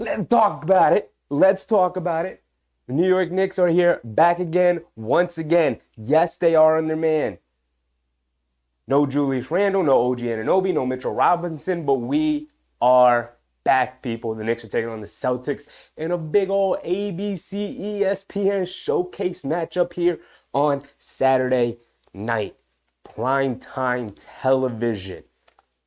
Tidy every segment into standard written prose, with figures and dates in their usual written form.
Let's talk about it. Let's talk about it. The New York Knicks are here back again, once again. Yes, they are undermanned. No Julius Randle, no OG Anunoby, no Mitchell Robinson, but we are back, people. The Knicks are taking on the Celtics in a big old ABC ESPN showcase matchup here on Saturday night. Primetime television.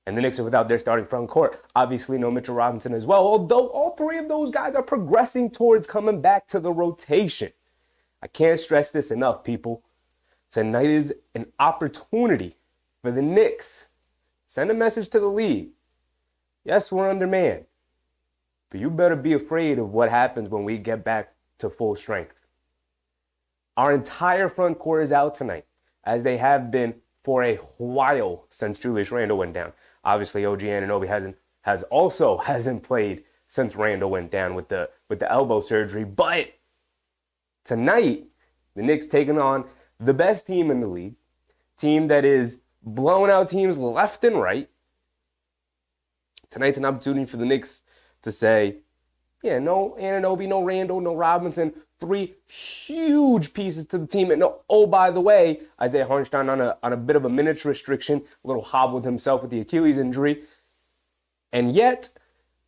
And the Knicks are without their starting front court. Obviously, no Mitchell Robinson as well, although all three of those guys are progressing towards coming back to the rotation. I can't stress this enough, people. Tonight is an opportunity for the Knicks. Send a message to the league. Yes, we're undermanned, but you better be afraid of what happens when we get back to full strength. Our entire front court is out tonight, as they have been for a while since Julius Randle went down. Obviously, OG Anunoby hasn't played since Randle went down with the elbow surgery. But tonight, the Knicks taking on the best team in the league, team that is blowing out teams left and right. Tonight's an opportunity for the Knicks to say, yeah, no Anunoby, no Randle, no Robinson. Three huge pieces to the team. And oh, by the way, Isaiah Hartenstein on a bit of a minutes restriction, a little hobbled himself with the Achilles injury. And yet,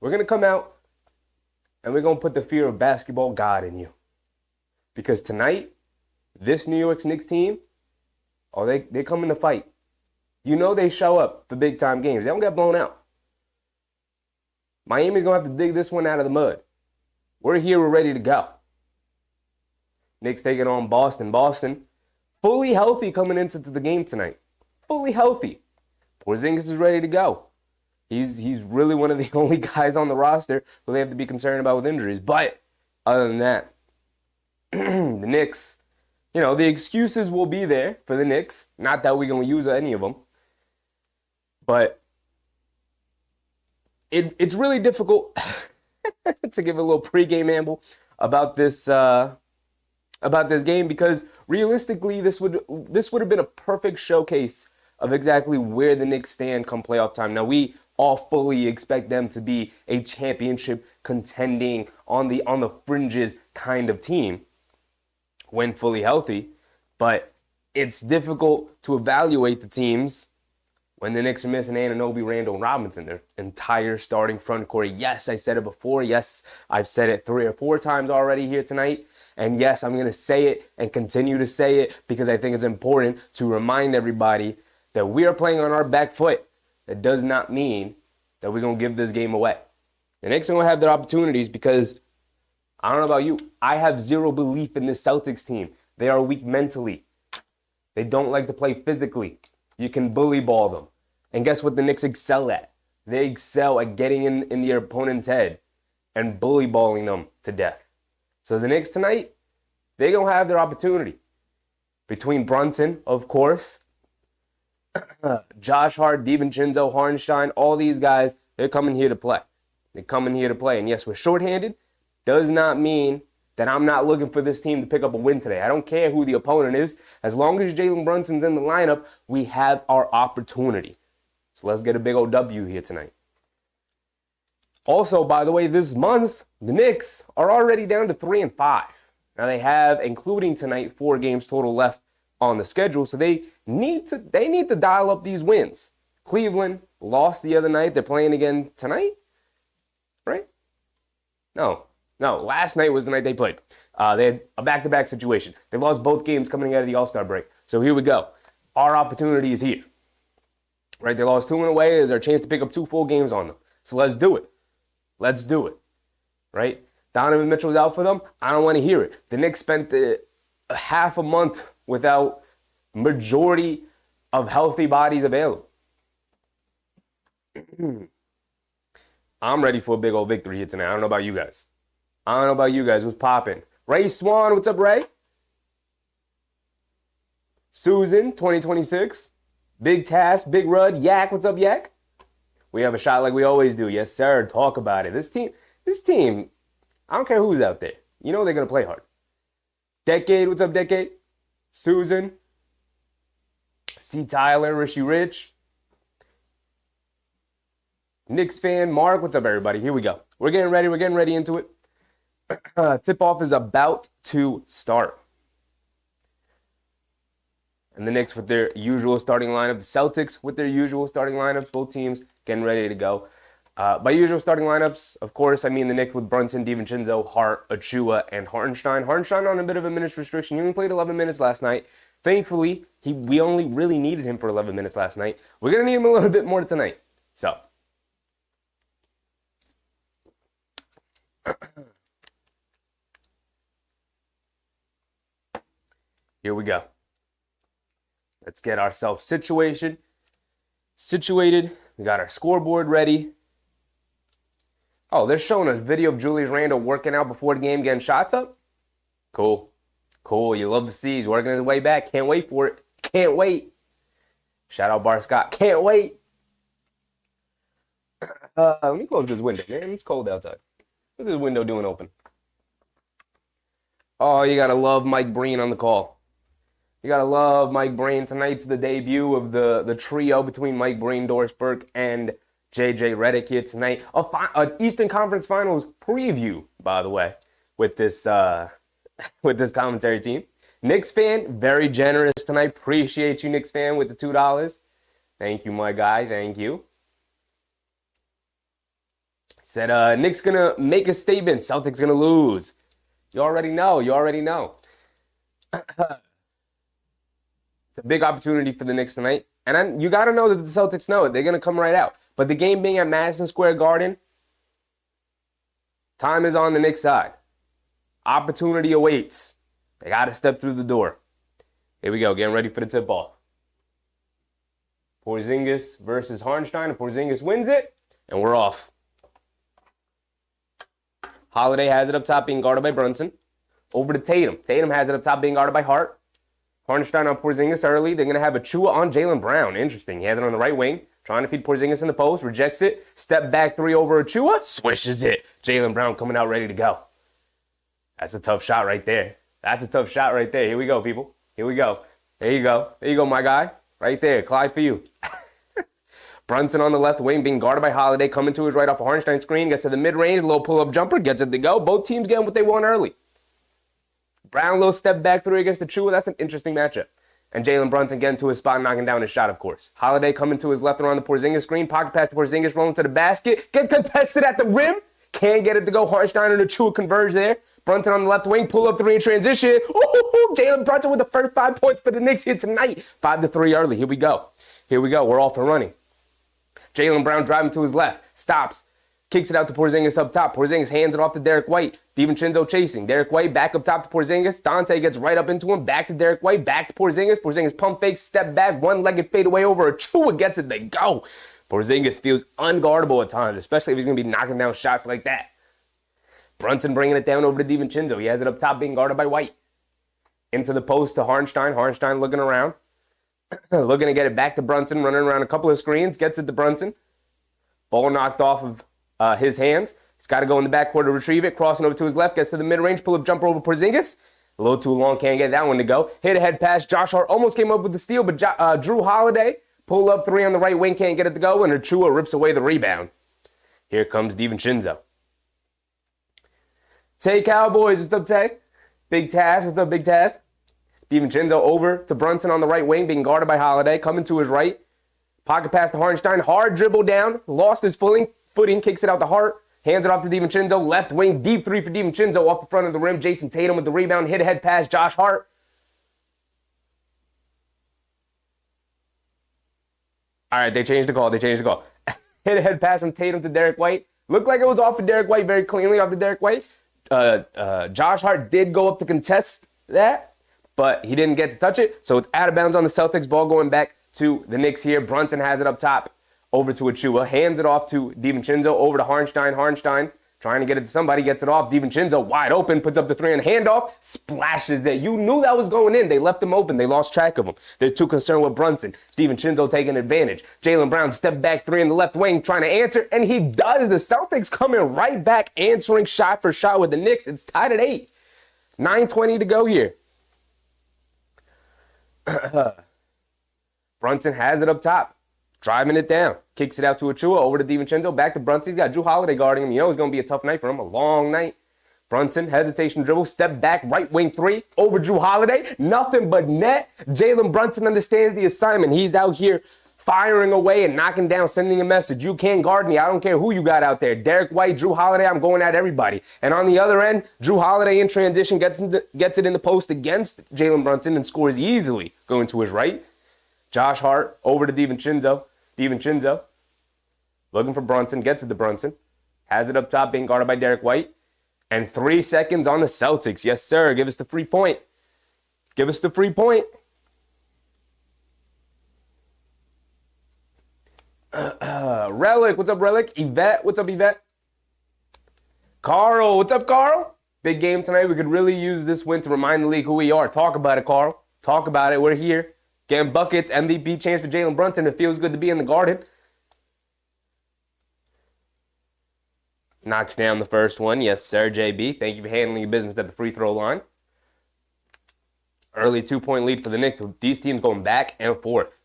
we're going to come out and we're going to put the fear of basketball God in you. Because tonight, this New York Knicks team, they come in to fight. You know they show up for big-time games. They don't get blown out. Miami's going to have to dig this one out of the mud. We're here. We're ready to go. Knicks taking on Boston. Boston, fully healthy coming into the game tonight. Fully healthy. Porzingis is ready to go. He's really one of the only guys on the roster who they have to be concerned about with injuries. But other than that, the Knicks, the excuses will be there for the Knicks. Not that we're going to use any of them. But it's really difficult to give a little pregame amble about this game, because realistically this would have been a perfect showcase of exactly where the Knicks stand come playoff time. Now, we all fully expect them to be a championship contending on the fringes kind of team when fully healthy, but it's difficult to evaluate the teams when the Knicks are missing Anunoby, Randle, and Robinson, their entire starting front court. Yes, I said it before. Yes, I've said it 3 or 4 times already here tonight. And yes, I'm going to say it and continue to say it because I think it's important to remind everybody that we are playing on our back foot. That does not mean that we're going to give this game away. The Knicks are going to have their opportunities because, I don't know about you, I have zero belief in this Celtics team. They are weak mentally. They don't like to play physically. You can bully ball them. And guess what the Knicks excel at? They excel at getting in their opponent's head and bully balling them to death. So the Knicks tonight, they're going to have their opportunity. Between Brunson, of course, Josh Hart, DiVincenzo, Hartenstein, all these guys, they're coming here to play. They're coming here to play. And yes, we're shorthanded. Does not mean that I'm not looking for this team to pick up a win today. I don't care who the opponent is. As long as Jalen Brunson's in the lineup, we have our opportunity. So let's get a big old W here tonight. Also, by the way, this month, the Knicks are already down to 3-5. Now they have, including tonight, 4 games total left on the schedule. So they need to dial up these wins. Cleveland lost the other night. They're playing again tonight, right? No, last night was the night they played. They had a back-to-back situation. They lost both games coming out of the All-Star break. So here we go. Our opportunity is here. Right? They lost 2 in a way. There's our chance to pick up 2 full games on them. So let's do it. Let's do it. Right? Donovan Mitchell's out for them. I don't want to hear it. The Knicks spent half a month without majority of healthy bodies available. I'm ready for a big old victory here tonight. I don't know about you guys. What's popping? Ray Swan, what's up, Ray? Susan, 2026. Big Task, Big Rud, Yak, what's up, Yak? We have a shot like we always do. Yes, sir. Talk about it. This team, I don't care who's out there. You know they're going to play hard. Decade, what's up, Decade? Susan. C. Tyler, Rishi Rich. Knicks fan, Mark. What's up, everybody? Here we go. We're getting ready. We're getting ready into it. Tip-off is about to start. And the Knicks with their usual starting lineup. The Celtics with their usual starting lineups. Both teams getting ready to go. By usual starting lineups, of course, I mean the Knicks with Brunson, DiVincenzo, Hart, Achua, and Hartenstein. Hartenstein on a bit of a minutes restriction. He only played 11 minutes last night. Thankfully, we only really needed him for 11 minutes last night. We're going to need him a little bit more tonight. So, here we go. Let's get ourselves situated. We got our scoreboard ready. Oh, they're showing us video of Julius Randle working out before the game, getting shots up. Cool. You love to see. He's working his way back. Can't wait for it. Can't wait. Shout out Bar Scott. Can't wait. Let me close this window, man. It's cold outside. What's this window doing open? Oh, you got to love Mike Breen on the call. You got to love Mike Breen. Tonight's the debut of the trio between Mike Breen, Doris Burke, and JJ Redick here tonight. An Eastern Conference Finals preview, by the way, with this commentary team. Knicks fan, very generous tonight. Appreciate you, Knicks fan, with the $2. Thank you, my guy. Thank you. Said Knicks gonna make a statement. Celtics gonna lose. You already know. It's a big opportunity for the Knicks tonight. And you got to know that the Celtics know it. They're going to come right out. But the game being at Madison Square Garden, time is on the Knicks side. Opportunity awaits. They got to step through the door. Here we go, getting ready for the tip-off. Porzingis versus Hartenstein. And Porzingis wins it, and we're off. Holiday has it up top, being guarded by Brunson. Over to Tatum. Tatum has it up top, being guarded by Hart. Hartenstein on Porzingis early. They're going to have Achua on Jaylen Brown. Interesting. He has it on the right wing. Trying to feed Porzingis in the post. Rejects it. Step back three over Achua. Swishes it. Jaylen Brown coming out ready to go. That's a tough shot right there. Here we go, people. Here we go. There you go, my guy. Right there. Clyde for you. Brunson on the left wing being guarded by Holiday. Coming to his right off a Hartenstein screen. Gets to the mid-range. Little pull-up jumper. Gets it to go. Both teams getting what they want early. Brown, little step back three against Achua. That's an interesting matchup. And Jalen Brunson getting to his spot, knocking down his shot, of course. Holiday coming to his left around the Porzingis screen. Pocket pass to Porzingis, rolling to the basket. Gets contested at the rim. Can't get it to go. Hartenstein and Achua converge there. Brunson on the left wing. Pull up three in transition. Ooh, Jalen Brunson with the first 5 points for the Knicks here tonight. 5-3 early. Here we go. We're off and running. Jaylen Brown driving to his left. Stops. Kicks it out to Porzingis up top. Porzingis hands it off to Derek White. DiVincenzo chasing. Derek White back up top to Porzingis. Dante gets right up into him. Back to Derek White. Back to Porzingis. Porzingis pump fake. Step back. One-legged fade away over Achua. Gets it. They go. Porzingis feels unguardable at times, especially if he's going to be knocking down shots like that. Brunson bringing it down over to DiVincenzo. He has it up top being guarded by White. Into the post to Hartenstein. Hartenstein looking around. Looking to get it back to Brunson. Running around a couple of screens. Gets it to Brunson. Ball knocked off of his hands. He's got to go in the backcourt to retrieve it. Crossing over to his left. Gets to the mid-range. Pull-up jumper over Porzingis. A little too long. Can't get that one to go. Hit a head pass. Josh Hart almost came up with the steal, but Drew Holiday. Pull-up three on the right wing. Can't get it to go. And Achua rips away the rebound. Here comes DiVincenzo. Tay Cowboys. What's up, Tay? Big Taz. What's up, Big Taz? DiVincenzo over to Brunson on the right wing. Being guarded by Holiday. Coming to his right. Pocket pass to Hartenstein. Hard dribble down. Lost his footing. Kicks it out to Hart. Hands it off to DiVincenzo. Left wing. Deep three for DiVincenzo off the front of the rim. Jason Tatum with the rebound. Hit a head pass. Josh Hart. All right, they changed the call. Hit a head pass from Tatum to Derek White. Looked like it was off of Derek White. Very cleanly off of Derek White. Josh Hart did go up to contest that, but he didn't get to touch it. So it's out of bounds on the Celtics. Ball going back to the Knicks here. Brunson has it up top. Over to Achua, hands it off to DiVincenzo, over to Hartenstein. Hartenstein trying to get it to somebody, gets it off. DiVincenzo wide open, puts up the three on handoff, splashes it. You knew that was going in. They left him open. They lost track of him. They're too concerned with Brunson. DiVincenzo taking advantage. Jaylen Brown step back three in the left wing, trying to answer, and he does. The Celtics coming right back, answering shot for shot with the Knicks. It's tied at 8. 9:20 to go here. Brunson has it up top. Driving it down. Kicks it out to Achua, over to DiVincenzo, back to Brunson. He's got Drew Holiday guarding him. You know it's going to be a tough night for him, a long night. Brunson, hesitation dribble, step back, right wing three, over Drew Holiday. Nothing but net. Jalen Brunson understands the assignment. He's out here firing away and knocking down, sending a message. You can't guard me. I don't care who you got out there. Derek White, Drew Holiday, I'm going at everybody. And on the other end, Drew Holiday in transition gets it in the post against Jalen Brunson and scores easily going to his right. Josh Hart over to DiVincenzo. DiVincenzo looking for Brunson, gets it to Brunson. Has it up top, being guarded by Derek White. And 3 seconds on the Celtics. Yes, sir. Give us the free point. Give us the free point. Relic, what's up, Relic? Yvette, what's up, Yvette? Carl, what's up, Carl? Big game tonight. We could really use this win to remind the league who we are. Talk about it, Carl. Talk about it. We're here. Getting buckets, MVP chance for Jalen Brunson. It feels good to be in the Garden. Knocks down the first one. Yes, sir, JB. Thank you for handling your business at the free throw line. Early 2-point lead for the Knicks with these teams going back and forth.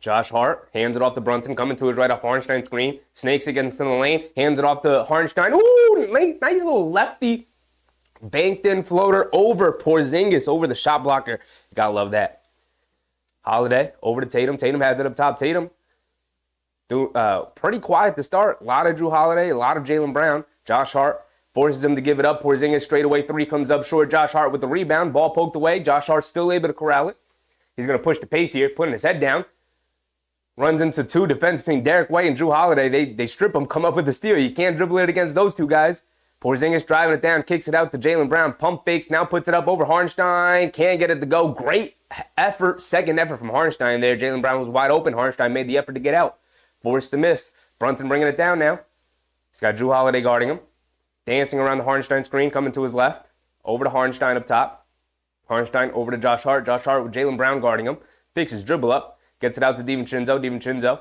Josh Hart hands it off to Brunson, coming to his right off Hartenstein screen. Snakes against in the lane. Hands it off to Hartenstein. Ooh, nice little lefty. Banked in floater over Porzingis, over the shot blocker. You gotta love that. Holiday over to Tatum. Tatum has it up top. Tatum, pretty quiet to start. A lot of Drew Holiday, a lot of Jaylen Brown. Josh Hart forces him to give it up. Porzingis straight away three comes up short. Josh Hart with the rebound. Ball poked away. Josh Hart still able to corral it. He's going to push the pace here, putting his head down. Runs into two defense between Derek White and Drew Holiday. They strip him, come up with the steal. You can't dribble it against those two guys. Porzingis driving it down, kicks it out to Jaylen Brown. Pump fakes, now puts it up over Hartenstein. Can't get it to go. Great effort, second effort from Hartenstein there. Jaylen Brown was wide open. Hartenstein made the effort to get out. Forced to miss. Brunson bringing it down now. He's got Drew Holiday guarding him. Dancing around the Hartenstein screen, coming to his left. Over to Hartenstein up top. Hartenstein over to Josh Hart. Josh Hart with Jaylen Brown guarding him. Picks his dribble up. Gets it out to DiVincenzo. DiVincenzo.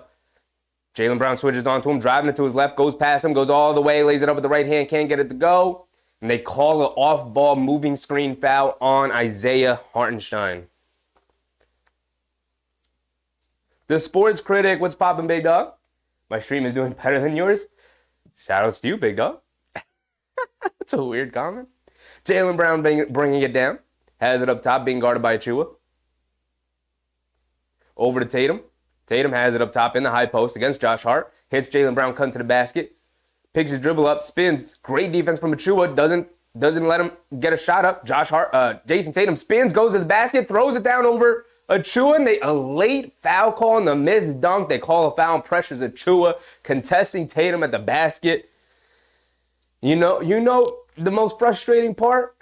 Jaylen Brown switches onto him, driving it to his left, goes past him, goes all the way, lays it up with the right hand, can't get it to go. And they call an off-ball moving screen foul on Isaiah Hartenstein. The Sports Critic, what's poppin', big dog? My stream is doing better than yours. Shoutouts to you, big dog. That's a weird comment. Jaylen Brown bringing it down. Has it up top, being guarded by Achua. Over to Tatum. Tatum has it up top in the high post against Josh Hart. Hits Jaylen Brown, cutting to the basket. Picks his dribble up, spins. Great defense from Achua. Doesn't let him get a shot up. Jason Tatum spins, goes to the basket, throws it down over Achua. And a late foul call on the missed dunk. They call a foul and pressures Achua, contesting Tatum at the basket. You know the most frustrating part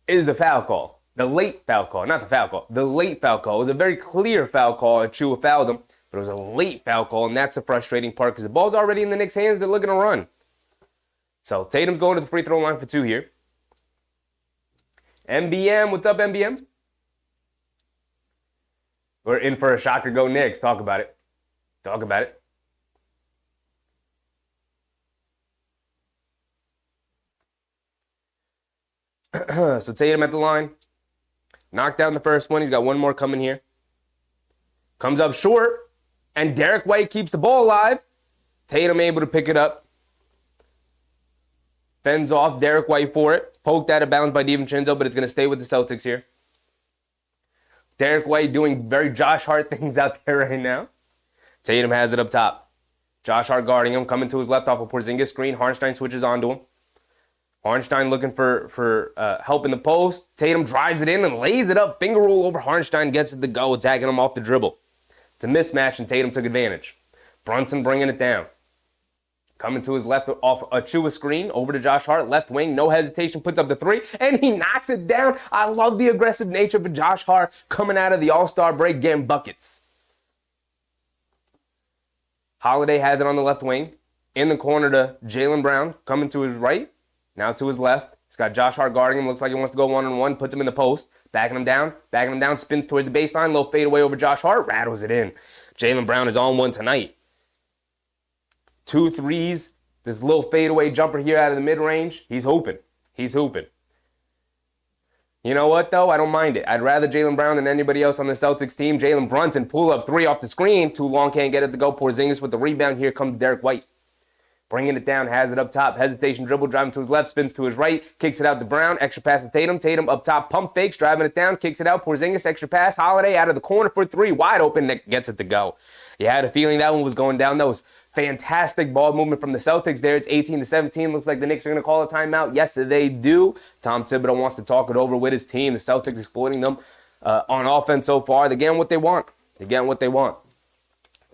is the foul call. The late foul call, not the foul call. The late foul call. It was a very clear foul call. Achua fouled him, but it was a late foul call, and that's the frustrating part because the ball's already in the Knicks' hands. They're looking to run. So Tatum's going to the free throw line for two here. MBM, what's up, MBM? We're in for a shocker. Go Knicks. Talk about it. Talk about it. So Tatum at the line. Knocked down the first one. He's got one more coming here. Comes up short. And Derek White keeps the ball alive. Tatum able to pick it up. Fends off Derek White for it. Poked out of bounds by DiVincenzo, but it's going to stay with the Celtics here. Derek White doing very Josh Hart things out there right now. Tatum has it up top. Josh Hart guarding him. Coming to his left off a Porzingis screen. Hartenstein switches onto him. Hartenstein looking for help in the post. Tatum drives it in and lays it up. Finger roll over Hartenstein, gets it to go, attacking him off the dribble. It's a mismatch, and Tatum took advantage. Brunson bringing it down. Coming to his left off Achua screen, over to Josh Hart, left wing, no hesitation, puts up the three, and he knocks it down. I love the aggressive nature of Josh Hart coming out of the All-Star break, getting buckets. Holiday has it on the left wing. In the corner to Jaylen Brown, coming to his right. Now to his left. He's got Josh Hart guarding him. Looks like he wants to go one-on-one. Puts him in the post. Backing him down. Spins towards the baseline. Little fadeaway over Josh Hart. Rattles it in. Jaylen Brown is on one tonight. 2 threes. This little fadeaway jumper here out of the mid-range. He's hooping. You know what, though? I don't mind it. I'd rather Jaylen Brown than anybody else on the Celtics team. Jalen Brunson, pull up three off the screen. Too long, can't get it to go. Porzingis with the rebound. Here comes Derek White. Bringing it down, has it up top. Hesitation, dribble, driving to his left, spins to his right. Kicks it out to Brown. Extra pass to Tatum. Tatum up top, pump fakes, driving it down. Kicks it out. Porzingis, extra pass. Holiday out of the corner for three. Wide open, Nick gets it to go. You had a feeling that one was going down. That was fantastic ball movement from the Celtics there. It's 18-17. Looks like the Knicks are going to call a timeout. Yes, they do. Tom Thibodeau wants to talk it over with his team. The Celtics exploiting them on offense so far. They're getting what they want. They're getting what they want.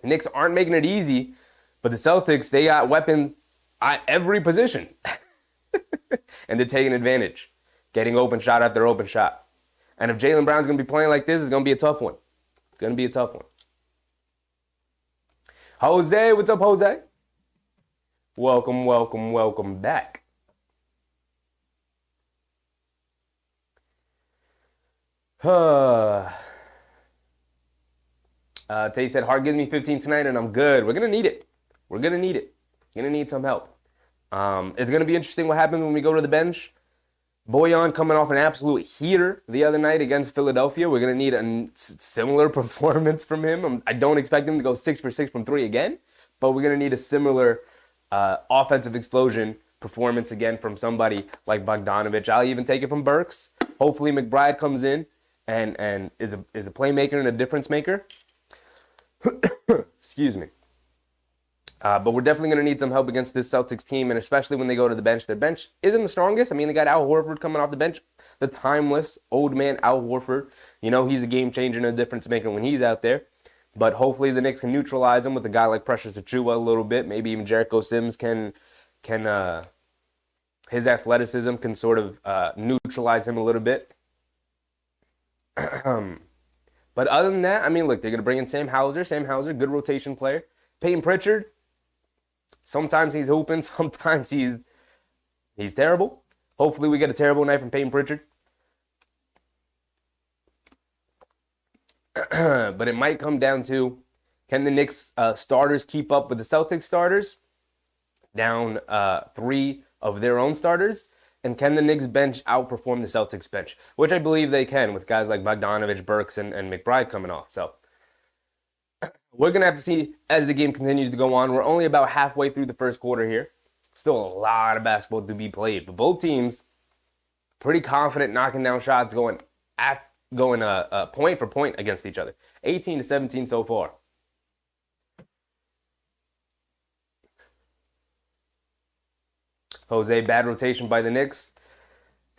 The Knicks aren't making it easy, but the Celtics, they got weapons at every position. And they're taking advantage. Getting open shot after open shot. And if Jaylen Brown's going to be playing like this, it's going to be a tough one. It's going to be a tough one. Jose, what's up, Jose? Welcome, welcome, welcome back. Tay said, Hart gives me 15 tonight and I'm good. We're going to need it. We're going to need it. Going to need some help. It's going to be interesting what happens when we go to the bench. Bojan coming off an absolute heater the other night against Philadelphia. We're going to need a similar performance from him. I don't expect him to go 6 for 6 from 3 again, but we're going to need a similar offensive explosion performance again from somebody like Bogdanović. I'll even take it from Burks. Hopefully McBride comes in and is a playmaker and a difference maker. Excuse me. But we're definitely going to need some help against this Celtics team, and especially when they go to the bench. Their bench isn't the strongest. I mean, they got Al Horford coming off the bench, the timeless old man Al Horford. You know, he's a game changer and a difference maker when he's out there. But hopefully the Knicks can neutralize him with a guy like Precious Achiuwa a little bit. Maybe even Jericho Sims can his athleticism can sort of neutralize him a little bit. But other than that, I mean, look, they're going to bring in Sam Hauser. Sam Hauser, good rotation player. Peyton Pritchard. Sometimes he's hooping, sometimes he's terrible. Hopefully we get a terrible night from Peyton Pritchard. But it might come down to, can the Knicks starters keep up with the Celtics starters? Down 3 of their own starters. And can the Knicks bench outperform the Celtics bench? Which I believe they can with guys like Bogdanović, Burks, and McBride coming off. So we're going to have to see as the game continues to go on. We're only about halfway through the first quarter here. Still a lot of basketball to be played. But both teams pretty confident knocking down shots, going point for point against each other. 18-17 so far. Jose, bad rotation by the Knicks.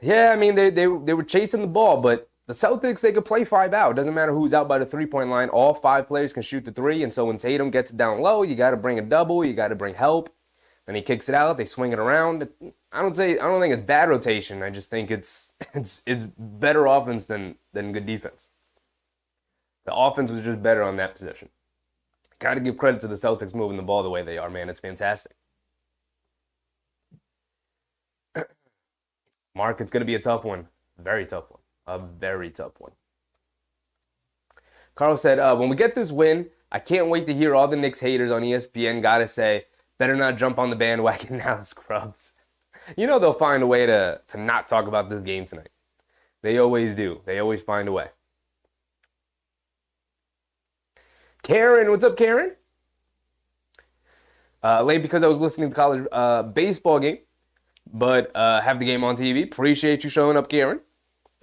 Yeah, I mean, they were chasing the ball, but the Celtics, they could play 5 out. It doesn't matter who's out by the three-point line. All 5 players can shoot the 3, and so when Tatum gets it down low, you got to bring a double. You got to bring help. Then he kicks it out. They swing it around. I don't think it's bad rotation. I just think it's better offense than good defense. The offense was just better on that possession. Got to give credit to the Celtics moving the ball the way they are, man. It's fantastic. Mark, it's going to be a tough one. Very tough one. A very tough one. Carl said, when we get this win, I can't wait to hear all the Knicks haters on ESPN gotta say, better not jump on the bandwagon now, scrubs. You know they'll find a way to not talk about this game tonight. They always do. They always find a way. Karen, what's up, Karen? Late because I was listening to the college baseball game, but have the game on TV. Appreciate you showing up, Karen.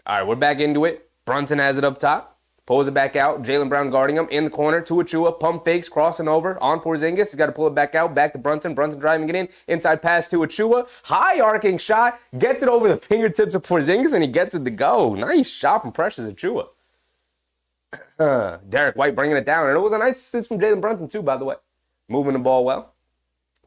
All right, we're back into it. Brunson has it up top. Pulls it back out. Jaylen Brown guarding him in the corner. To Achiuwa. Pump fakes. Crossing over. On Porzingis. He's got to pull it back out. Back to Brunson. Brunson driving it in. Inside pass to Achiuwa. High arcing shot. Gets it over the fingertips of Porzingis, and he gets it to go. Nice shot from Precious Achiuwa. Derek White bringing it down. And it was a nice assist from Jalen Brunson, too, by the way. Moving the ball well.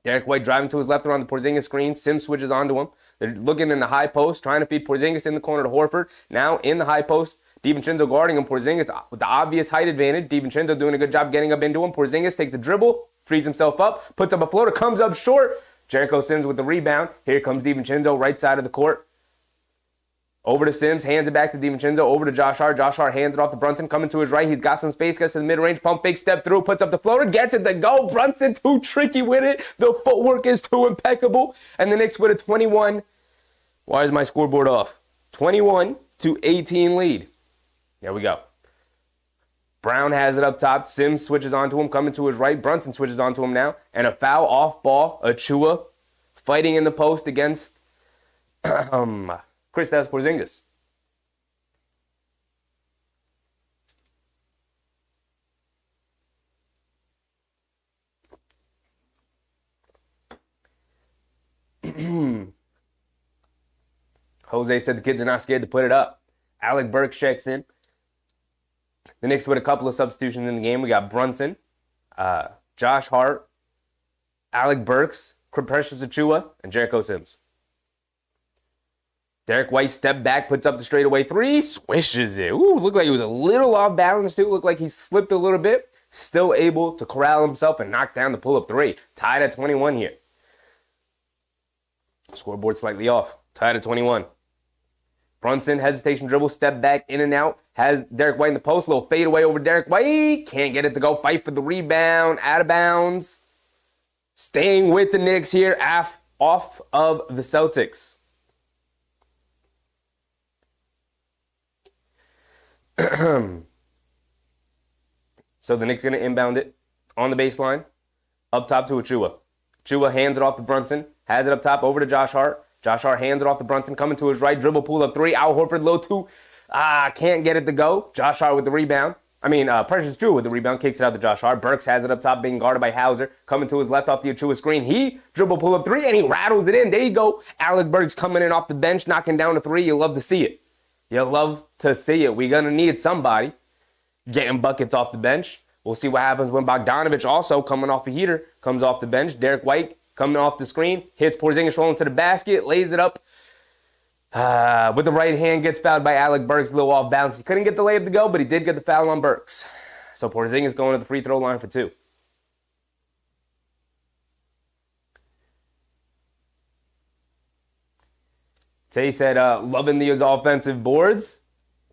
Derek White driving to his left around the Porzingis screen. Sims switches onto him. They're looking in the high post, trying to feed Porzingis in the corner to Horford. Now in the high post, DiVincenzo guarding him. Porzingis with the obvious height advantage. DiVincenzo doing a good job getting up into him. Porzingis takes a dribble, frees himself up, puts up a floater, comes up short. Jericho Sims with the rebound. Here comes DiVincenzo, right side of the court. Over to Sims, hands it back to DiVincenzo, over to Josh Hart. Josh Hart hands it off to Brunson, coming to his right. He's got some space, gets to the mid-range, pump fake, step through, puts up the floater, gets it to go. Brunson too tricky with it. The footwork is too impeccable. And the Knicks with a 21. Why is my scoreboard off? 21-18 lead. There we go. Brown has it up top. Sims switches onto him, coming to his right. Brunson switches onto him now. And a foul off ball. Achua fighting in the post against Kristaps Porzingis. Jose said the kids are not scared to put it up. Alec Burks checks in. The Knicks with a couple of substitutions in the game. We got Brunson, Josh Hart, Alec Burks, Precious Achua, and Jericho Sims. Derek White stepped back, puts up the straightaway three, swishes it. Ooh, looked like he was a little off balance too. Looked like he slipped a little bit. Still able to corral himself and knock down the pull-up three. Tied at 21 here. Scoreboard slightly off. Tied at 21. Brunson, hesitation dribble, step back, in and out. Has Derek White in the post. Little fade away over Derek White. Can't get it to go. Fight for the rebound. Out of bounds. Staying with the Knicks here off of the Celtics. So the Knicks going to inbound it on the baseline. Up top to Achua. Achua hands it off to Brunson. Has it up top over to Josh Hart. Josh Hart hands it off to Brunson, coming to his right. Dribble, pull up three. Al Horford, low two. Can't get it to go. Josh Hart with the rebound. Precious Drew with the rebound. Kicks it out to Josh Hart. Burks has it up top, being guarded by Hauser. Coming to his left off the Achua screen. He dribble, pull up three, and he rattles it in. There you go. Alec Burks coming in off the bench, knocking down a three. You love to see it. You love to see it. We're going to need somebody getting buckets off the bench. We'll see what happens when Bogdanovich, also coming off a heater, comes off the bench. Derek White coming off the screen, hits Porzingis rolling to the basket, lays it up with the right hand, gets fouled by Alec Burks, a little off balance. He couldn't get the layup to go, but he did get the foul on Burks. So Porzingis going to the free throw line for two. Tay said, loving these offensive boards.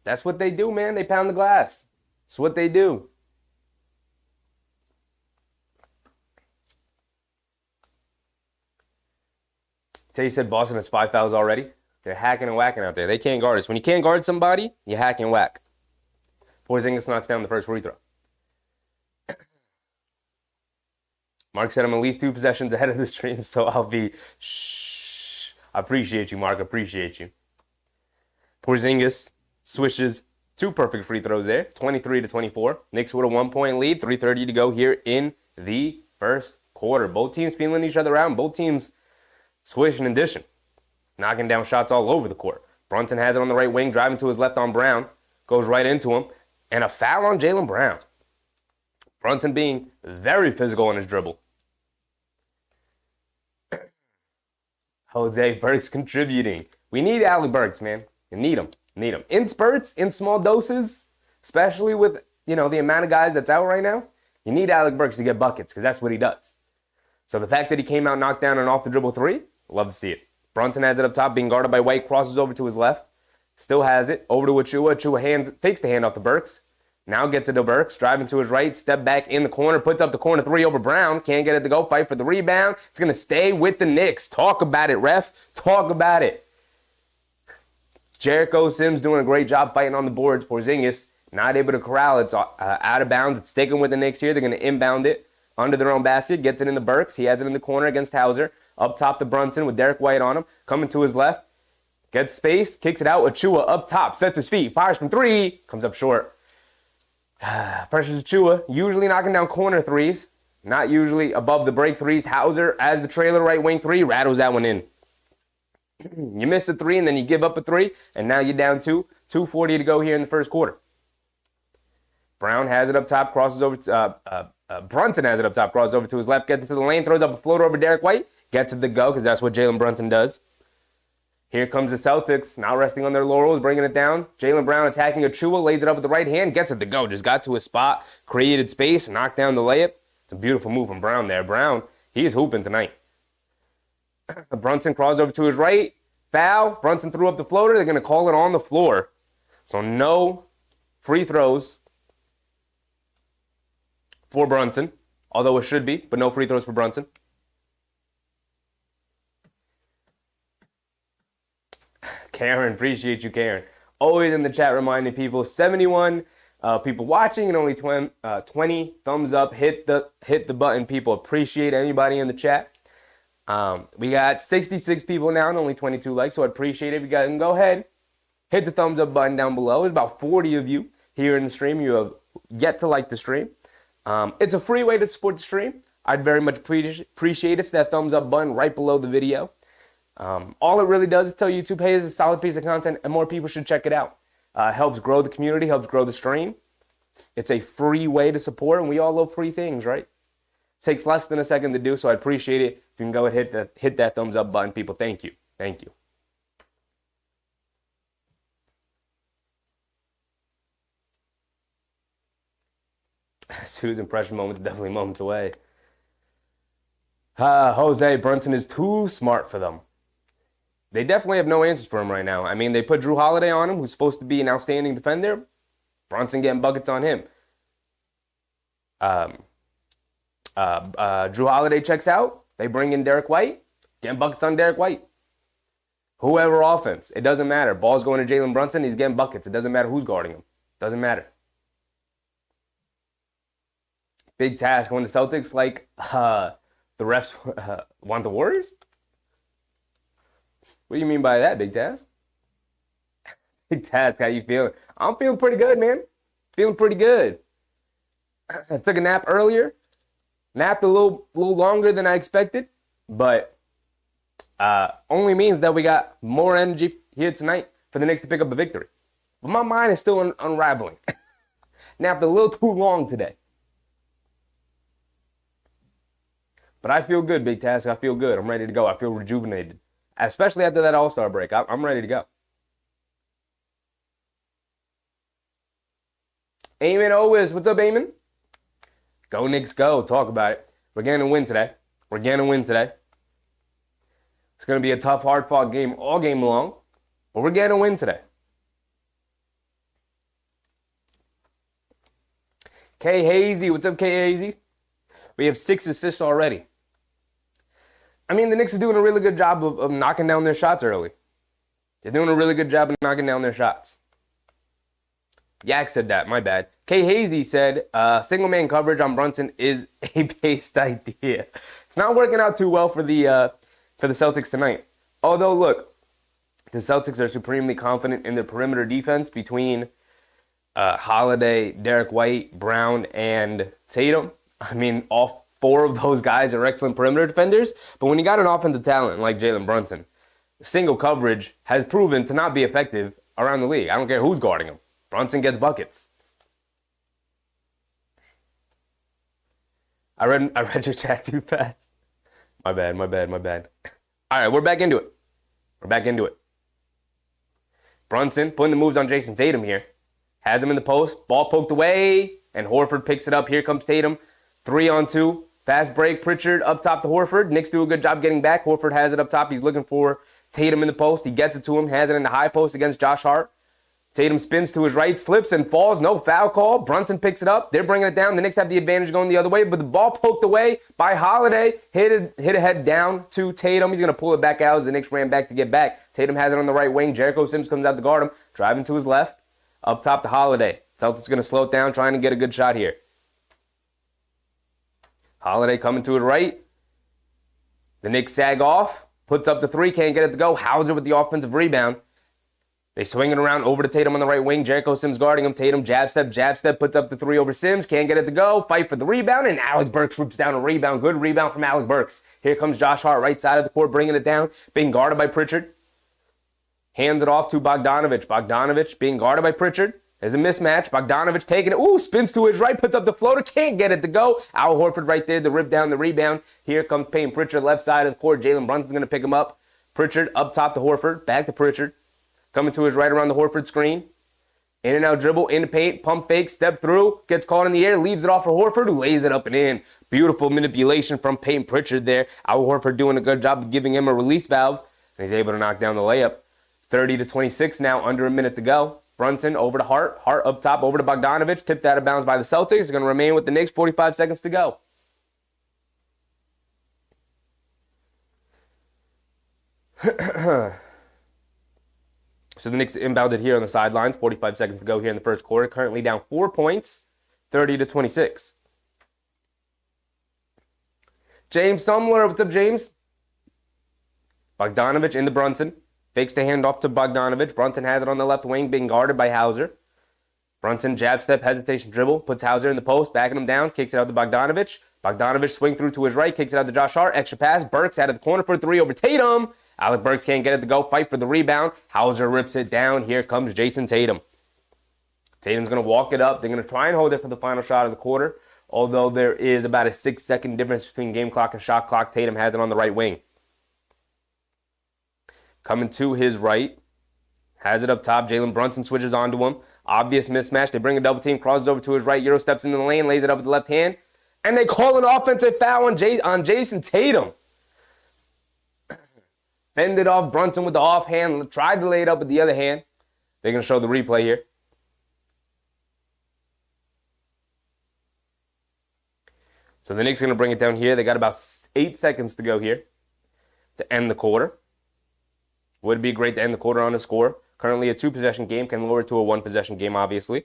That's what they do, man. They pound the glass. That's what they do. Tay said Boston has 5 fouls already. They're hacking and whacking out there. They can't guard us. When you can't guard somebody, you hack and whack. Porzingis knocks down the first free throw. Mark said I'm at least 2 possessions ahead of the stream, so I'll be shh. I appreciate you, Mark. I appreciate you. Porzingis swishes 2 perfect free throws there, 23-24. Knicks with a 1-point lead, 3:30 to go here in the first quarter. Both teams feeling each other out, and both teams swishing and dishing, knocking down shots all over the court. Brunson has it on the right wing, driving to his left on Brown, goes right into him, and a foul on Jaylen Brown. Brunson being very physical on his dribble. Jose Burks contributing. We need Alec Burks, man. You need him. Need him. In spurts, in small doses, especially with, the amount of guys that's out right now, you need Alec Burks to get buckets because that's what he does. So the fact that he came out, knocked down, and off the dribble three, love to see it. Brunson has it up top, being guarded by White, crosses over to his left, still has it, over to Achua. Achua fakes the handoff to Burks. Now gets it to Burks, driving to his right, step back in the corner, puts up the corner three over Brown. Can't get it to go, fight for the rebound. It's going to stay with the Knicks. Talk about it, ref. Talk about it. Jericho Sims doing a great job fighting on the boards. Porzingis not able to corral. It's out of bounds. It's sticking with the Knicks here. They're going to inbound it under their own basket. Gets it in the Burks. He has it in the corner against Hauser. Up top to Brunson with Derek White on him. Coming to his left. Gets space. Kicks it out. Achua up top. Sets his feet. Fires from three. Comes up short. Precious Achua, usually knocking down corner threes, not usually above the break threes. Hauser, as the trailer right wing three, rattles that one in. You miss the three, and then you give up a three, and now you're down 2:40 to go here in the first quarter. Brown has it up top, crosses over to, Brunson has it up top, crosses over to his left, gets into the lane, throws up a floater over Derek White, gets it to go, because that's what Jalen Brunson does. Here comes the Celtics, now resting on their laurels, bringing it down. Jaylen Brown attacking Achua, lays it up with the right hand, gets it to go. Just got to his spot, created space, knocked down the layup. It's a beautiful move from Brown there. Brown, he is hooping tonight. Brunson crawls over to his right. Foul. Brunson threw up the floater. They're going to call it on the floor. So no free throws for Brunson, although it should be, but no free throws for Karen, appreciate you, Karen. Always in the chat reminding people, 71 people watching and only 20 thumbs up. Hit the button, people. Appreciate anybody in the chat. We got 66 people now and only 22 likes, so I appreciate it. If you guys can go ahead, hit the thumbs up button down below. There's about 40 of you here in the stream. You have yet to like the stream. It's a free way to support the stream. I'd very much appreciate it. It's that thumbs up button right below the video. All it really does is tell YouTube, hey, it's a solid piece of content and more people should check it out. Helps grow the community, helps grow the stream. It's a free way to support, and we all love free things, right? Takes less than a second to do, so I appreciate it. If you can go ahead and hit that thumbs up button, people. Thank you. Thank you. Sue's impression moment is definitely moments away. Jose, Brunson is too smart for them. They definitely have no answers for him right now. I mean, they put Drew Holiday on him, who's supposed to be an outstanding defender. Brunson getting buckets on him. Drew Holiday checks out. They bring in Derek White. Getting buckets on Derek White. Whoever offense. It doesn't matter. Ball's going to Jalen Brunson. He's getting buckets. It doesn't matter who's guarding him. Doesn't matter. Big task when the Celtics, the refs want the Warriors? What do you mean by that, Big Task? Big Task, how you feeling? I'm feeling pretty good, man. Feeling pretty good. I took a nap earlier. Napped a little longer than I expected, but only means that we got more energy here tonight for the Knicks to pick up the victory. But my mind is still unraveling. Napped a little too long today. But I feel good, Big Task. I feel good. I'm ready to go. I feel rejuvenated. Especially after that All-Star break. I'm ready to go. Eamon Owis. What's up, Eamon? Go Knicks, go. Talk about it. We're going to win today. We're going to win today. It's going to be a tough, hard-fought game all game long. But we're going to win today. K Hazy. What's up, K Hazy? We have 6 assists already. I mean, the Knicks are doing a really good job of knocking down their shots early. They're doing a really good job of knocking down their shots. Yak said that, my bad. K Hazy said, single man coverage on Brunson is a based idea. It's not working out too well for the Celtics tonight. Although, look, the Celtics are supremely confident in their perimeter defense between Holiday, Derek White, Brown, and Tatum. I mean, all 4 of those guys are excellent perimeter defenders. But when you got an offensive talent like Jalen Brunson, single coverage has proven to not be effective around the league. I don't care who's guarding him. Brunson gets buckets. I read your chat too fast. My bad. All right, we're back into it. Brunson putting the moves on Jason Tatum here. Has him in the post. Ball poked away, and Horford picks it up. Here comes Tatum. 3-on-2. Fast break. Pritchard up top to Horford. Knicks do a good job getting back. Horford has it up top. He's looking for Tatum in the post. He gets it to him. Has it in the high post against Josh Hart. Tatum spins to his right, slips and falls. No foul call. Brunson picks it up. They're bringing it down. The Knicks have the advantage going the other way, but the ball poked away by Holiday. Hit a head down to Tatum. He's going to pull it back out as the Knicks ran back to get back. Tatum has it on the right wing. Jericho Sims comes out to guard him. Driving to his left. Up top to Holiday. Celtics going to slow it down, trying to get a good shot here. Holiday coming to his right. The Knicks sag off. Puts up the 3. Can't get it to go. Hauser with the offensive rebound. They swing it around over to Tatum on the right wing. Jericho Sims guarding him. Tatum jab step, puts up the 3 over Sims. Can't get it to go. Fight for the rebound, and Alec Burks swoops down a rebound. Good rebound from Alec Burks. Here comes Josh Hart, right side of the court, bringing it down. Being guarded by Pritchard. Hands it off to Bogdanovich. Bogdanovich being guarded by Pritchard. There's a mismatch. Bogdanovich taking it. Ooh, spins to his right, puts up the floater. Can't get it to go. Al Horford right there to rip down the rebound. Here comes Payne Pritchard, left side of the court. Jalen Brunson's going to pick him up. Pritchard up top to Horford. Back to Pritchard. Coming to his right around the Horford screen. In and out dribble, in the paint, pump fake, step through, gets caught in the air, leaves it off for Horford, who lays it up and in. Beautiful manipulation from Payne Pritchard there. Al Horford doing a good job of giving him a release valve, and he's able to knock down the layup. 30-26 now, under a minute to go. Brunson over to Hart. Hart up top over to Bogdanovich. Tipped out of bounds by the Celtics. He's going to remain with the Knicks. 45 seconds to go. So the Knicks inbounded here on the sidelines. 45 seconds to go here in the first quarter. Currently down 4 points, 30-26. James Sumler, what's up, James? Bogdanovich into Brunson. Fakes the handoff to Bogdanovich. Brunson has it on the left wing, being guarded by Hauser. Brunson, jab step, hesitation dribble, puts Hauser in the post, backing him down, kicks it out to Bogdanovich. Bogdanovich swing through to his right, kicks it out to Josh Hart. Extra pass, Burks out of the corner for 3 over Tatum. Alec Burks can't get it to go, fight for the rebound. Hauser rips it down. Here comes Jason Tatum. Tatum's going to walk it up. They're going to try and hold it for the final shot of the quarter, although there is about a 6-second difference between game clock and shot clock. Tatum has it on the right wing. Coming to his right, has it up top. Jalen Brunson switches onto him. Obvious mismatch. They bring a double team, crosses over to his right. Euro steps into the lane, lays it up with the left hand. And they call an offensive foul on Jason Tatum. Fended off Brunson with the offhand. Tried to lay it up with the other hand. They're going to show the replay here. So the Knicks are going to bring it down here. They got about 8 seconds to go here to end the quarter. Would be great to end the quarter on a score. Currently a 2-possession game. Can lower it to a 1-possession game, obviously.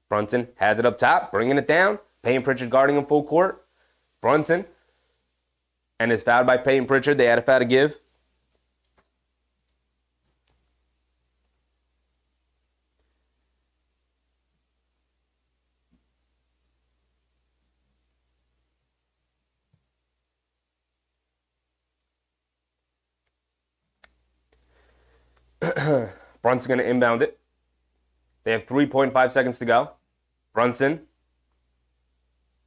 Brunson has it up top, bringing it down. Payton Pritchard guarding him full court. Brunson and is fouled by Payton Pritchard. They had a foul to give. Brunson's going to inbound it. They have 3.5 seconds to go. Brunson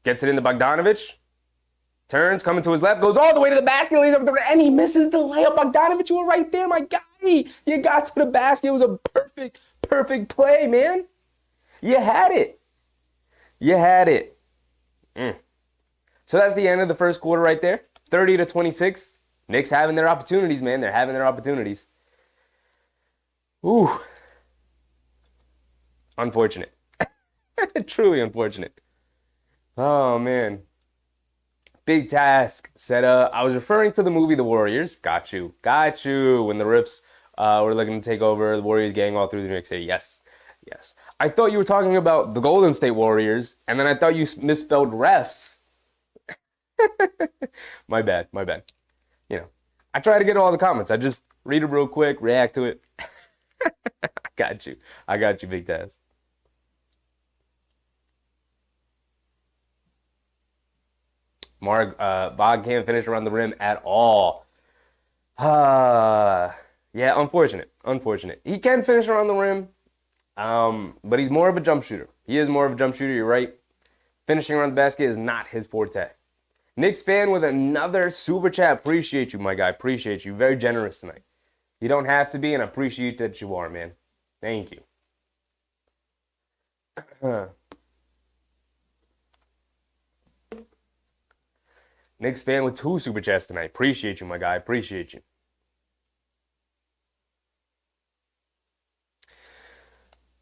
gets it into Bogdanovich. Turns, coming to his left, goes all the way to the basket, lays up the and he misses the layup. Bogdanovich, you were right there, my guy. You got to the basket. It was a perfect play, man. You had it. You had it. So that's the end of the first quarter right there. 30-26. Knicks having their opportunities, man. They're having their opportunities. Ooh. Unfortunate. Truly unfortunate. Oh, man. Big task set up. I was referring to the movie The Warriors. Got you. When the Rips were looking to take over the Warriors gang all through the New York City. Yes. I thought you were talking about the Golden State Warriors, and then I thought you misspelled refs. My bad. You know, I try to get all the comments. I just read it real quick, react to it. I got you, Big Taz. Bog can't finish around the rim at all. Yeah, unfortunate. He can finish around the rim, but he's more of a jump shooter. He is more of a jump shooter, you're right. Finishing around the basket is not his forte. Knicks fan with another super chat. Appreciate you, my guy. Appreciate you. Very generous tonight. You don't have to be, and I appreciate that you are, man. Thank you. Knicks fan with 2 super chats tonight. Appreciate you, my guy. Appreciate you.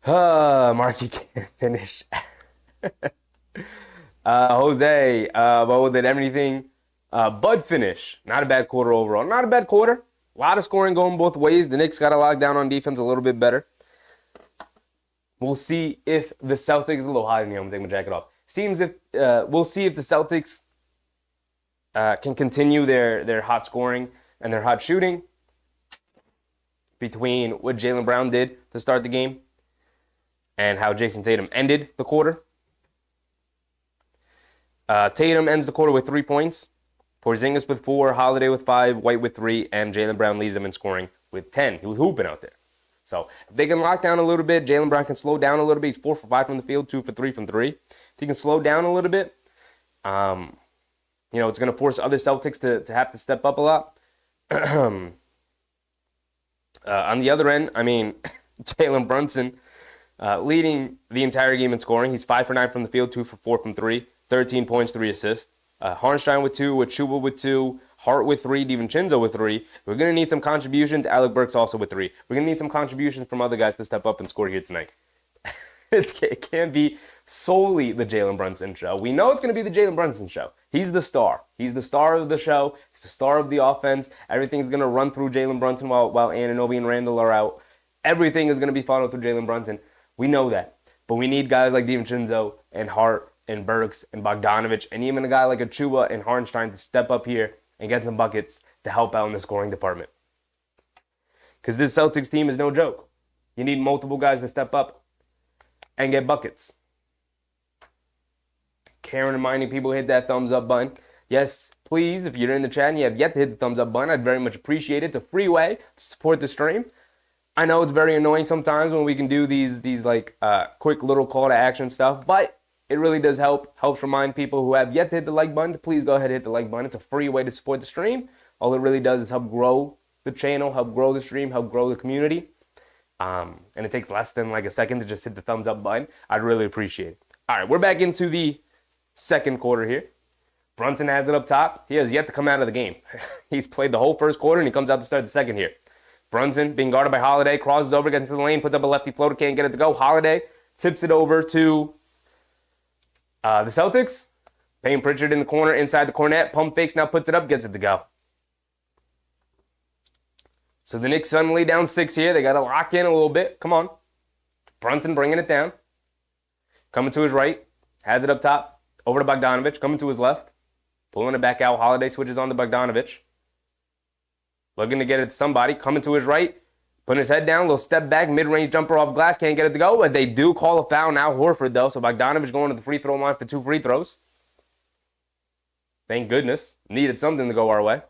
Marky can't finish. Jose, well, did everything Bud finish? Not a bad quarter overall. Not a bad quarter. A lot of scoring going both ways. The Knicks got to lock down on defense a little bit better. We'll see if the Celtics, a little hot in here, I'm going to take my jacket off. We'll see if the Celtics can continue their hot scoring and their hot shooting between what Jaylen Brown did to start the game and how Jason Tatum ended the quarter. Tatum ends the quarter with 3 points. Porzingis with 4, Holiday with 5, White with 3, and Jaylen Brown leads them in scoring with 10. He was hooping out there. So if they can lock down a little bit, Jaylen Brown can slow down a little bit. He's 4 for 5 from the field, 2 for 3 from 3. If he can slow down a little bit, it's going to force other Celtics to have to step up a lot. On the other end, Jalen Brunson leading the entire game in scoring. He's 5 for 9 from the field, 2 for 4 from 3, 13 points, 3 assists. Harnstein with 2, Chuba with 2, Hart with 3, DiVincenzo with 3. We're going to need some contributions. Alec Burks also with 3. We're going to need some contributions from other guys to step up and score here tonight. It can't be solely the Jalen Brunson show. We know it's going to be the Jalen Brunson show. He's the star. He's the star of the show. He's the star of the offense. Everything's going to run through Jalen Brunson while Anunoby and Randall are out. Everything is going to be funneled through Jalen Brunson. We know that. But we need guys like DiVincenzo and Hart and Burks and Bogdanovich and even a guy like Achua and Hartenstein to step up here and get some buckets to help out in the scoring department. Because this Celtics team is no joke. You need multiple guys to step up and get buckets. Karen reminding people hit that thumbs up button. Yes, please, if you're in the chat and you have yet to hit the thumbs up button, I'd very much appreciate it. It's a free way to support the stream. I know it's very annoying sometimes when we can do these quick little call to action stuff, but it really does help. Helps remind people who have yet to hit the like button to please go ahead and hit the like button. It's a free way to support the stream. All it really does is help grow the channel, help grow the stream, help grow the community. And it takes less than like a second to just hit the thumbs up button. I'd really appreciate it. All right, we're back into the second quarter here. Brunson has it up top. He has yet to come out of the game. He's played the whole first quarter, and he comes out to start the second here. Brunson being guarded by Holiday, crosses over, gets into the lane, puts up a lefty floater, can't get it to go. Holiday tips it over to the Celtics. Payne Pritchard in the corner, inside the cornet. Pump fakes, now puts it up, gets it to go. So the Knicks suddenly down 6 here. They got to lock in a little bit. Come on. Brunson bringing it down. Coming to his right. Has it up top. Over to Bogdanovich. Coming to his left. Pulling it back out. Holiday switches on to Bogdanovich. Looking to get it to somebody. Coming to his right. Putting his head down. Little step back. Mid-range jumper off glass. Can't get it to go. But they do call a foul now. Horford, though. So Bogdanovich going to the free throw line for 2 free throws. Thank goodness. Needed something to go our way.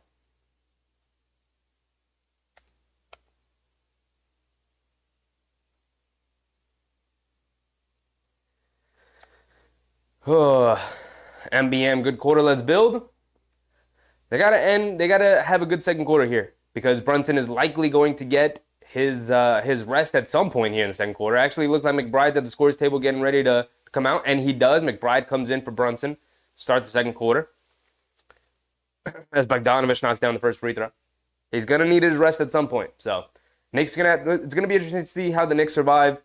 MBM, good quarter, let's build. They gotta have a good second quarter here because Brunson is likely going to get his rest at some point here in the second quarter. Actually, it looks like McBride's at the scores table getting ready to come out, and he does. McBride comes in for Brunson, starts the second quarter. As Bogdanovich knocks down the first free throw. He's gonna need his rest at some point. So it's gonna be interesting to see how the Knicks survive,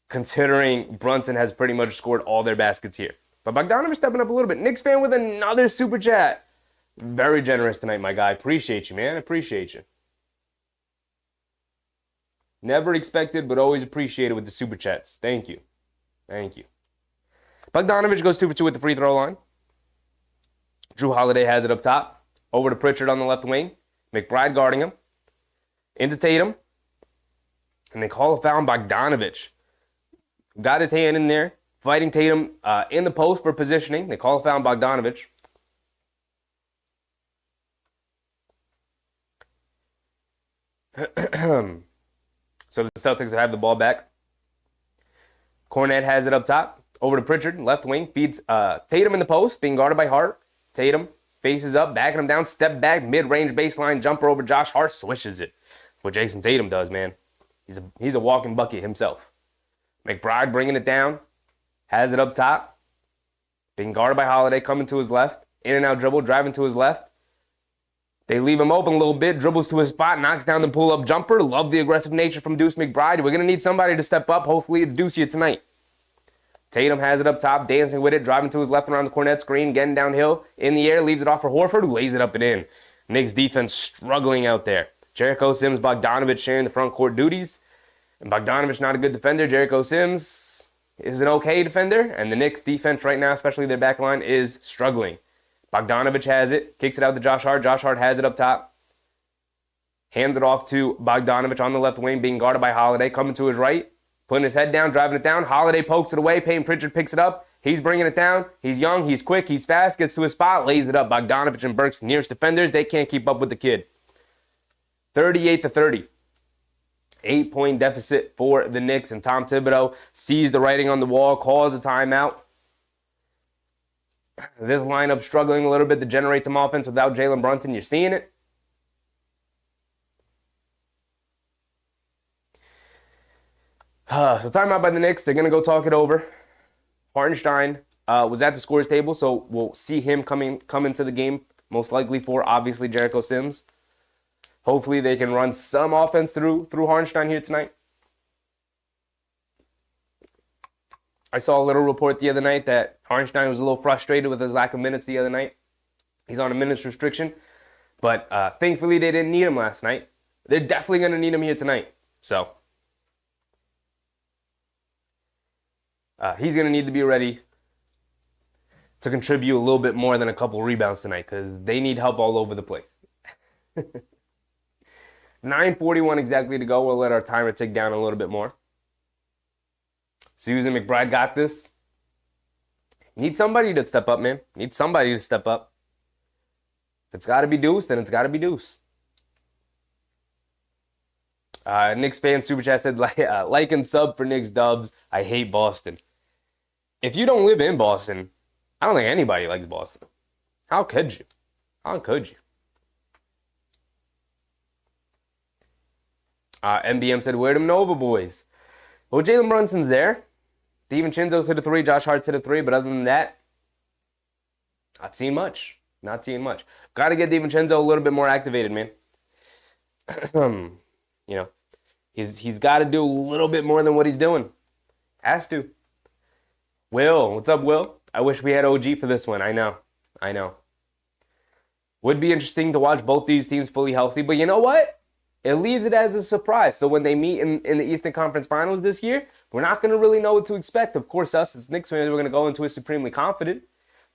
considering Brunson has pretty much scored all their baskets here. But Bogdanovich stepping up a little bit. Knicks fan with another super chat. Very generous tonight, my guy. Appreciate you, man. Appreciate you. Never expected, but always appreciated with the super chats. Thank you. Thank you. Bogdanovich goes 2 for 2 at the free throw line. Drew Holiday has it up top. Over to Pritchard on the left wing. McBride guarding him. Into Tatum. And they call a foul on Bogdanovich. Got his hand in there. Fighting Tatum in the post for positioning. They call a foul on Bogdanovich. So the Celtics have the ball back. Cornet has it up top. Over to Pritchard, left wing. Feeds Tatum in the post, being guarded by Hart. Tatum faces up, backing him down. Step back, mid-range baseline jumper over Josh Hart. Swishes it. What Jason Tatum does, man. He's a walking bucket himself. McBride bringing it down. Has it up top. Being guarded by Holiday, coming to his left. In and out dribble, driving to his left. They leave him open a little bit. Dribbles to his spot, knocks down the pull-up jumper. Love the aggressive nature from Deuce McBride. We're going to need somebody to step up. Hopefully it's Deuce here tonight. Tatum has it up top, dancing with it, driving to his left around the cornet screen, getting downhill. In the air, leaves it off for Horford, who lays it up and in. Knicks defense struggling out there. Jericho Sims, Bogdanovich sharing the front court duties. And Bogdanovich not a good defender. Jericho Sims is an okay defender, and the Knicks defense right now, especially their back line, is struggling. Bogdanovich has it, kicks it out to Josh Hart. Josh Hart has it up top. Hands it off to Bogdanovich on the left wing, being guarded by Holiday. Coming to his right, putting his head down, driving it down. Holiday pokes it away. Payne Pritchard picks it up. He's bringing it down. He's young, he's quick, he's fast, gets to his spot, lays it up. Bogdanovich and Burks, nearest defenders, they can't keep up with the kid. 38-30. 8-point deficit for the Knicks, and Tom Thibodeau sees the writing on the wall, calls a timeout. This lineup struggling a little bit to generate some offense without Jalen Brunson. You're seeing it. So timeout by the Knicks. They're going to go talk it over. Hartenstein was at the scores table, so we'll see him come into the game, most likely for, obviously, Jericho Sims. Hopefully they can run some offense through Hartenstein here tonight. I saw a little report the other night that Hartenstein was a little frustrated with his lack of minutes the other night. He's on a minutes restriction, but thankfully they didn't need him last night. They're definitely going to need him here tonight. So He's going to need to be ready to contribute a little bit more than a couple rebounds tonight because they need help all over the place. 9:41 exactly to go. We'll let our timer tick down a little bit more. Susan McBride got this. Need somebody to step up, man. Need somebody to step up. If it's got to be Deuce, then it's got to be Deuce. Knicks fan super chat said, like and sub for Knicks dubs. I hate Boston. If you don't live in Boston, I don't think anybody likes Boston. How could you? How could you? MBM said, where them Nova boys? Well, Jalen Brunson's there. DiVincenzo's hit a 3. Josh Hart's hit a 3. But other than that, not seeing much. Not seeing much. Got to get DiVincenzo a little bit more activated, man. He's got to do a little bit more than what he's doing. Has to. Will, what's up, Will? I wish we had OG for this one. I know. Would be interesting to watch both these teams fully healthy. But you know what? It leaves it as a surprise. So when they meet in the Eastern Conference Finals this year, we're not going to really know what to expect. Of course, us as Knicks fans, we're going to go into it supremely confident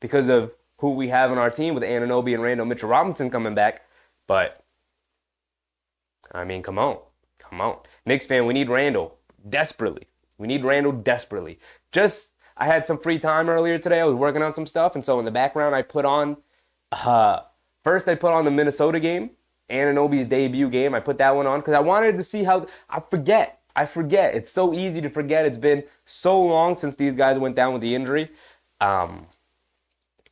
because of who we have on our team with Anunoby and Randall Mitchell Robinson coming back. But, I mean, come on. Knicks fan, we need Randall desperately. I had some free time earlier today. I was working on some stuff. And so in the background, I put on, the Minnesota game. Anunoby's debut game. I put that one on because I wanted to see how I forget. It's so easy to forget. It's been so long since these guys went down with the injury. I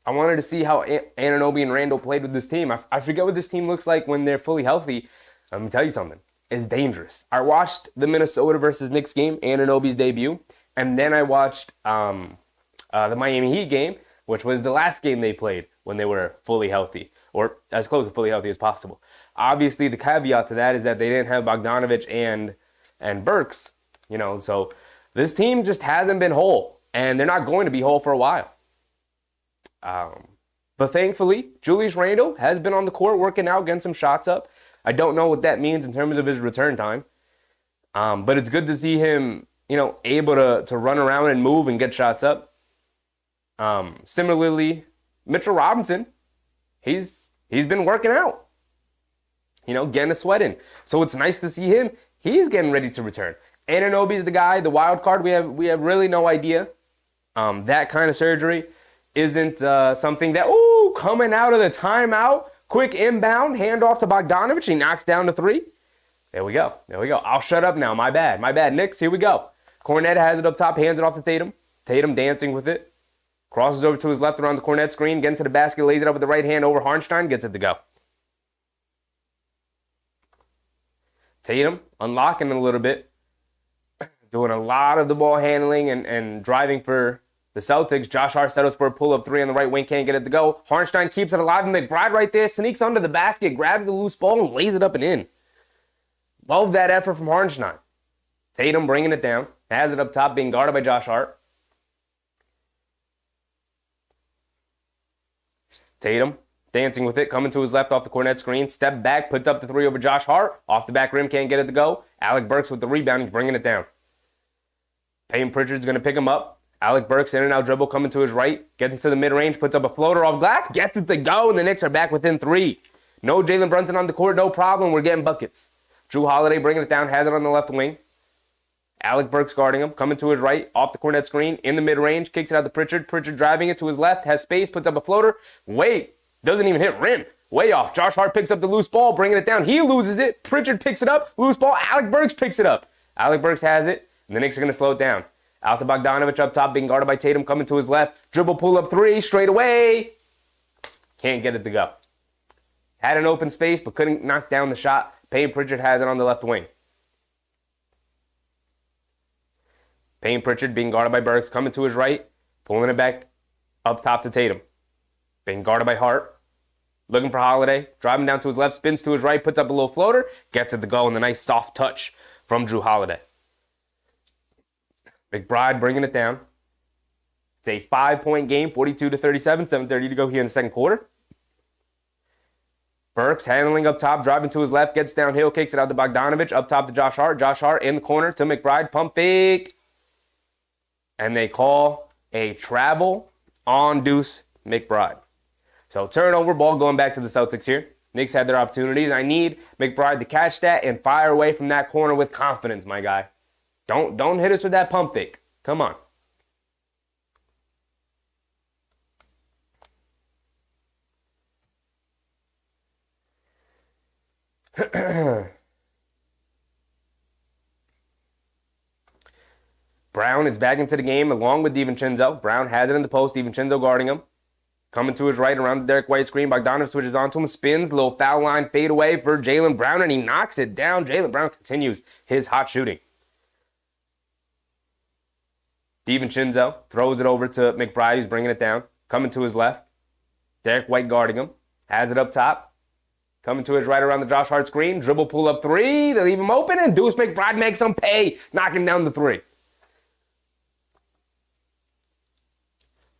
wanted to see how Anunoby and Randall played with this team. I forget what this team looks like when they're fully healthy. Let me tell you something. It's dangerous. I watched the Minnesota versus Knicks game, Anunoby's debut, and then I watched the Miami Heat game, which was the last game they played when they were fully healthy, or as close to fully healthy as possible. Obviously, the caveat to that is that they didn't have Bogdanovich and Burks, so this team just hasn't been whole, and they're not going to be whole for a while. But thankfully, Julius Randle has been on the court working out, getting some shots up. I don't know what that means in terms of his return time, but it's good to see him, able to run around and move and get shots up. Similarly, Mitchell Robinson, he's been working out. Getting a sweat in. So it's nice to see him. He's getting ready to return. Anunoby's the guy, the wild card. We have really no idea. That kind of surgery isn't something that, coming out of the timeout, quick inbound, handoff to Bogdanovich. He knocks down the 3. There we go. I'll shut up now. My bad. Knicks, here we go. Cornette has it up top, hands it off to Tatum. Tatum dancing with it. Crosses over to his left around the Cornette screen, getting to the basket, lays it up with the right hand over Hartenstein, gets it to go. Tatum unlocking a little bit, doing a lot of the ball handling and driving for the Celtics. Josh Hart settles for a pull-up 3 on the right wing, can't get it to go. Hartenstein keeps it alive, and McBride right there sneaks under the basket, grabs the loose ball, and lays it up and in. Love that effort from Hartenstein. Tatum bringing it down, has it up top, being guarded by Josh Hart. Tatum dancing with it, coming to his left off the Cornette screen. Step back, puts up the 3 over Josh Hart. Off the back rim, can't get it to go. Alec Burks with the rebound, he's bringing it down. Payne Pritchard's going to pick him up. Alec Burks in and out dribble, coming to his right. Gets to the mid-range, puts up a floater off glass, gets it to go, and the Knicks are back within 3. No Jalen Brunson on the court, no problem. We're getting buckets. Drew Holiday bringing it down, has it on the left wing. Alec Burks guarding him, coming to his right, off the Cornette screen, in the mid-range, kicks it out to Pritchard. Pritchard driving it to his left, has space, puts up a floater. Doesn't even hit rim. Way off. Josh Hart picks up the loose ball, bringing it down. He loses it. Pritchard picks it up. Loose ball. Alec Burks picks it up. Alec Burks has it, and the Knicks are going to slow it down. Out to Bogdanovich up top, being guarded by Tatum, coming to his left. Dribble pull-up 3, straight away. Can't get it to go. Had an open space, but couldn't knock down the shot. Payne Pritchard has it on the left wing. Payne Pritchard being guarded by Burks, coming to his right, pulling it back up top to Tatum. Being guarded by Hart. Looking for Holiday, driving down to his left, spins to his right, puts up a little floater, gets it to go, and the nice soft touch from Drew Holiday. McBride bringing it down. It's a 5-point game, 42-37, 7:30 to go here in the second quarter. Burks handling up top, driving to his left, gets downhill, kicks it out to Bogdanovich, up top to Josh Hart. Josh Hart in the corner to McBride, pump fake. and they call a travel on Deuce McBride. So turnover ball going back to the Celtics here. Knicks had their opportunities. I need McBride to catch that and fire away from that corner with confidence, my guy. Don't hit us with that pump fake. Come on. Brown is back into the game along with DiVincenzo. Brown has it in the post. DiVincenzo guarding him. Coming to his right around the Derek White screen. Bogdanovich switches onto him, spins, little foul line fade away for Jaylen Brown, and he knocks it down. Jaylen Brown continues his hot shooting. DiVincenzo throws it over to McBride, who's bringing it down. Coming to his left. Derek White guarding him. Has it up top. Coming to his right around the Josh Hart screen. Dribble pull up three. They leave him open, and Deuce McBride makes him pay, knocking down the three.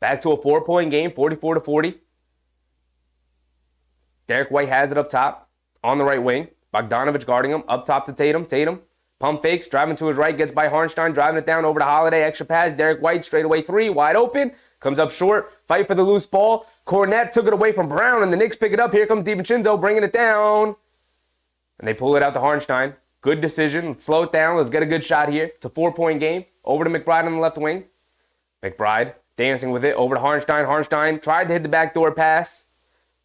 Back to a 4-point game, 44-40. Derek White has it up top on the right wing. Bogdanovich guarding him. Up top to Tatum. Tatum pump fakes, driving to his right, gets by Hartenstein, driving it down over to Holiday. Extra pass. Derek White straightaway three, wide open. Comes up short. Fight for the loose ball. Cornette took it away from Brown, and the Knicks pick it up. Here comes DiVincenzo bringing it down. And they pull it out to Hartenstein. Good decision. Let's slow it down. Let's get a good shot here. It's a 4-point game. Over to McBride on the left wing. McBride dancing with it over to Hartenstein. Hartenstein tried to hit the backdoor pass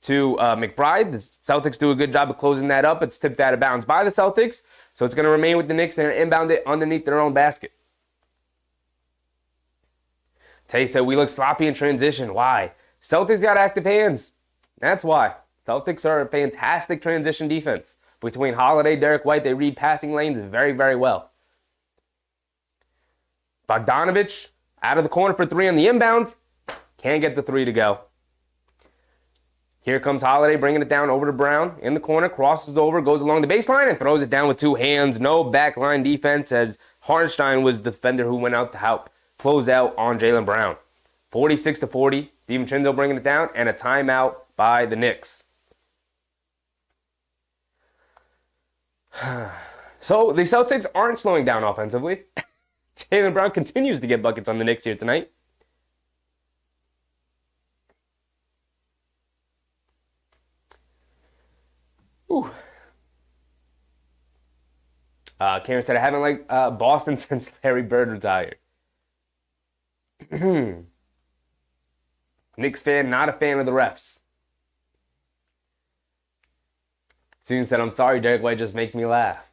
to McBride. The Celtics do a good job of closing that up. It's tipped out of bounds by the Celtics, so it's going to remain with the Knicks. They're going to inbound it underneath their own basket. Tay said, we look sloppy in transition. Why? Celtics got active hands. That's why. Celtics are a fantastic transition defense. Between Holiday, Derek White, they read passing lanes very, very well. Bogdanovich out of the corner for three on the inbounds. Can't get the three to go. Here comes Holiday bringing it down over to Brown in the corner. Crosses over, goes along the baseline, and throws it down with two hands. No backline defense as Hartenstein was the defender who went out to help close out on Jaylen Brown. 46-40. DiVincenzo bringing it down, and a timeout by the Knicks. So the Celtics aren't slowing down offensively. Jaylen Brown continues to get buckets on the Knicks here tonight. Ooh. Karen said, I haven't liked Boston since Larry Bird retired. Knicks fan, not a fan of the refs. Susan said, I'm sorry, Derek White just makes me laugh.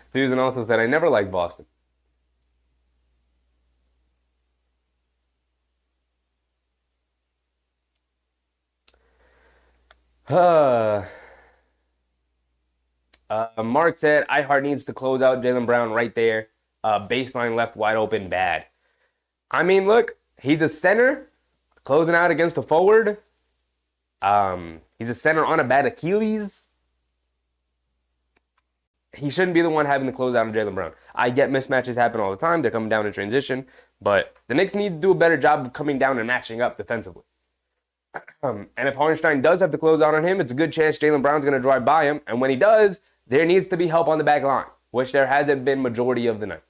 Susan also said, I never liked Boston. Mark said, iHeart needs to close out Jaylen Brown right there. Baseline left wide open, bad. I mean, look, he's a center closing out against a forward. He's a center on a bad Achilles. He shouldn't be the one having to close out on Jaylen Brown. I get mismatches happen all the time. They're coming down in transition. But the Knicks need to do a better job of coming down and matching up defensively. And if Hartenstein does have to close out on him, it's a good chance Jaylen Brown's going to drive by him. And when he does, there needs to be help on the back line, which there hasn't been majority of the night.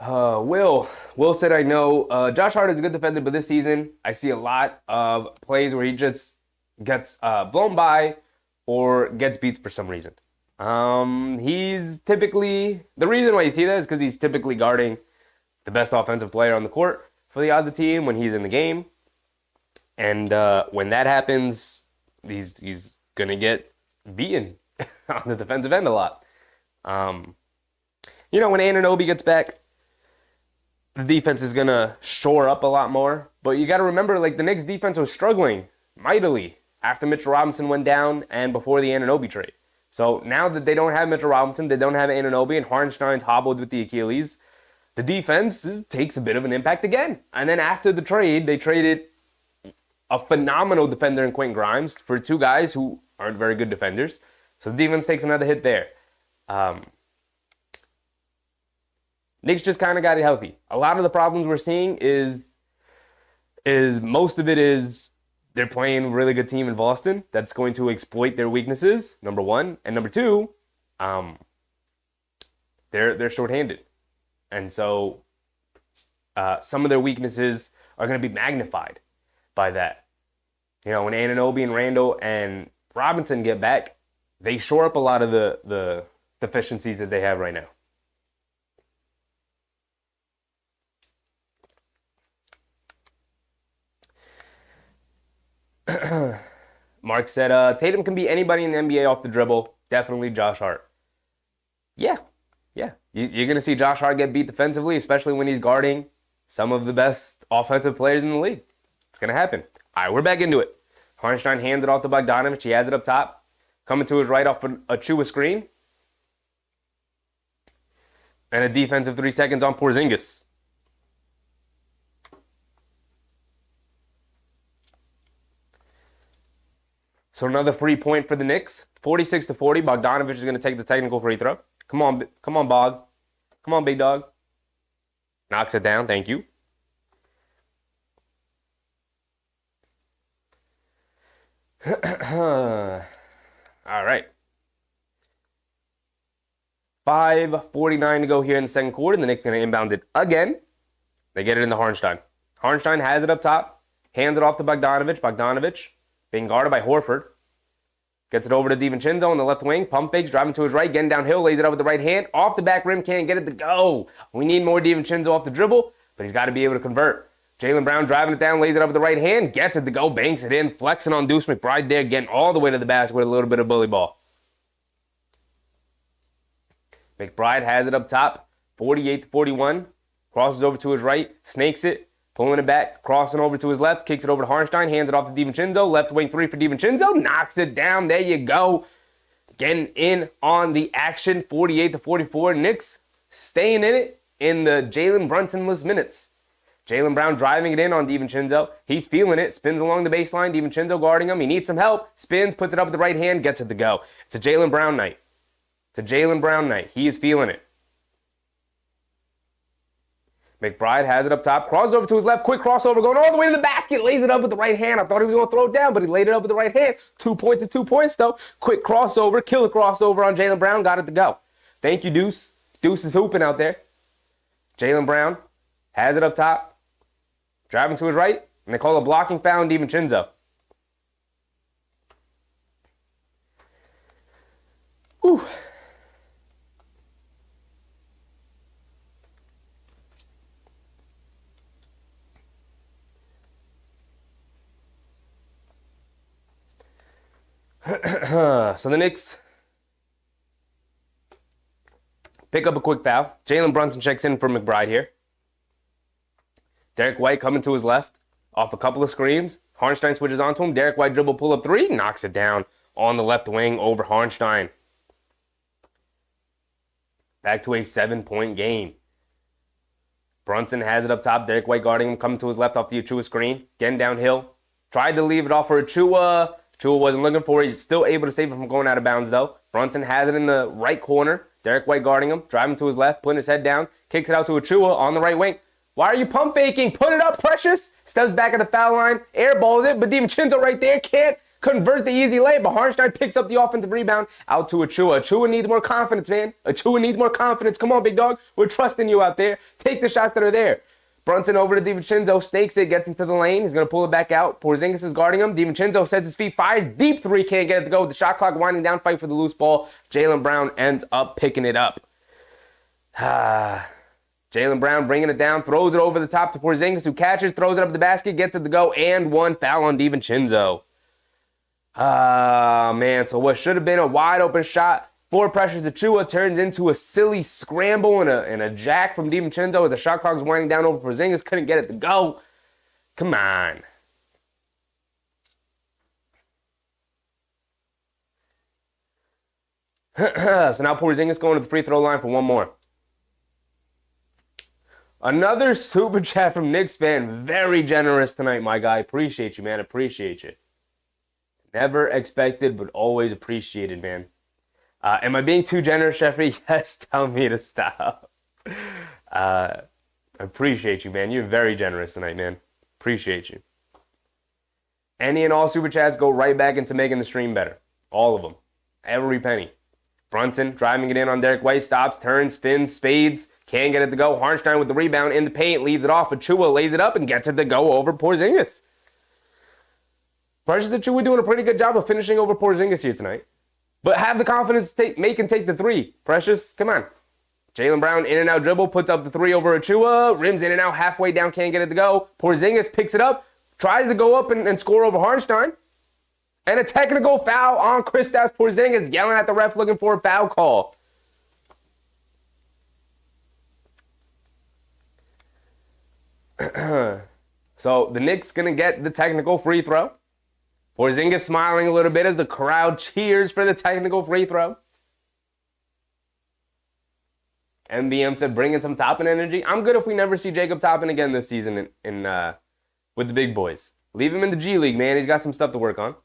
Will said, I know Josh Hart is a good defender, but this season I see a lot of plays where he just gets blown by or gets beat for some reason. He's typically, the reason why you see that is because he's typically guarding the best offensive player on the court for the other team when he's in the game. And when that happens, he's going to get beaten on the defensive end a lot. When Anunoby gets back, the defense is going to shore up a lot more. But you got to remember, the Knicks defense was struggling mightily after Mitchell Robinson went down and before the Anunoby trade. So now that they don't have Mitchell Robinson, they don't have Anunoby, and Hartenstein's hobbled with the Achilles, the defense takes a bit of an impact again. And then after the trade, they traded a phenomenal defender in Quentin Grimes for two guys who aren't very good defenders. So the defense takes another hit there. Knicks just kind of got it healthy. A lot of the problems we're seeing is most of it is they're playing a really good team in Boston that's going to exploit their weaknesses, number one. And number two, they're shorthanded. And so some of their weaknesses are going to be magnified by that. You know, when Anunoby and Randall and Robinson get back, they shore up a lot of the deficiencies that they have right now. Mark said, Tatum can beat anybody in the NBA off the dribble. Definitely Josh Hart. Yeah. You're going to see Josh Hart get beat defensively, especially when he's guarding some of the best offensive players in the league. It's going to happen. All right, we're back into it. Hartenstein hands it off to Bogdanovich. He has it up top. Coming to his right off a Chua screen. And a defensive 3 seconds on Porzingis. So another free point for the Knicks. 46-40. Bogdanovich is going to take the technical free throw. Come on, Bog. Come on, big dog. Knocks it down. Thank you. All right. 5:49 to go here in the second quarter. The Knicks are going to inbound it again. They get it into Hartenstein. Hartenstein has it up top. Hands it off to Bogdanovich. Bogdanovich being guarded by Horford. Gets it over to DiVincenzo on the left wing. Pump fakes, driving to his right, getting downhill, lays it up with the right hand. Off the back rim, can't get it to go. We need more DiVincenzo off the dribble, but he's got to be able to convert. Jaylen Brown driving it down, lays it up with the right hand, gets it to go, banks it in, flexing on Deuce McBride there, getting all the way to the basket with a little bit of bully ball. McBride has it up top, 48-41. Crosses over to his right, snakes it, pulling it back, crossing over to his left, kicks it over to Hartenstein, hands it off to DiVincenzo, left wing three for DiVincenzo, knocks it down, there you go. Getting in on the action, 48-44. Knicks staying in it in the Jalen Brunson-less minutes. Jaylen Brown driving it in on DiVincenzo. He's feeling it, spins along the baseline, DiVincenzo guarding him. He needs some help, spins, puts it up with the right hand, gets it to go. It's a Jaylen Brown night. It's a Jaylen Brown night. He is feeling it. McBride has it up top, crosses over to his left, quick crossover, going all the way to the basket, lays it up with the right hand. I thought he was going to throw it down, but he laid it up with the right hand. 2 points is 2 points, though. Quick crossover, killer crossover on Jaylen Brown, got it to go. Thank you, Deuce. Deuce is hooping out there. Jaylen Brown has it up top, driving to his right, and they call a blocking foul on DiVincenzo. Whew. So the Knicks pick up a quick foul. Jalen Brunson checks in for McBride here. Derek White coming to his left off a couple of screens. Hartenstein switches onto him. Derek White dribble pull up three, knocks it down on the left wing over Hartenstein. Back to a 7-point game. Brunson has it up top. Derek White guarding him, coming to his left off the Achua screen. Getting downhill. Tried to leave it off for Achua. Achua wasn't looking for it. He's still able to save it from going out of bounds, though. Brunson has it in the right corner. Derek White guarding him, driving to his left, putting his head down. Kicks it out to Achua on the right wing. Why are you pump faking? Put it up, Precious. Steps back at the foul line. Airballs it, but DiVincenzo right there can't convert the easy lay. But Hartenstein picks up the offensive rebound out to Achua. Achua needs more confidence, man. Achua needs more confidence. Come on, big dog. We're trusting you out there. Take the shots that are there. Brunson over to DiVincenzo, snakes it, gets into the lane. He's going to pull it back out. Porzingis is guarding him. DiVincenzo sets his feet, fires deep three, can't get it to go. With the shot clock winding down, fight for the loose ball. Jaylen Brown ends up picking it up. Jaylen Brown bringing it down, throws it over the top to Porzingis, who catches, throws it up the basket, gets it to go, and one foul on DiVincenzo. Man, so what should have been a wide open shot for Precious Achua turns into a silly scramble and a jack from DiVincenzo as the shot clock is winding down over Porzingis. Couldn't get it to go. Come on. So now Porzingis going to the free throw line for one more. Another super chat from Knicks fan. Very generous tonight, my guy. Appreciate you, man. Appreciate you. Never expected, but always appreciated, man. Am I being too generous, Jeffrey? Yes, tell me to stop. I appreciate you, man. You're very generous tonight, man. Appreciate you. Any and all super chats go right back into making the stream better. All of them. Every penny. Brunson driving it in on Derek White. Stops, turns, spins, spades. Can't get it to go. Harnstein with the rebound in the paint. Leaves it off. Achua lays it up and gets it to go over Porzingis. Precious Achua doing a pretty good job of finishing over Porzingis here tonight. But have the confidence to make and take the three. Precious, come on. Jaylen Brown in and out dribble. Puts up the three over Achua. Rims in and out halfway down. Can't get it to go. Porzingis picks it up. Tries to go up and score over Harnstein. And a technical foul on Kristaps Porzingis, yelling at the ref looking for a foul call. So the Knicks going to get the technical free throw. Porzingis smiling a little bit as the crowd cheers for the technical free throw. MBM said, bring in some Toppin energy. I'm good if we never see Jacob Toppin again this season with the big boys. Leave him in the G League, man. He's got some stuff to work on.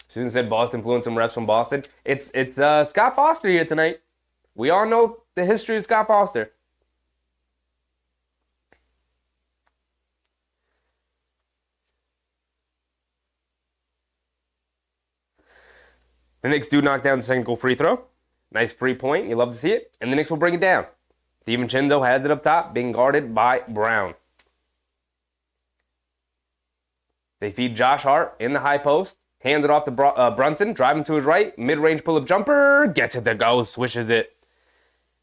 Susan said Boston blew in some refs from Boston. It's Scott Foster here tonight. We all know the history of Scott Foster. The Knicks do knock down the technical free throw. Nice free point. You love to see it. And the Knicks will bring it down. DiVincenzo has it up top, being guarded by Brown. They feed Josh Hart in the high post. Hands it off to Brunson. Driving to his right. Mid-range pull-up jumper. Gets it to go. Swishes it.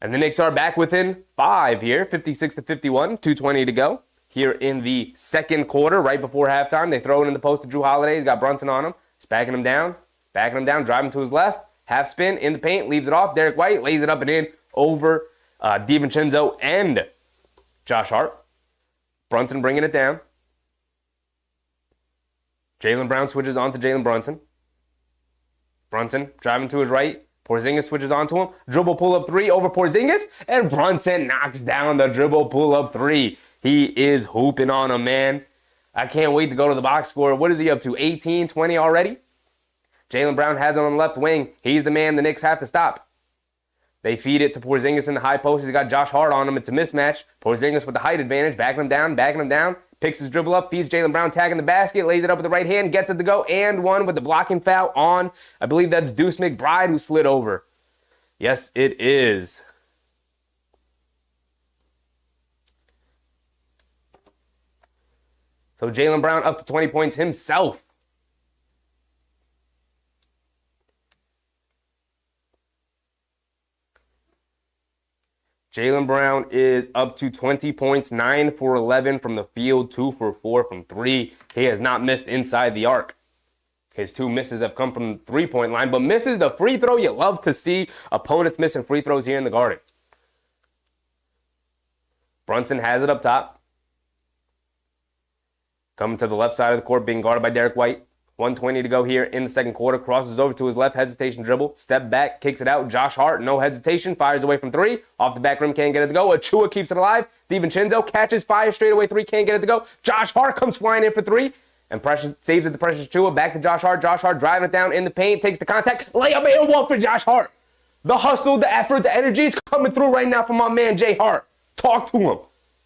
And the Knicks are back within 5 here. 56-51. 2:20 to go. Here in the second quarter, right before halftime. They throw it in the post to Drew Holiday. He's got Brunson on him. He's backing him down. Driving to his left. Half spin in the paint. Leaves it off. Derek White lays it up and in over DiVincenzo and Josh Hart. Brunson bringing it down. Jaylen Brown switches on to Jalen Brunson. Brunson driving to his right. Porzingis switches onto him. Dribble pull-up three over Porzingis. And Brunson knocks down the dribble pull-up three. He is hooping on him, man. I can't wait to go to the box score. What is he up to? 18, 20 already? Jaylen Brown has it on the left wing. He's the man the Knicks have to stop. They feed it to Porzingis in the high post. He's got Josh Hart on him. It's a mismatch. Porzingis with the height advantage. Backing him down. Picks his dribble up. Feeds Jaylen Brown. Tagging the basket. Lays it up with the right hand. Gets it to go. And one with the blocking foul on, I believe that's Deuce McBride who slid over. Yes, it is. So Jaylen Brown up to 20 points himself. Jaylen Brown is up to 20 points, 9 for 11 from the field, 2 for 4 from 3. He has not missed inside the arc. His 2 misses have come from the three-point line, but misses the free throw. You love to see opponents missing free throws here in the Garden. Brunson has it up top. Coming to the left side of the court, being guarded by Derek White. 1:20 to go here in the second quarter. Crosses over to his left, hesitation dribble. Step back, kicks it out. Josh Hart, no hesitation, fires away from 3. Off the back rim, can't get it to go. Achua keeps it alive. DiVincenzo catches, fires straight away 3, can't get it to go. Josh Hart comes flying in for 3. And Precious saves it to Precious Achua. Back to Josh Hart. Josh Hart driving it down in the paint, takes the contact. Layup and one for Josh Hart. The hustle, the effort, the energy is coming through right now from my man Jay Hart. Talk to him.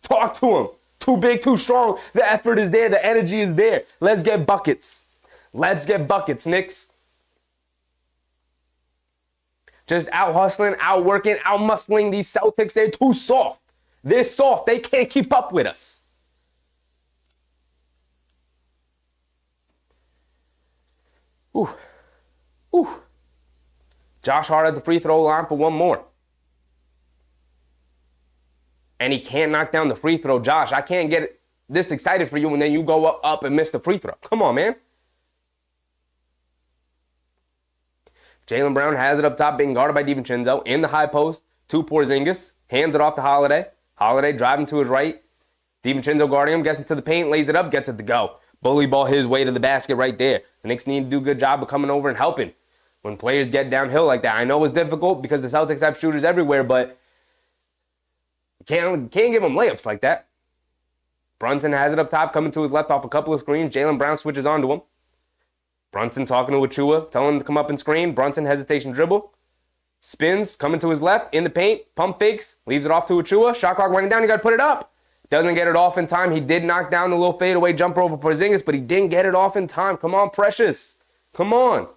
Talk to him. Too big, too strong. The effort is there. The energy is there. Let's get buckets. Let's get buckets, Knicks. Just out hustling, out working, out muscling these Celtics. They're too soft. They're soft. They can't keep up with us. Ooh. Ooh. Josh Hart at the free throw line for one more. And he can't knock down the free throw. Josh, I can't get this excited for you and then you go up and miss the free throw. Come on, man. Jaylen Brown has it up top, being guarded by DiVincenzo in the high post to Porzingis. Hands it off to Holiday. Holiday driving to his right. DiVincenzo guarding him, gets into the paint, lays it up, gets it to go. Bully ball his way to the basket right there. The Knicks need to do a good job of coming over and helping when players get downhill like that. I know it's difficult because the Celtics have shooters everywhere, but Can't give him layups like that. Brunson has it up top, coming to his left off a couple of screens. Jaylen Brown switches onto him. Brunson talking to Achua, telling him to come up and screen. Brunson hesitation dribble. Spins, coming to his left, in the paint, pump fakes, leaves it off to Achua. Shot clock running down, you got to put it up. Doesn't get it off in time. He did knock down the little fadeaway jumper over Porzingis, but he didn't get it off in time. Come on, Precious. Come on.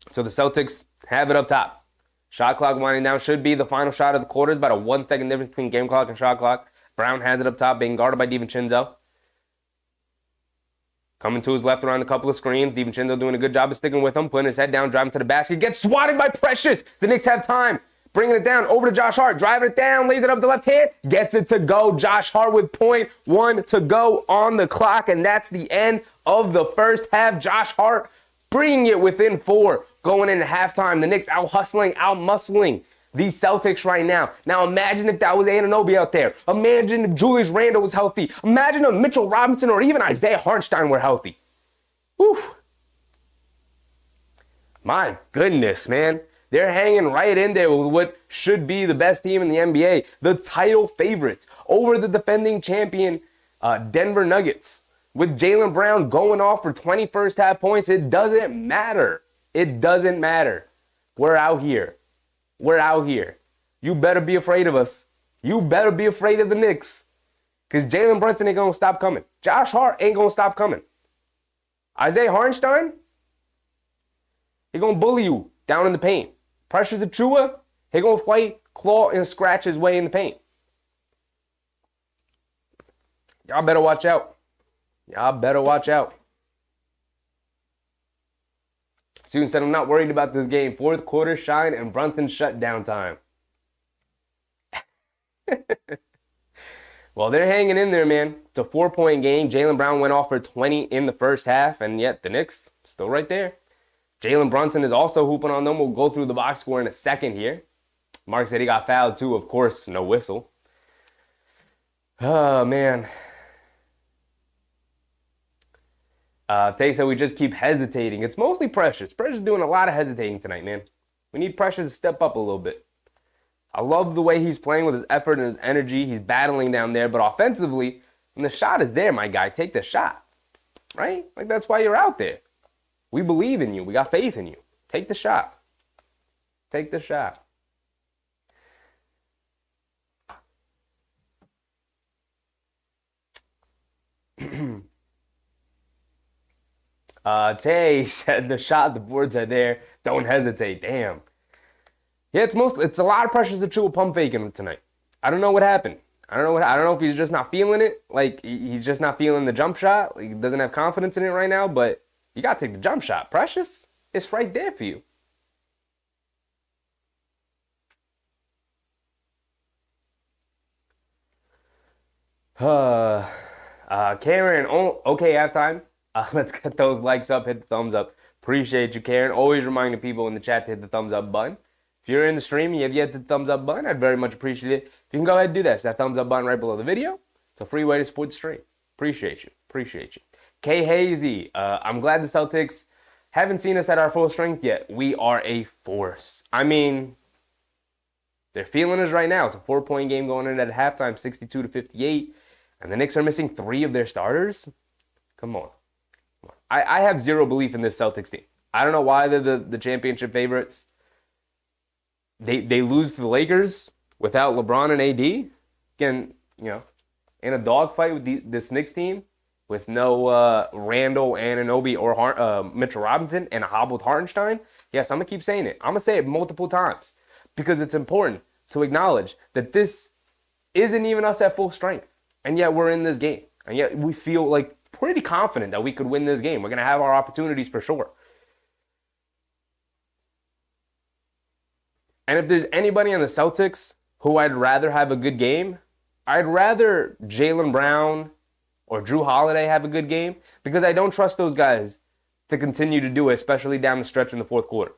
So the Celtics have it up top. Shot clock winding down. Should be the final shot of the quarter. It's about a 1 second difference between game clock and shot clock. Brown has it up top, being guarded by DiVincenzo. Coming to his left around a couple of screens. DiVincenzo doing a good job of sticking with him, putting his head down, driving to the basket. Gets swatted by Precious. The Knicks have time. Bringing it down over to Josh Hart. Driving it down, lays it up the left hand. Gets it to go. Josh Hart with .1 to go on the clock. And that's the end of the first half. Josh Hart bringing it within 4. Going into halftime. The Knicks out hustling, out muscling these Celtics right now. Now imagine if that was Anunoby out there. Imagine if Julius Randle was healthy. Imagine if Mitchell Robinson or even Isaiah Hartenstein were healthy. Whew. My goodness, man. They're hanging right in there with what should be the best team in the NBA. The title favorites over the defending champion Denver Nuggets. With Jaylen Brown going off for 20 first half points, it doesn't matter. It doesn't matter. We're out here. We're out here. You better be afraid of us. You better be afraid of the Knicks. Because Jalen Brunson ain't going to stop coming. Josh Hart ain't going to stop coming. Isaiah Hartenstein, he going to bully you down in the paint. Precious Achua, he going to fight, claw, and scratch his way in the paint. Y'all better watch out. Y'all better watch out. Student said, I'm not worried about this game. Fourth quarter shine and Brunson shutdown time. Well, they're hanging in there, man. It's a 4-point game. Jaylen Brown went off for 20 in the first half, and yet the Knicks still right there. Jalen Brunson is also hooping on them. We'll go through the box score in a second here. Mark said he got fouled too. Of course, no whistle. Oh, man. Tay said we just keep hesitating. It's mostly Precious. Precious doing a lot of hesitating tonight, man. We need Precious to step up a little bit. I love the way he's playing with his effort and his energy. He's battling down there. But offensively, when the shot is there, my guy, take the shot. Right? Like, that's why you're out there. We believe in you. We got faith in you. Take the shot. Take the shot. Tay said the shot, the boards are there. Don't hesitate. Damn. Yeah, it's a lot of pressure to chew a pump faking tonight. I don't know what happened. I don't know if he's just not feeling it. Like, he's just not feeling the jump shot. Like, he doesn't have confidence in it right now, but you got to take the jump shot. Precious, it's right there for you. Karen, okay, halftime. Let's get those likes up, hit the thumbs up. Appreciate you, Karen. Always reminding people in the chat to hit the thumbs up button. If you're in the stream and you have yet to hit the thumbs up button, I'd very much appreciate it. If you can go ahead and do that. It's that thumbs up button right below the video. It's a free way to support the stream. Appreciate you. Appreciate you. K Hazy, I'm glad the Celtics haven't seen us at our full strength yet. We are a force. I mean, they're feeling us right now. It's a 4-point game going in at halftime, 62-58. And the Knicks are missing 3 of their starters. Come on. I have zero belief in this Celtics team. I don't know why they're the championship favorites. They lose to the Lakers without LeBron and AD. Again, in a dogfight with this Knicks team with no Randall, Anunoby, or Mitchell Robinson and a hobbled Hartenstein. Yes, I'm going to keep saying it. I'm going to say it multiple times because it's important to acknowledge that this isn't even us at full strength. And yet we're in this game. And yet we feel like pretty confident that we could win this game. We're going to have our opportunities for sure. And if there's anybody on the Celtics who I'd rather have a good game, I'd rather Jaylen Brown or Drew Holiday have a good game because I don't trust those guys to continue to do it, especially down the stretch in the fourth quarter.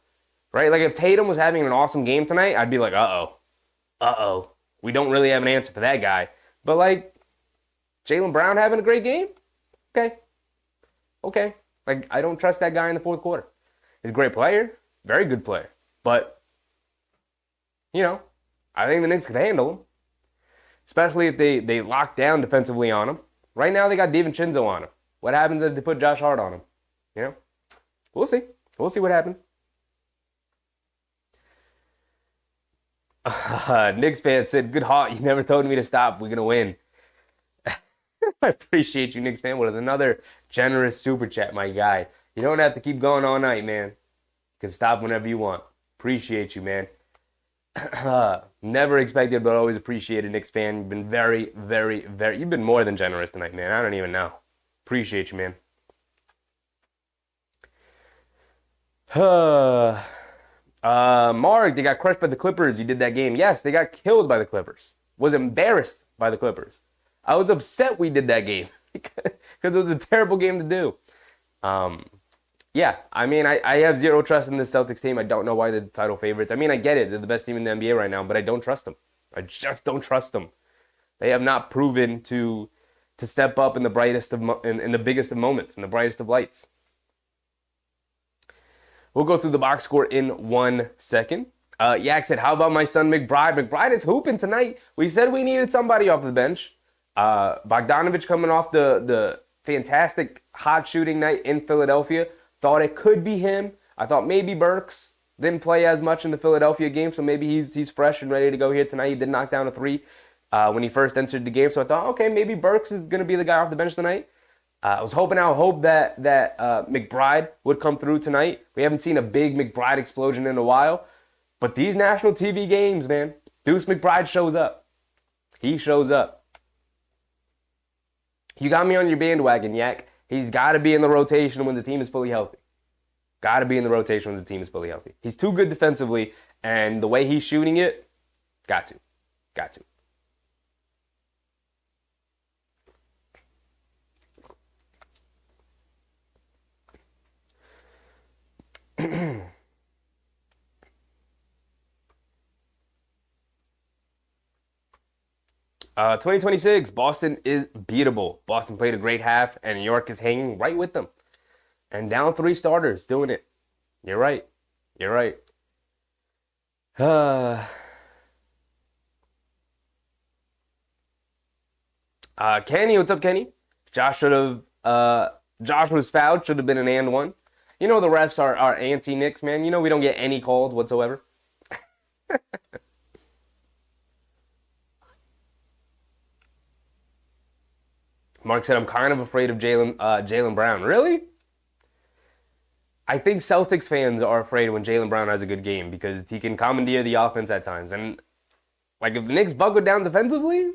Right? Like if Tatum was having an awesome game tonight, I'd be like, uh-oh. We don't really have an answer for that guy. But like Jaylen Brown having a great game, Okay. Okay. Like, I don't trust that guy in the fourth quarter. He's a great player, very good player. But, I think the Knicks could handle him, especially if they lock down defensively on him. Right now, they got DiVincenzo on him. What happens if they put Josh Hart on him? We'll see. We'll see what happens. Knicks fan said, good heart. You never told me to stop. We're going to win. I appreciate you, Knicks fan, with another generous super chat, my guy. You don't have to keep going all night, man. You can stop whenever you want. Appreciate you, man. Never expected, but always appreciated, Knicks fan. You've been very, very, very... You've been more than generous tonight, man. I don't even know. Appreciate you, man. Mark, they got crushed by the Clippers. You did that game. Yes, they got killed by the Clippers. Was embarrassed by the Clippers. I was upset we did that game because it was a terrible game to do. Yeah, I mean, I have zero trust in this Celtics team. I don't know why they're the title favorites. I mean, I get it. They're the best team in the NBA right now, but I don't trust them. I just don't trust them. They have not proven to step up in the brightest of in the biggest of moments, in the brightest of lights. We'll go through the box score in 1 second. Yak said, how about my son McBride? McBride is hooping tonight. We said we needed somebody off the bench. Bogdanovich coming off the fantastic hot shooting night in Philadelphia. Thought it could be him. I thought maybe Burks didn't play as much in the Philadelphia game, so maybe he's fresh and ready to go here tonight. He did knock down a three when he first entered the game, so I thought, okay, maybe Burks is going to be the guy off the bench tonight. I was hoping that McBride would come through tonight. We haven't seen a big McBride explosion in a while. But these national TV games, man, Deuce McBride shows up. He shows up. You got me on your bandwagon, Yak. He's got to be in the rotation when the team is fully healthy. Got to be in the rotation when the team is fully healthy. He's too good defensively, and the way he's shooting it, got to. 2026, Boston is beatable. Boston played a great half, and New York is hanging right with them. And down 3 starters, doing it. You're right. Kenny, what's up, Kenny? Josh was fouled. Should have been an and one. The refs are anti-Knicks, man. We don't get any calls whatsoever. Mark said, I'm kind of afraid of Jaylen Brown. Really? I think Celtics fans are afraid when Jaylen Brown has a good game because he can commandeer the offense at times. And, if the Knicks buckle down defensively,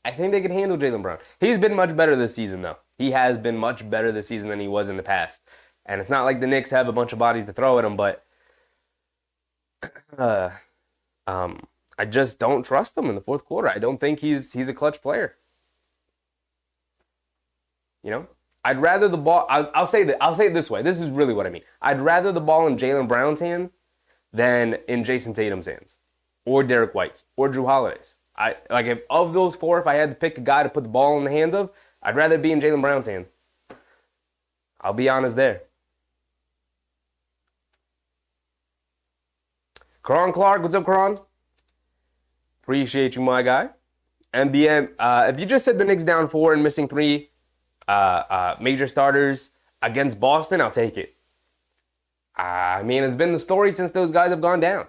I think they can handle Jaylen Brown. He's been much better this season, though. He has been much better this season than he was in the past. And it's not like the Knicks have a bunch of bodies to throw at him, but I just don't trust him in the fourth quarter. I don't think he's a clutch player. I'd rather the ball. I'll say it this way. This is really what I mean. I'd rather the ball in Jaylen Brown's hand than in Jason Tatum's hands, or Derek White's, or Drew Holiday's. If of those 4, if I had to pick a guy to put the ball in the hands of, I'd rather it be in Jaylen Brown's hands. I'll be honest there. Karan Clark, what's up, Karan? Appreciate you, my guy. MBM, if you just said the Knicks down 4 and missing 3 major starters against Boston, I'll take it. I mean, it's been the story since those guys have gone down.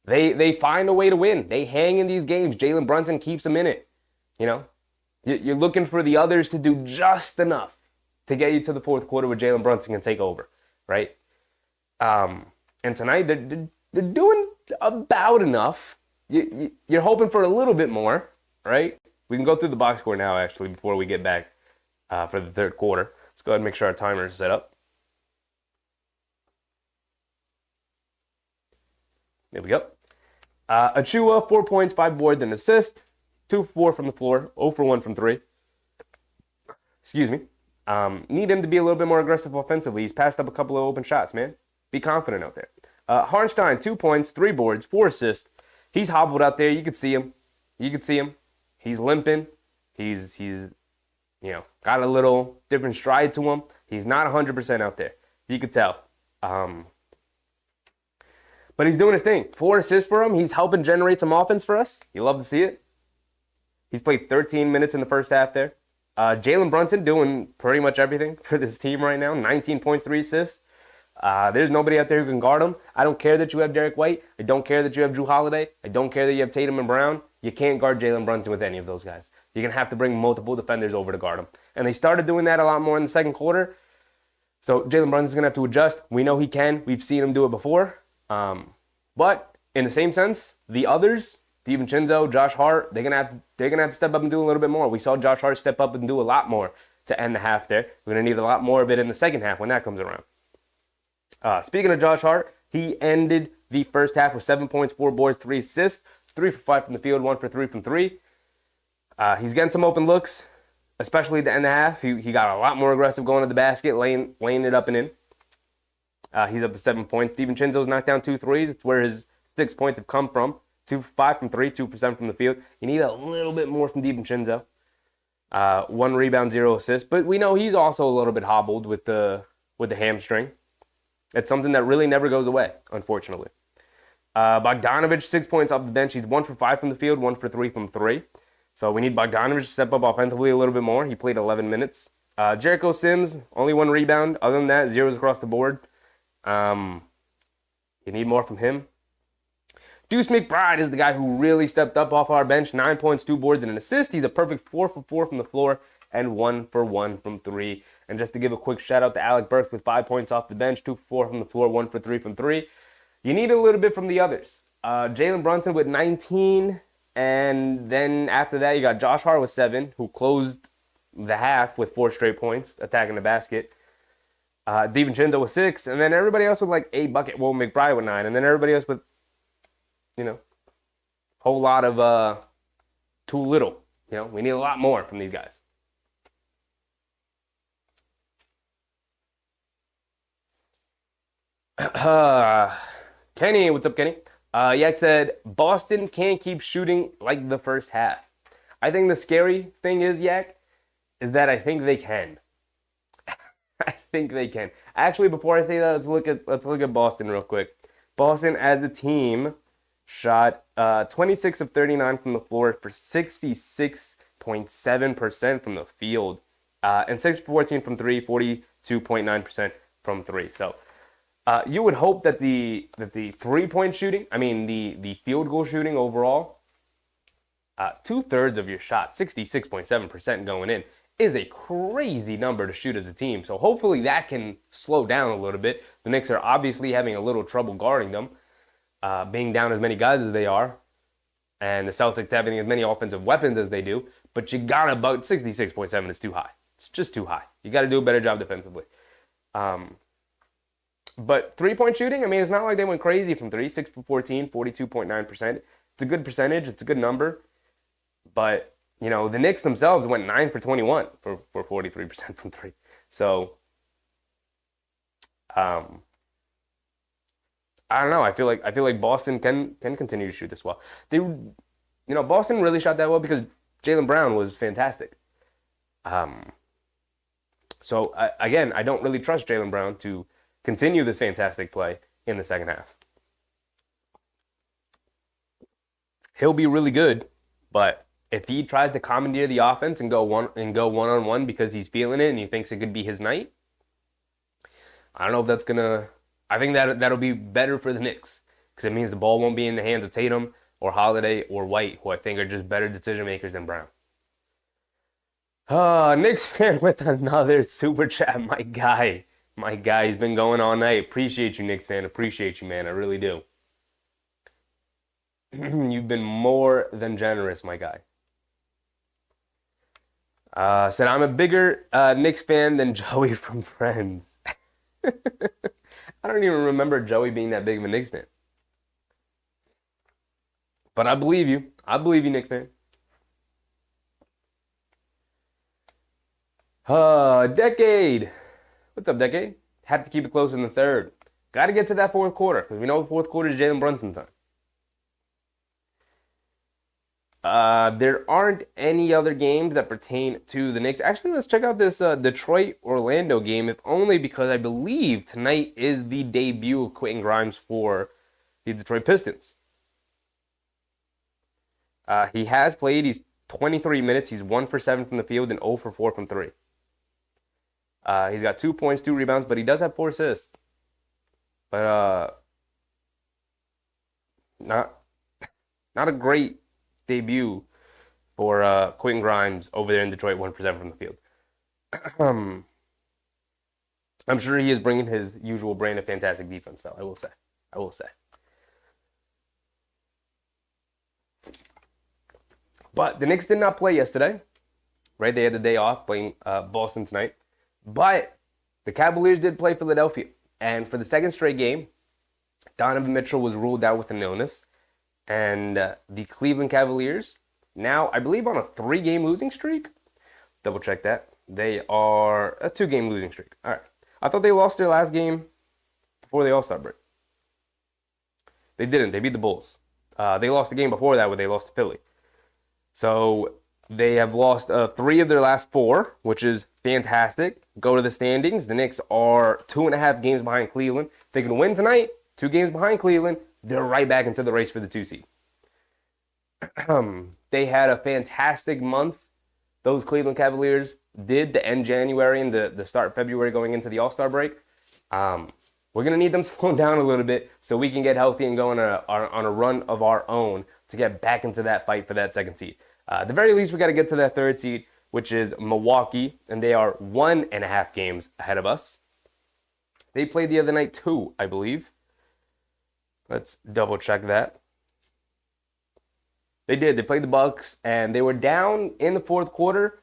They find a way to win. They hang in these games. Jalen Brunson keeps them in it. You're looking for the others to do just enough to get you to the fourth quarter where Jalen Brunson can take over, right? And tonight they're doing about enough. You're hoping for a little bit more, right? We can go through the box score now, actually, before we get back for the third quarter. Let's go ahead and make sure our timer is set up. There we go. Achua, 4 points, 5 boards, and assist. 2 for 4 from the floor, 0 for 1 from 3. Excuse me. Need him to be a little bit more aggressive offensively. He's passed up a couple of open shots, man. Be confident out there. Harnstein, 2 points, 3 boards, 4 assists. He's hobbled out there. You could see him. He's limping. He's got a little different stride to him. He's not 100% out there. You could tell. But he's doing his thing. 4 assists for him. He's helping generate some offense for us. You love to see it. He's played 13 minutes in the first half there. Jalen Brunson doing pretty much everything for this team right now. 19 points, 3 assists. There's nobody out there who can guard him. I don't care that you have Derek White. I don't care that you have Jrue Holiday. I don't care that you have Tatum and Brown. You can't guard Jalen Brunson with any of those guys. You're going to have to bring multiple defenders over to guard him. And they started doing that a lot more in the second quarter. So Jalen Brunson's going to have to adjust. We know he can. We've seen him do it before. But in the same sense, the others, DiVincenzo, Josh Hart, they're gonna have to step up and do a little bit more. We saw Josh Hart step up and do a lot more to end the half there. We're gonna need a lot more of it in the second half when that comes around. Speaking of Josh Hart, he ended the first half with 7 points, 4 boards, 3 assists, 3 for 5 from the field, 1 for 3 from 3. He's getting some open looks, especially at the end of the half. He got a lot more aggressive going to the basket, laying it up and in. He's up to 7 points. DiVincenzo's knocked down 2 threes. It's where his 6 points have come from. 5 from 3, 2% from the field. You need a little bit more from DiVincenzo. 1 rebound, 0 assists. But we know he's also a little bit hobbled with the hamstring. It's something that really never goes away, unfortunately. Bogdanovich, 6 points off the bench. He's 1 for 5 from the field, 1 for 3 from 3. So we need Bogdanovich to step up offensively a little bit more. He played 11 minutes. Jericho Sims, only 1 rebound. Other than that, zeros across the board. You need more from him. Deuce McBride is the guy who really stepped up off our bench. 9 points, 2 boards, and an assist. He's a perfect 4 for 4 from the floor and 1 for 1 from 3. And just to give a quick shout out to Alec Burks with 5 points off the bench, 2 for 4 from the floor, 1 for 3 from 3. You need a little bit from the others. Jalen Brunson with 19, and then after that you got Josh Hart with 7, who closed the half with 4 straight points, attacking the basket. DiVincenzo with 6, and then everybody else with like 8 bucket. Well, McBride with 9, and then everybody else with, whole lot of too little. We need a lot more from these guys. Kenny, what's up, Kenny? Yak said, Boston can't keep shooting like the first half. I think the scary thing is, Yak, is that I think they can. I think they can. Actually, before I say that, let's look at Boston real quick. Boston, as a team, shot 26 of 39 from the floor for 66.7% from the field, and 6 for 14 from 3, 42.9% from 3. So you would hope that the 3-point shooting, the field goal shooting overall, 2/3 of your shot, 66.7% going in, is a crazy number to shoot as a team. So hopefully that can slow down a little bit. The Knicks are obviously having a little trouble guarding them, being down as many guys as they are, and the Celtics having as many offensive weapons as they do. But you got about 66.7 is too high. It's just too high. You got to do a better job defensively. But 3-point shooting, it's not like they went crazy from 3. 6 for 14, 42.9%. It's a good percentage. It's a good number. But the Knicks themselves went 9 for 21 for 43% from 3. So, I don't know. I feel like Boston can continue to shoot this well. Boston really shot that well because Jaylen Brown was fantastic. So again, I don't really trust Jaylen Brown to continue this fantastic play in the second half. He'll be really good, but if he tries to commandeer the offense and go one-on-one because he's feeling it and he thinks it could be his night, I don't know if that's gonna. I think that'll be better for the Knicks because it means the ball won't be in the hands of Tatum or Holiday or White, who I think are just better decision makers than Brown. Knicks fan with another super chat. My guy, he's been going all night. Appreciate you, Knicks fan. Appreciate you, man. I really do. You've been more than generous, my guy. Said, I'm a bigger Knicks fan than Joey from Friends. I don't even remember Joey being that big of a Knicks fan. But I believe you. I believe you, Knicks fan. Decade. What's up, Decade? Have to keep it close in the third. Got to get to that fourth quarter because we know the fourth quarter is Jalen Brunson's time. There aren't any other games that pertain to the Knicks. Actually, let's check out this Detroit-Orlando game, if only because I believe tonight is the debut of Quentin Grimes for the Detroit Pistons. He has played. He's 23 minutes. He's 1 for 7 from the field and 0 for 4 from 3. He's got 2 points, 2 rebounds, but he does have 4 assists. But not a great debut for Quentin Grimes over there in Detroit, 1 for 7 from the field. I'm sure he is bringing his usual brand of fantastic defense, though. I will say. But the Knicks did not play yesterday, right? They had the day off playing Boston tonight. But the Cavaliers did play Philadelphia. And for the second straight game, Donovan Mitchell was ruled out with an illness. And the Cleveland Cavaliers, now I believe on a 3-game losing streak. Double check that. They are a 2-game losing streak. All right. I thought they lost their last game before the All-Star break. They didn't. They beat the Bulls. They lost the game before that where they lost to Philly. So they have lost 3 of their last 4, which is fantastic. Go to the standings. The Knicks are 2.5 games behind Cleveland. If they can win tonight, 2 games behind Cleveland, they're right back into the race for the 2 seed. They had a fantastic month. Those Cleveland Cavaliers did to end January and the start February going into the All-Star break. We're going to need them slowing down a little bit so we can get healthy and go on a run of our own to get back into that fight for that 2nd seed. At the very least, we got to get to that 3rd seed, which is Milwaukee, and they are 1.5 games ahead of us. They played the other night 2, I believe. Let's double check that. They did. They played the Bucks, and they were down in the 4th quarter,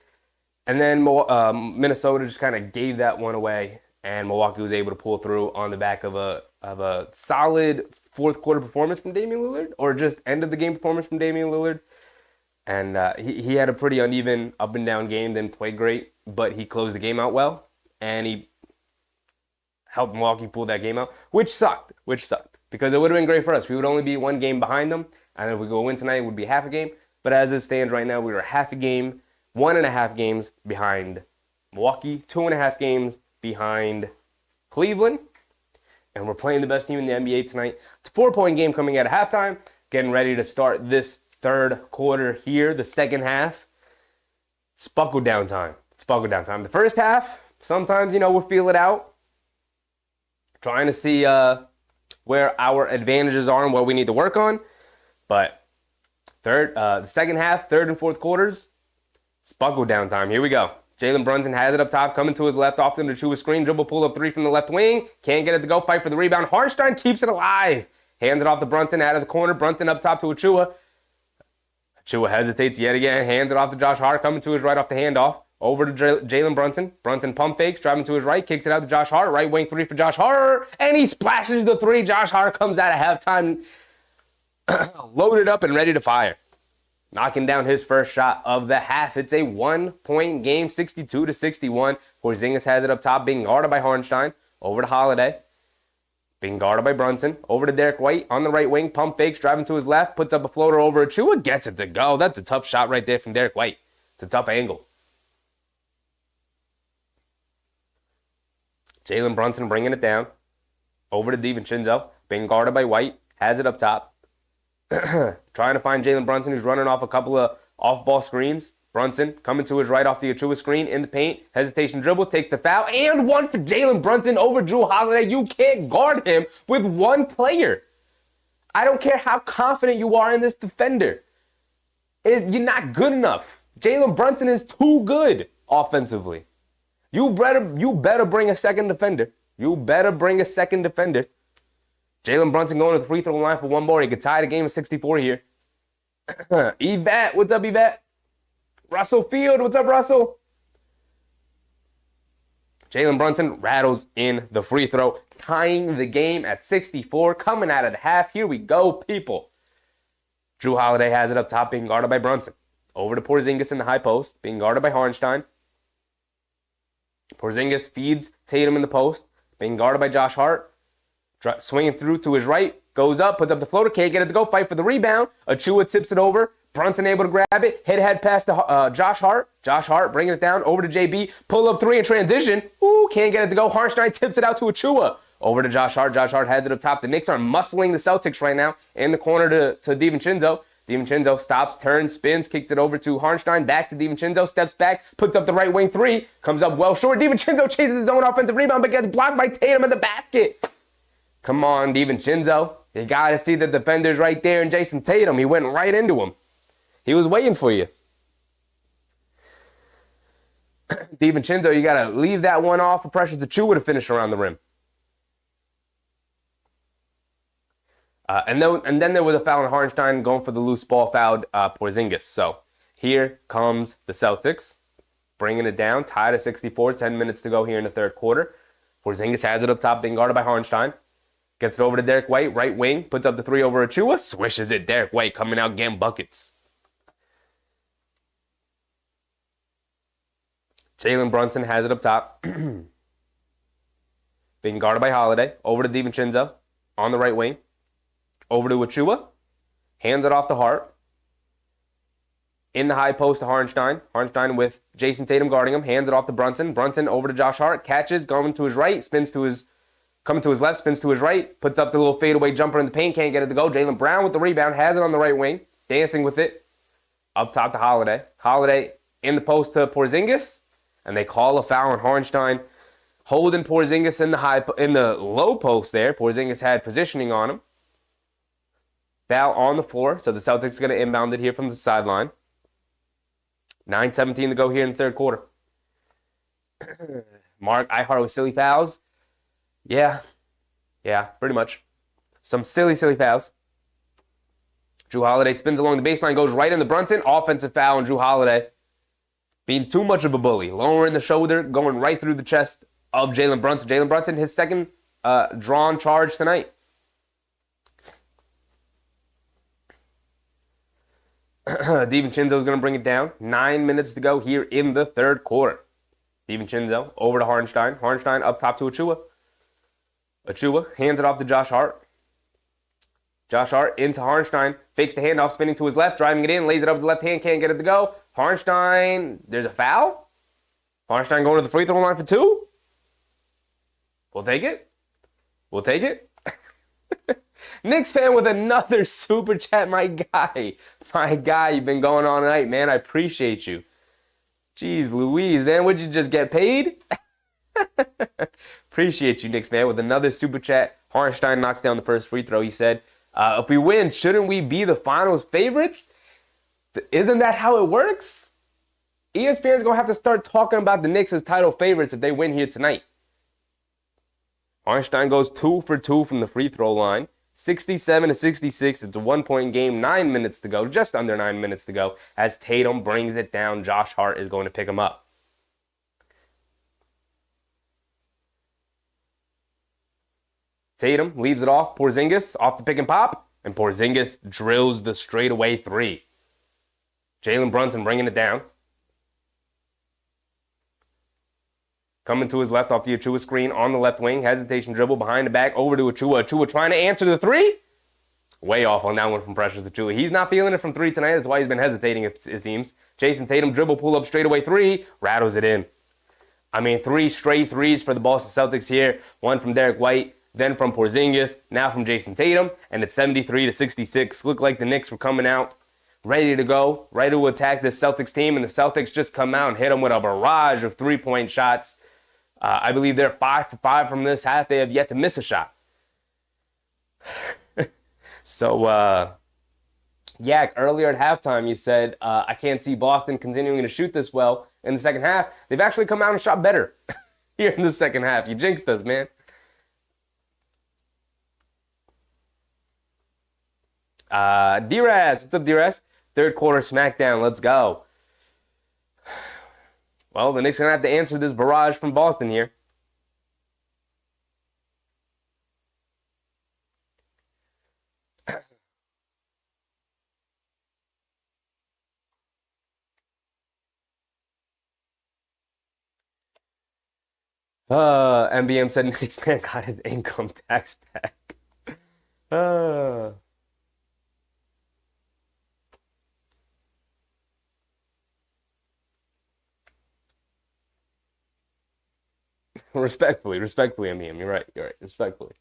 and then Minnesota just kind of gave that one away, and Milwaukee was able to pull through on the back of a solid 4th quarter performance from Damian Lillard, or just end of the game performance from Damian Lillard. And he had a pretty uneven up and down game, didn't play great, but he closed the game out well, and he helped Milwaukee pull that game out, which sucked, because it would have been great for us. We would only be 1 game behind them, and if we go win tonight, it would be half a game. But as it stands right now, we are half a game, 1.5 games behind Milwaukee, 2.5 games behind Cleveland, and we're playing the best team in the NBA tonight. It's a 4-point game coming out of halftime, getting ready to start this 3rd quarter here, the 2nd half. It's buckle down time. The first half, sometimes, we'll feel it out. Trying to see where our advantages are and what we need to work on. But the 2nd half, 3rd and 4th quarters, it's buckle down time. Here we go. Jalen Brunson has it up top, coming to his left, off the Achua screen, dribble pull up 3 from the left wing. Can't get it to go, fight for the rebound. Hartenstein keeps it alive. Hands it off to Brunson, out of the corner. Brunson up top to Achua. Achua hesitates yet again, hands it off to Josh Hart, coming to his right off the handoff. Over to Jalen Brunson. Brunson pump fakes, driving to his right, kicks it out to Josh Hart. Right wing 3 for Josh Hart, and he splashes the 3. Josh Hart comes out at halftime loaded up and ready to fire. Knocking down his first shot of the half. It's a 1-point game, 62-61. Porzingis has it up top, being guarded by Hartenstein. Over to Holiday. Being guarded by Brunson. Over to Derek White on the right wing. Pump fakes, driving to his left. Puts up a floater over Achua. Gets it to go. That's a tough shot right there from Derek White. It's a tough angle. Jalen Brunson bringing it down. Over to DiVincenzo. Being guarded by White. Has it up top. Trying to find Jalen Brunson, who's running off a couple of off-ball screens. Brunson coming to his right off the Achua screen in the paint. Hesitation dribble, takes the foul, and 1 for Jalen Brunson over Drew Holiday. You can't guard him with 1 player. I don't care how confident you are in this defender. You're not good enough. Jalen Brunson is too good offensively. You better bring a second defender. Jalen Brunson going to the free throw line for 1 more. He could tie the game at 64 here. Yvette, what's up, Yvette? Russell Field, what's up, Russell? Jalen Brunson rattles in the free throw, tying the game at 64, coming out of the half. Here we go, people. Drew Holiday has it up top, being guarded by Brunson. Over to Porzingis in the high post, being guarded by Hartenstein. Porzingis feeds Tatum in the post, being guarded by Josh Hart. Swinging through to his right, goes up, puts up the floater, can't get it to go, fight for the rebound. Achua tips it over, Brunson able to grab it, head past the Josh Hart. Josh Hart bringing it down over to JB. Pull up three in transition. Ooh, can't get it to go. Hartenstein tips it out to Achua. Over to Josh Hart. Josh Hart heads it up top. The Knicks are muscling the Celtics right now in the corner to DiVincenzo. DiVincenzo stops, turns, spins, kicks it over to Hartenstein. Back to DiVincenzo. Steps back, puts up the right wing three. Comes up well short. DiVincenzo chases his own offensive rebound, but gets blocked by Tatum at the basket. Come on, DiVincenzo. You got to see the defenders right there and Jason Tatum. He went right into him. He was waiting for you. DiVincenzo, you got to leave that one off for Precious Achiuwa to finish around the rim. And then there was a foul on Hartenstein going for the loose ball, fouled Porzingis. So here comes the Celtics, bringing it down, tied at 64, 10 minutes to go here in the third quarter. Porzingis has it up top, being guarded by Hartenstein. Gets it over to Derek White, right wing, puts up the three over Achiuwa, swishes it. Derek White coming out getting buckets. Jalen Brunson has it up top, being guarded by Holiday. Over to DiVincenzo on the right wing. Over to Achiuwa, hands it off to Hart. In the high post to Hartenstein. Hartenstein with Jason Tatum guarding him, hands it off to Brunson. Brunson over to Josh Hart, catches, going to his right, coming to his left, spins to his right, puts up the little fadeaway jumper in the paint, can't get it to go. Jaylen Brown with the rebound, has it on the right wing, dancing with it. Up top to Holiday. Holiday in the post to Porzingis, and they call a foul on Hartenstein, holding Porzingis in the low post there. Porzingis had positioning on him. Foul on the floor, so the Celtics are going to inbound it here from the sideline. 9:17 to go here in the third quarter. Mark Ihart with silly fouls. Yeah, pretty much. Some silly fouls. Jrue Holiday spins along the baseline, goes right into Brunson. Offensive foul on Jrue Holiday. Being too much of a bully. Lowering the shoulder, going right through the chest of Jalen Brunson. Jalen Brunson, his second drawn charge tonight. DiVincenzo is going to bring it down. 9 minutes to go here in the third quarter. DiVincenzo over to Hartenstein. Hartenstein up top to Achiuwa. Achiuwa hands it off to Josh Hart. Josh Hart into Hartenstein. Fakes the handoff, spinning to his left, driving it in, lays it up with the left hand, can't get it to go. Hartenstein, there's a foul. Hartenstein going to the free throw line for two. We'll take it. Knicks fan with another super chat, my guy. You've been going all night, man. I appreciate you. Jeez Louise, man, would you just get paid? Appreciate you, Knicks fan, with another super chat. Hartenstein knocks down the first free throw. He said, if we win, shouldn't we be the finals favorites? Isn't that how it works? ESPN's going to have to start talking about the Knicks as title favorites if they win here tonight. Hartenstein goes 2 for 2 from the free throw line. 67-66. It's a 1-point game. 9 minutes to go. Just under 9 minutes to go. As Tatum brings it down, Josh Hart is going to pick him up. Tatum leaves it off. Porzingis off the pick and pop. And Porzingis drills the straightaway three. Jalen Brunson bringing it down. Coming to his left off the Achiuwa screen on the left wing. Hesitation dribble behind the back over to Achiuwa. Achiuwa trying to answer the three. Way off on that one from Precious Achiuwa. He's not feeling it from three tonight. That's why he's been hesitating, it seems. Jason Tatum dribble, pull up straightaway three. Rattles it in. I mean, 3 straight threes for the Boston Celtics here. One from Derek White, then from Porzingis, now from Jason Tatum. And it's 73-66. Looked like the Knicks were coming out ready to go, ready to attack this Celtics team. And the Celtics just come out and hit them with a barrage of 3-point shots. I believe they're 5 for 5 from this half. They have yet to miss a shot. So, Yak, earlier at halftime, you said, I can't see Boston continuing to shoot this well in the second half. They've actually come out and shot better here in the second half. You jinxed us, man. D-Raz, what's up, D-Raz? Third quarter smackdown, let's go. Well, the Knicks are going to have to answer this barrage from Boston here. MBM said Knicks man got his income tax back. Respectfully, MEM. You're right. Respectfully.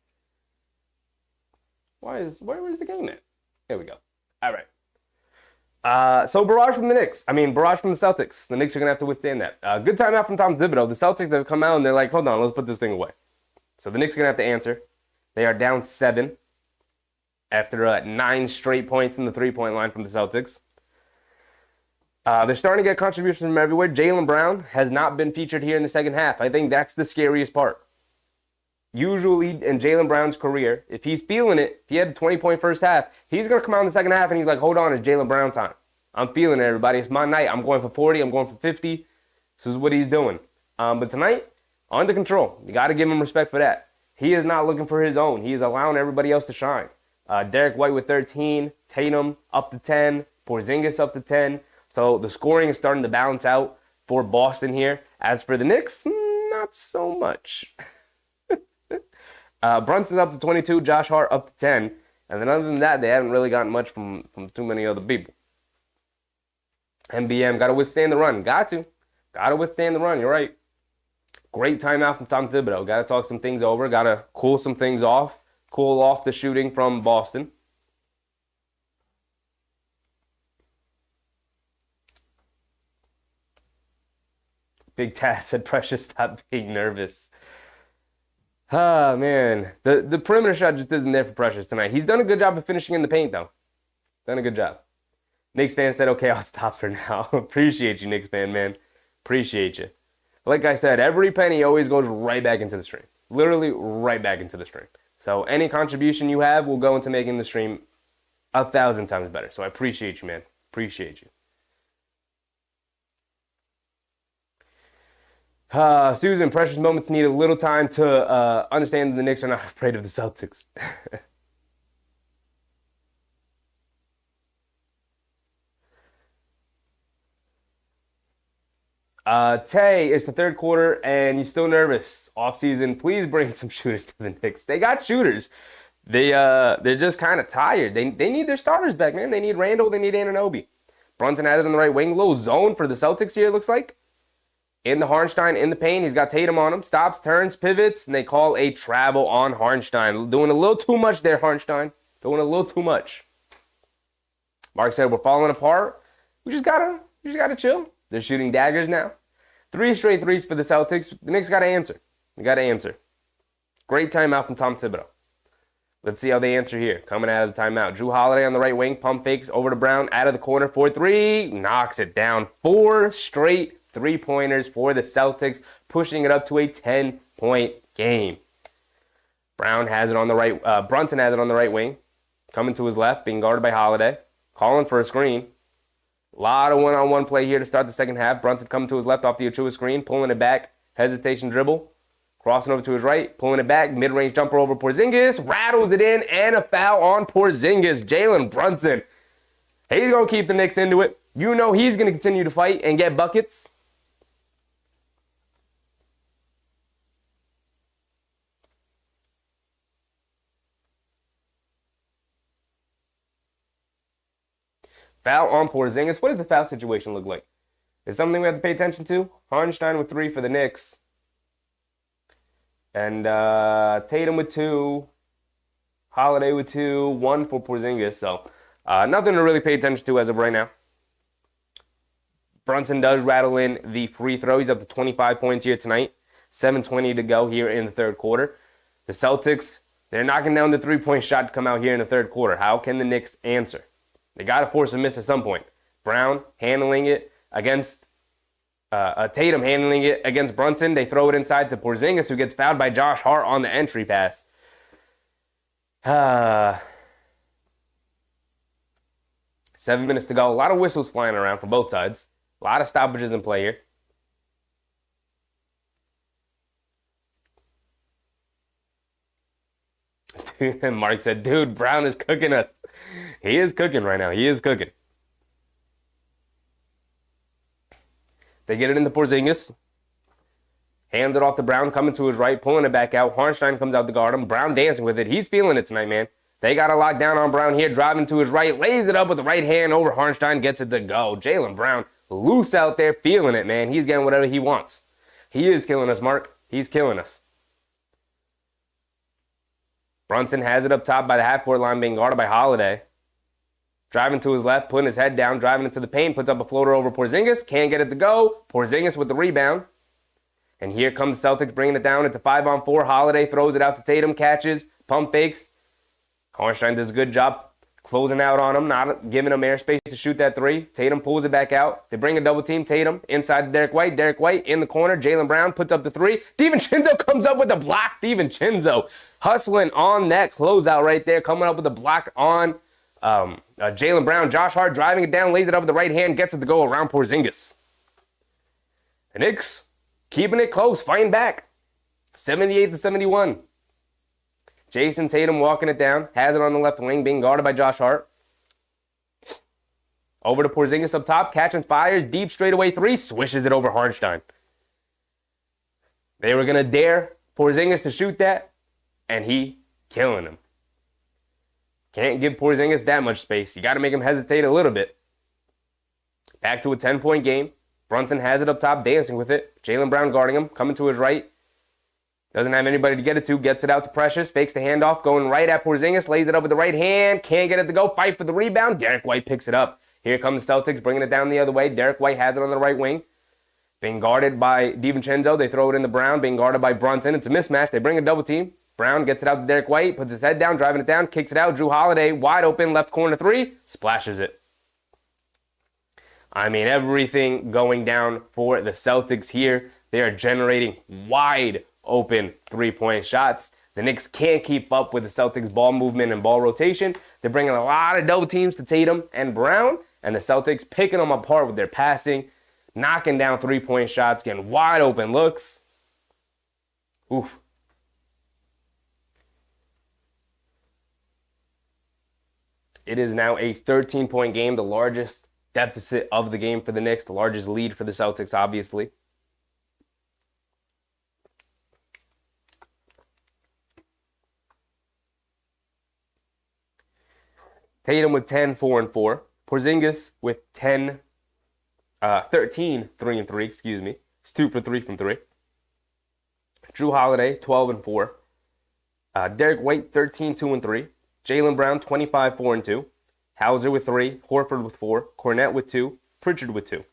Where is the game at? There we go. All right. So barrage from the Knicks. Barrage from the Celtics. The Knicks are gonna have to withstand that. Good timeout from Tom Thibodeau. The Celtics have come out and they're like, hold on, let's put this thing away. So the Knicks are gonna have to answer. They are down 7 after 9 straight points from the 3-point line from the Celtics. They're starting to get contributions from everywhere. Jaylen Brown has not been featured here in the second half. I think that's the scariest part. Usually in Jaylen Brown's career, if he's feeling it, if he had a 20-point first half, he's going to come out in the second half and he's like, hold on, it's Jaylen Brown time. I'm feeling it, everybody. It's my night. I'm going for 40. I'm going for 50. This is what he's doing. But tonight, under control. You got to give him respect for that. He is not looking for his own. He is allowing everybody else to shine. Derek White with 13. Tatum up to 10. Porzingis up to 10. So the scoring is starting to balance out for Boston here. As for the Knicks, not so much. Brunson's up to 22, Josh Hart up to 10. And then other than that, they haven't really gotten much from too many other people. MBM, got to withstand the run. Got to withstand the run. You're right. Great timeout from Tom Thibodeau. Got to talk some things over. Got to cool some things off. Cool off the shooting from Boston. Big Taz said, Precious, stop being nervous. Ah, man. The perimeter shot just isn't there for Precious tonight. He's done a good job of finishing in the paint, though. Done a good job. Knicks fan said, okay, I'll stop for now. Appreciate you, Knicks fan, man. Appreciate you. Like I said, every penny always goes right back into the stream. Literally right back into the stream. So any contribution you have will go into making the stream 1,000 times better. So I appreciate you, man. Appreciate you. Susan, precious moments need a little time to understand that the Knicks are not afraid of the Celtics. Tay, it's the third quarter and you're still nervous. Off season, please bring some shooters to the Knicks. They got shooters. They're just kind of tired. They need their starters back, man. They need Randall. They need Anunoby. Brunson has it on the right wing. Little zone for the Celtics here, it looks like. In the Hartenstein, in the paint, he's got Tatum on him. Stops, turns, pivots, and they call a travel on Hartenstein. Doing a little too much there, Hartenstein. Doing a little too much. Mark said, we're falling apart. We just gotta chill. They're shooting daggers now. 3 straight threes for the Celtics. The Knicks got to answer. They got to answer. Great timeout from Tom Thibodeau. Let's see how they answer here. Coming out of the timeout. Drew Holiday on the right wing. Pump fakes over to Brown. Out of the corner for 3. Knocks it down. 4 straight 3-pointers for the Celtics. Pushing it up to a 10-point game. Brown has it on the right. Brunson has it on the right wing. Coming to his left. Being guarded by Holiday. Calling for a screen. A lot of one-on-one play here to start the second half. Brunson coming to his left off the Achua screen. Pulling it back. Hesitation dribble. Crossing over to his right, pulling it back, mid-range jumper over Porzingis, rattles it in, and a foul on Porzingis. Jalen Brunson. He's going to keep the Knicks into it. You know he's going to continue to fight and get buckets. Foul on Porzingis. What does the foul situation look like? Is something we have to pay attention to? Hartenstein with 3 for the Knicks. And Tatum with 2, Holiday with 2, 1 for Porzingis. So nothing to really pay attention to as of right now. Brunson does rattle in the free throw. He's up to 25 points here tonight. 7:20 to go here in the third quarter. The Celtics, they're knocking down the three-point shot to come out here in the third quarter. How can the Knicks answer? They got to force a miss at some point. Brown handling it against Tatum handling it against Brunson. They throw it inside to Porzingis, who gets fouled by Josh Hart on the entry pass. 7 minutes to go. A lot of whistles flying around from both sides. A lot of stoppages in play here. Mark said, dude, Brown is cooking us. He is cooking right now. He is cooking. They get it into Porzingis. Hands it off to Brown, coming to his right, pulling it back out. Hartenstein comes out to guard him. Brown dancing with it. He's feeling it tonight, man. They got a lock down on Brown here, driving to his right, lays it up with the right hand over Hartenstein, gets it to go. Jaylen Brown loose out there, feeling it, man. He's getting whatever he wants. He is killing us, Mark. He's killing us. Brunson has it up top by the half-court line, being guarded by Holiday. Driving to his left, putting his head down, driving into the paint, puts up a floater over Porzingis. Can't get it to go. Porzingis with the rebound. And here comes the Celtics bringing it down. It's a 5-on-4. Holiday throws it out to Tatum, catches, pump fakes. Hartenstein does a good job closing out on him, not giving him airspace to shoot that three. Tatum pulls it back out. They bring a double team. Tatum inside to Derek White. Derek White in the corner. Jaylen Brown puts up the three. DiVincenzo comes up with a block. DiVincenzo hustling on that closeout right there, coming up with a block on Jaylen Brown. Josh Hart driving it down, lays it up with the right hand, gets it to go around Porzingis. The Knicks keeping it close, fighting back. 78-71. Jason Tatum walking it down, has it on the left wing, being guarded by Josh Hart. Over to Porzingis up top, catching fires, deep straightaway three, swishes it over Hartenstein. They were going to dare Porzingis to shoot that, and he killing him. Can't give Porzingis that much space. You got to make him hesitate a little bit. Back to a 10-point game. Brunson has it up top, dancing with it. Jaylen Brown guarding him, coming to his right. Doesn't have anybody to get it to. Gets it out to Precious. Fakes the handoff. Going right at Porzingis. Lays it up with the right hand. Can't get it to go. Fight for the rebound. Derek White picks it up. Here comes the Celtics bringing it down the other way. Derek White has it on the right wing. Being guarded by DiVincenzo. They throw it into Brown. Being guarded by Brunson. It's a mismatch. They bring a double team. Brown gets it out to Derek White. Puts his head down. Driving it down. Kicks it out. Drew Holiday wide open. Left corner three. Splashes it. I mean, everything going down for the Celtics here. They are generating wide open three-point shots. The Knicks can't keep up with the Celtics' ball movement and ball rotation. They're bringing a lot of double teams to Tatum and Brown, and the Celtics picking them apart with their passing, knocking down three-point shots, getting wide open looks. Oof. It is now a 13-point game, the largest deficit of the game for the Knicks, the largest lead for the Celtics, obviously. Tatum with 10, 4 and 4. Porzingis with 13, 3 and 3, excuse me. It's 2 for 3 from 3. Drew Holiday, 12 and 4. Derek White, 13, 2 and 3. Jaylen Brown, 25, 4 and 2. Hauser with 3. Horford with 4. Cornette with 2. Pritchard with 2.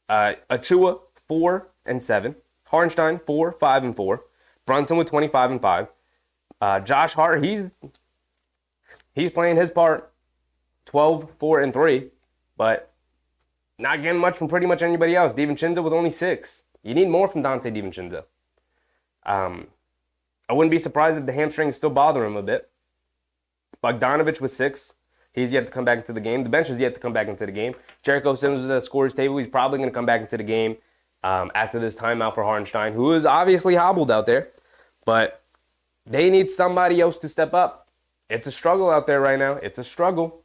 Achua, 4 and 7. Hartenstein, 4, 5 and 4. Brunson with 25 and 5. Josh Hart, he's playing his part. 12, 4, and 3, but not getting much from pretty much anybody else. DiVincenzo with only 6. You need more from Dante DiVincenzo. I wouldn't be surprised if the hamstring is still bothering him a bit. Bogdanovich with 6. He's yet to come back into the game. The bench is yet to come back into the game. Jericho Sims with the scorer's table. He's probably going to come back into the game after this timeout for Hartenstein, who is obviously hobbled out there, but they need somebody else to step up. It's a struggle out there right now. It's a struggle.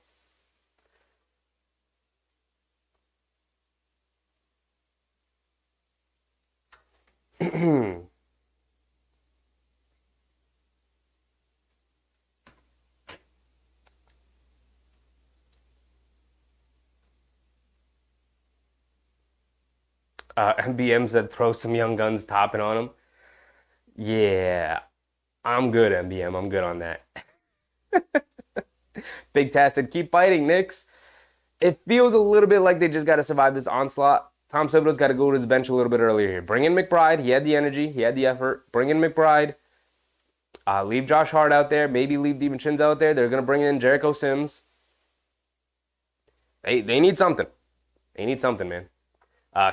MBM said throw some young guns topping on him. Yeah, I'm good, MBM. I'm good on that. Big Taz said, keep fighting, Knicks. It feels a little bit like they just got to survive this onslaught. Tom Thibodeau's got to go to his bench a little bit earlier here. Bring in McBride. He had the energy. He had the effort. Bring in McBride. Leave Josh Hart out there. Maybe leave DiVincenzo out there. They're going to bring in Jericho Sims. They need something. They need something, man.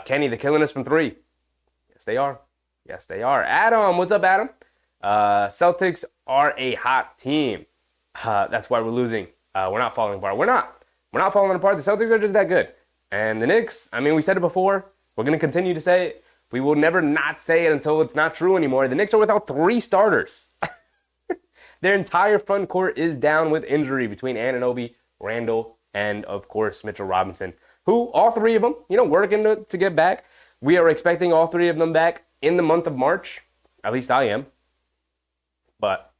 Kenny, they're killing us from 3. Yes, they are. Yes, they are. Adam, what's up, Adam? Celtics are a hot team. That's why we're losing. We're not falling apart. We're not falling apart. The Celtics are just that good. And the Knicks, I mean, we said it before. We're going to continue to say it. We will never not say it until it's not true anymore. The Knicks are without 3 starters. Their entire front court is down with injury between Anunoby, Randall, and, of course, Mitchell Robinson, who, all 3 of them, working to get back. We are expecting all 3 of them back in the month of March. At least I am. But,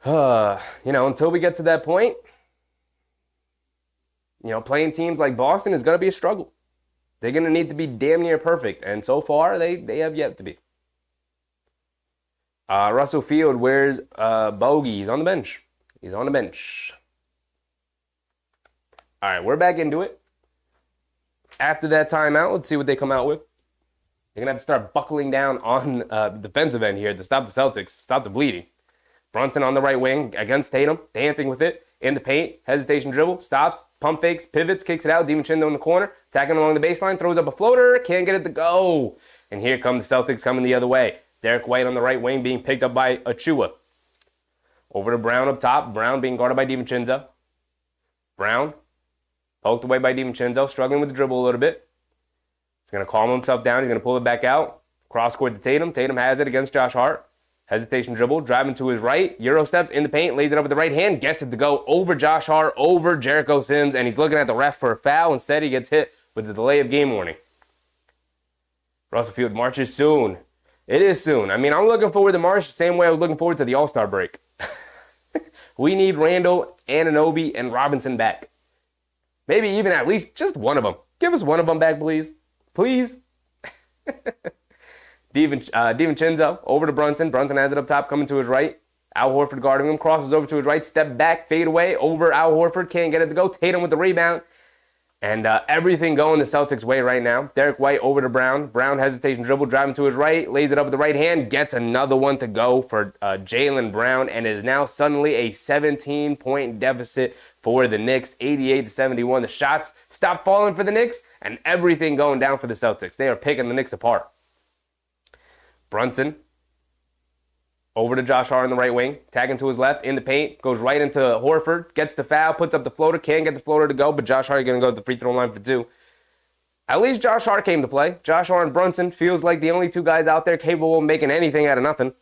until we get to that point, playing teams like Boston is going to be a struggle. They're going to need to be damn near perfect. And so far, they have yet to be. Russell Field, where's Bogey? He's on the bench. He's on the bench. All right, we're back into it. After that timeout, let's see what they come out with. They're going to have to start buckling down on the defensive end here to stop the Celtics, stop the bleeding. Brunson on the right wing against Tatum, dancing with it in the paint, hesitation dribble, stops, pump fakes, pivots, kicks it out. DiVincenzo in the corner, attacking along the baseline, throws up a floater, can't get it to go. And here come the Celtics coming the other way. Derek White on the right wing being picked up by Achua. Over to Brown up top, Brown being guarded by DiVincenzo. Brown, poked away by DiVincenzo, struggling with the dribble a little bit. He's going to calm himself down, he's going to pull it back out. Cross court to Tatum, Tatum has it against Josh Hart. Hesitation dribble, driving to his right, Euro steps in the paint, lays it up with the right hand, gets it to go over Josh Hart, over Jericho Sims, and he's looking at the ref for a foul. Instead, he gets hit with the delay of game warning. Russell Field marches soon. It is soon. I mean, I'm looking forward to March the same way I was looking forward to the All-Star break. We need Randall, Anunoby, and Robinson back. Maybe even at least just one of them. Give us one of them back, please. Please. DiVincenzo over to Brunson. Brunson has it up top, coming to his right. Al Horford guarding him, crosses over to his right, step back, fade away, over Al Horford, can't get it to go. Tatum with the rebound. And everything going the Celtics' way right now. Derek White over to Brown. Brown hesitation dribble, driving to his right, lays it up with the right hand, gets another one to go for Jaylen Brown, and is now suddenly a 17-point deficit for the Knicks, 88-71. The shots stop falling for the Knicks, and everything going down for the Celtics. They are picking the Knicks apart. Brunson over to Josh Hart on the right wing, tagging to his left, in the paint, goes right into Horford, gets the foul, puts up the floater, can't get the floater to go, but Josh Hart going to go to the free throw line for two. At least Josh Hart came to play. Josh Hart and Brunson feels like the only two guys out there capable of making anything out of nothing.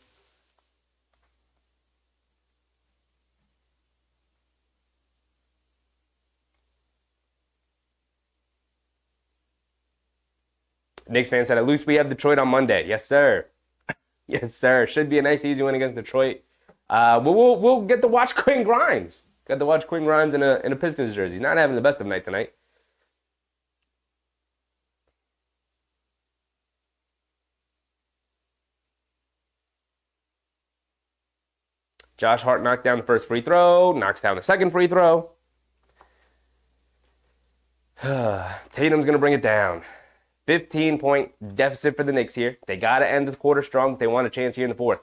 Knicks fan said, at least we have Detroit on Monday. Yes, sir. Yes, sir. Should be a nice, easy win against Detroit. We'll get to watch Quinn Grimes. Got to watch Quinn Grimes in a Pistons jersey. He's not having the best of night tonight. Josh Hart knocked down the first free throw, knocks down the second free throw. Tatum's going to bring it down. 15-point deficit for the Knicks here. They got to end the quarter strong if they want a chance here in the fourth.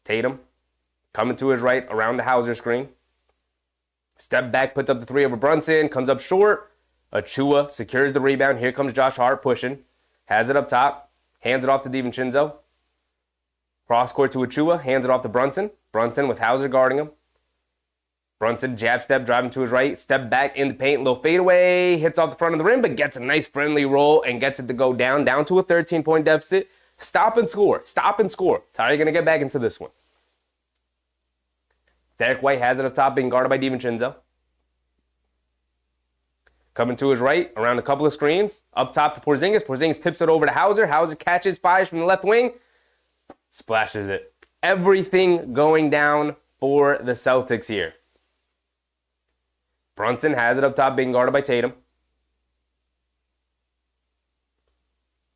Tatum coming to his right around the Hauser screen. Step back, puts up the three over Brunson, comes up short. Achua secures the rebound. Here comes Josh Hart pushing. Has it up top. Hands it off to DiVincenzo. Cross court to Achua. Hands it off to Brunson. Brunson with Hauser guarding him. Brunson, jab step, driving to his right, step back in the paint, little fadeaway, hits off the front of the rim, but gets a nice friendly roll and gets it to go down to a 13-point deficit. Stop and score. Stop and score. That's how you're going to get back into this one. Derek White has it up top, being guarded by DiVincenzo. Coming to his right, around a couple of screens, up top to Porzingis. Porzingis tips it over to Hauser. Hauser catches, fires from the left wing, splashes it. Everything going down for the Celtics here. Brunson has it up top, being guarded by Tatum.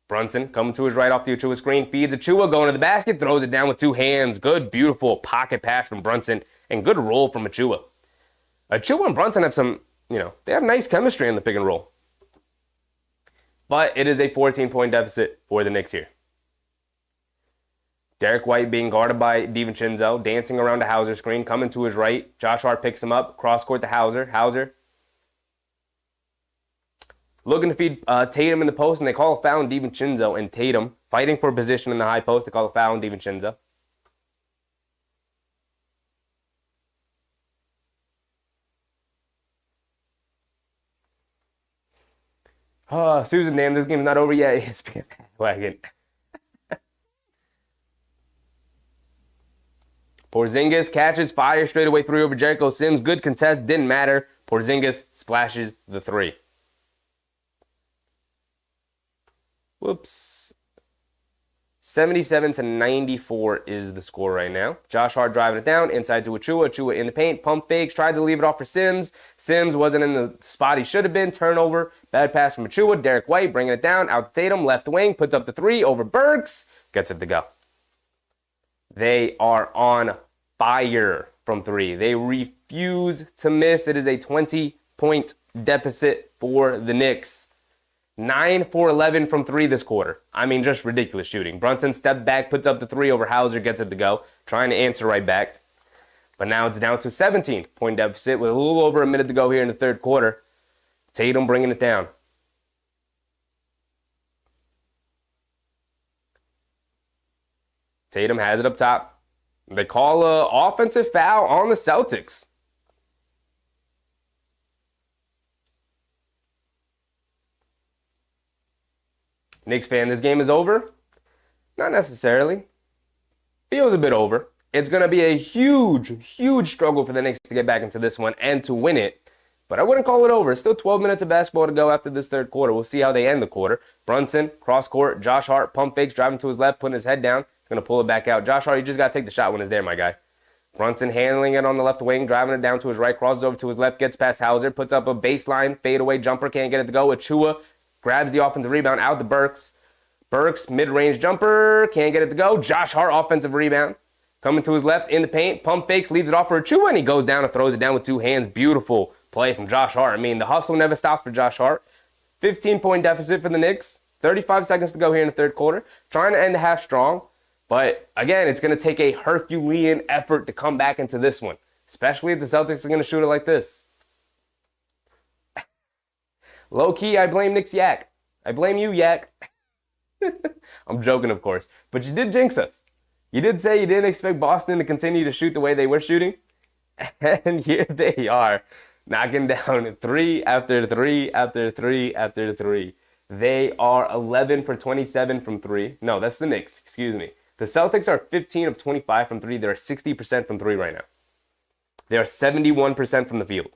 Brunson coming to his right off the Achua screen, feeds Achua, going to the basket, throws it down with two hands. Good, beautiful pocket pass from Brunson, and good roll from Achua. Achua and Brunson have some, they have nice chemistry in the pick and roll. But it is a 14-point deficit for the Knicks here. Derek White being guarded by DiVincenzo, dancing around the Hauser screen, coming to his right. Josh Hart picks him up, cross court to Hauser. Hauser looking to feed Tatum in the post, and they call a foul on DiVincenzo, and Tatum fighting for position in the high post. They call a foul on DiVincenzo. Susan, damn, this game's not over yet. ESPN wagon. Porzingis catches, fire straight away three over Jericho Sims. Good contest, didn't matter. Porzingis splashes the three. Whoops. 77-94 is the score right now. Josh Hart driving it down, inside to Achua. Achua in the paint, pump fakes, tried to leave it off for Sims. Sims wasn't in the spot he should have been. Turnover, bad pass from Achua. Derek White bringing it down, out to Tatum, left wing, puts up the three over Burks, gets it to go. They are on fire from three. They refuse to miss. It is a 20-point deficit for the Knicks. 9 for 11 from three this quarter. I mean, just ridiculous shooting. Brunson stepped back, puts up the three over Hauser, gets it to go. Trying to answer right back. But now it's down to 17-point deficit with a little over a minute to go here in the third quarter. Tatum bringing it down. Tatum has it up top. They call an offensive foul on the Celtics. Knicks fan, this game is over? Not necessarily. Feels a bit over. It's going to be a huge struggle for the Knicks to get back into this one and to win it. But I wouldn't call it over. Still 12 minutes of basketball to go after this third quarter. We'll see how they end the quarter. Brunson, cross court, Josh Hart, pump fakes, driving to his left, putting his head down. Going to pull it back out. Josh Hart, you just got to take the shot when it's there, my guy. Brunson handling it on the left wing, driving it down to his right, crosses over to his left, gets past Hauser, puts up a baseline, fadeaway jumper, can't get it to go. Achua grabs the offensive rebound out to Burks. Burks, mid-range jumper, can't get it to go. Josh Hart, offensive rebound. Coming to his left in the paint, pump fakes, leaves it off for Achua, and he goes down and throws it down with two hands. Beautiful play from Josh Hart. I mean, the hustle never stops for Josh Hart. 15-point deficit for the Knicks. 35 seconds to go here in the third quarter. Trying to end the half strong. But, again, it's going to take a Herculean effort to come back into this one, especially if the Celtics are going to shoot it like this. Low-key, I blame Knicks Yak. I blame you, Yak. I'm joking, of course. But you did jinx us. You did say you didn't expect Boston to continue to shoot the way they were shooting. And here they are, knocking down three after three after three after three. They are 11 for 27 from three. No, that's the Knicks. Excuse me. The Celtics are 15 of 25 from three. They're 60% from three right now. They are 71% from the field.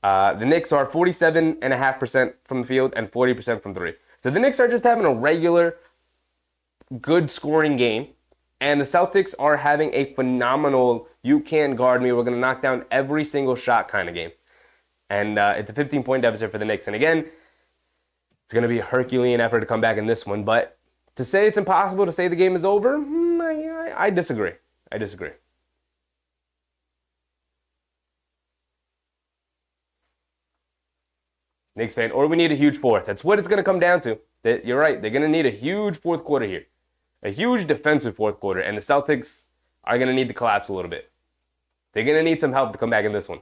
The Knicks are 47.5% from the field and 40% from three. So the Knicks are just having a regular, good scoring game. And the Celtics are having a phenomenal, you can't guard me, we're going to knock down every single shot kind of game. And it's a 15-point deficit for the Knicks. And again, it's going to be a Herculean effort to come back in this one. But to say it's impossible to say the game is over, I disagree. I disagree. Knicks fan, or we need a huge fourth. That's what it's going to come down to. You're right. They're going to need a huge fourth quarter here. A huge defensive fourth quarter. And the Celtics are going to need to collapse a little bit. They're going to need some help to come back in this one.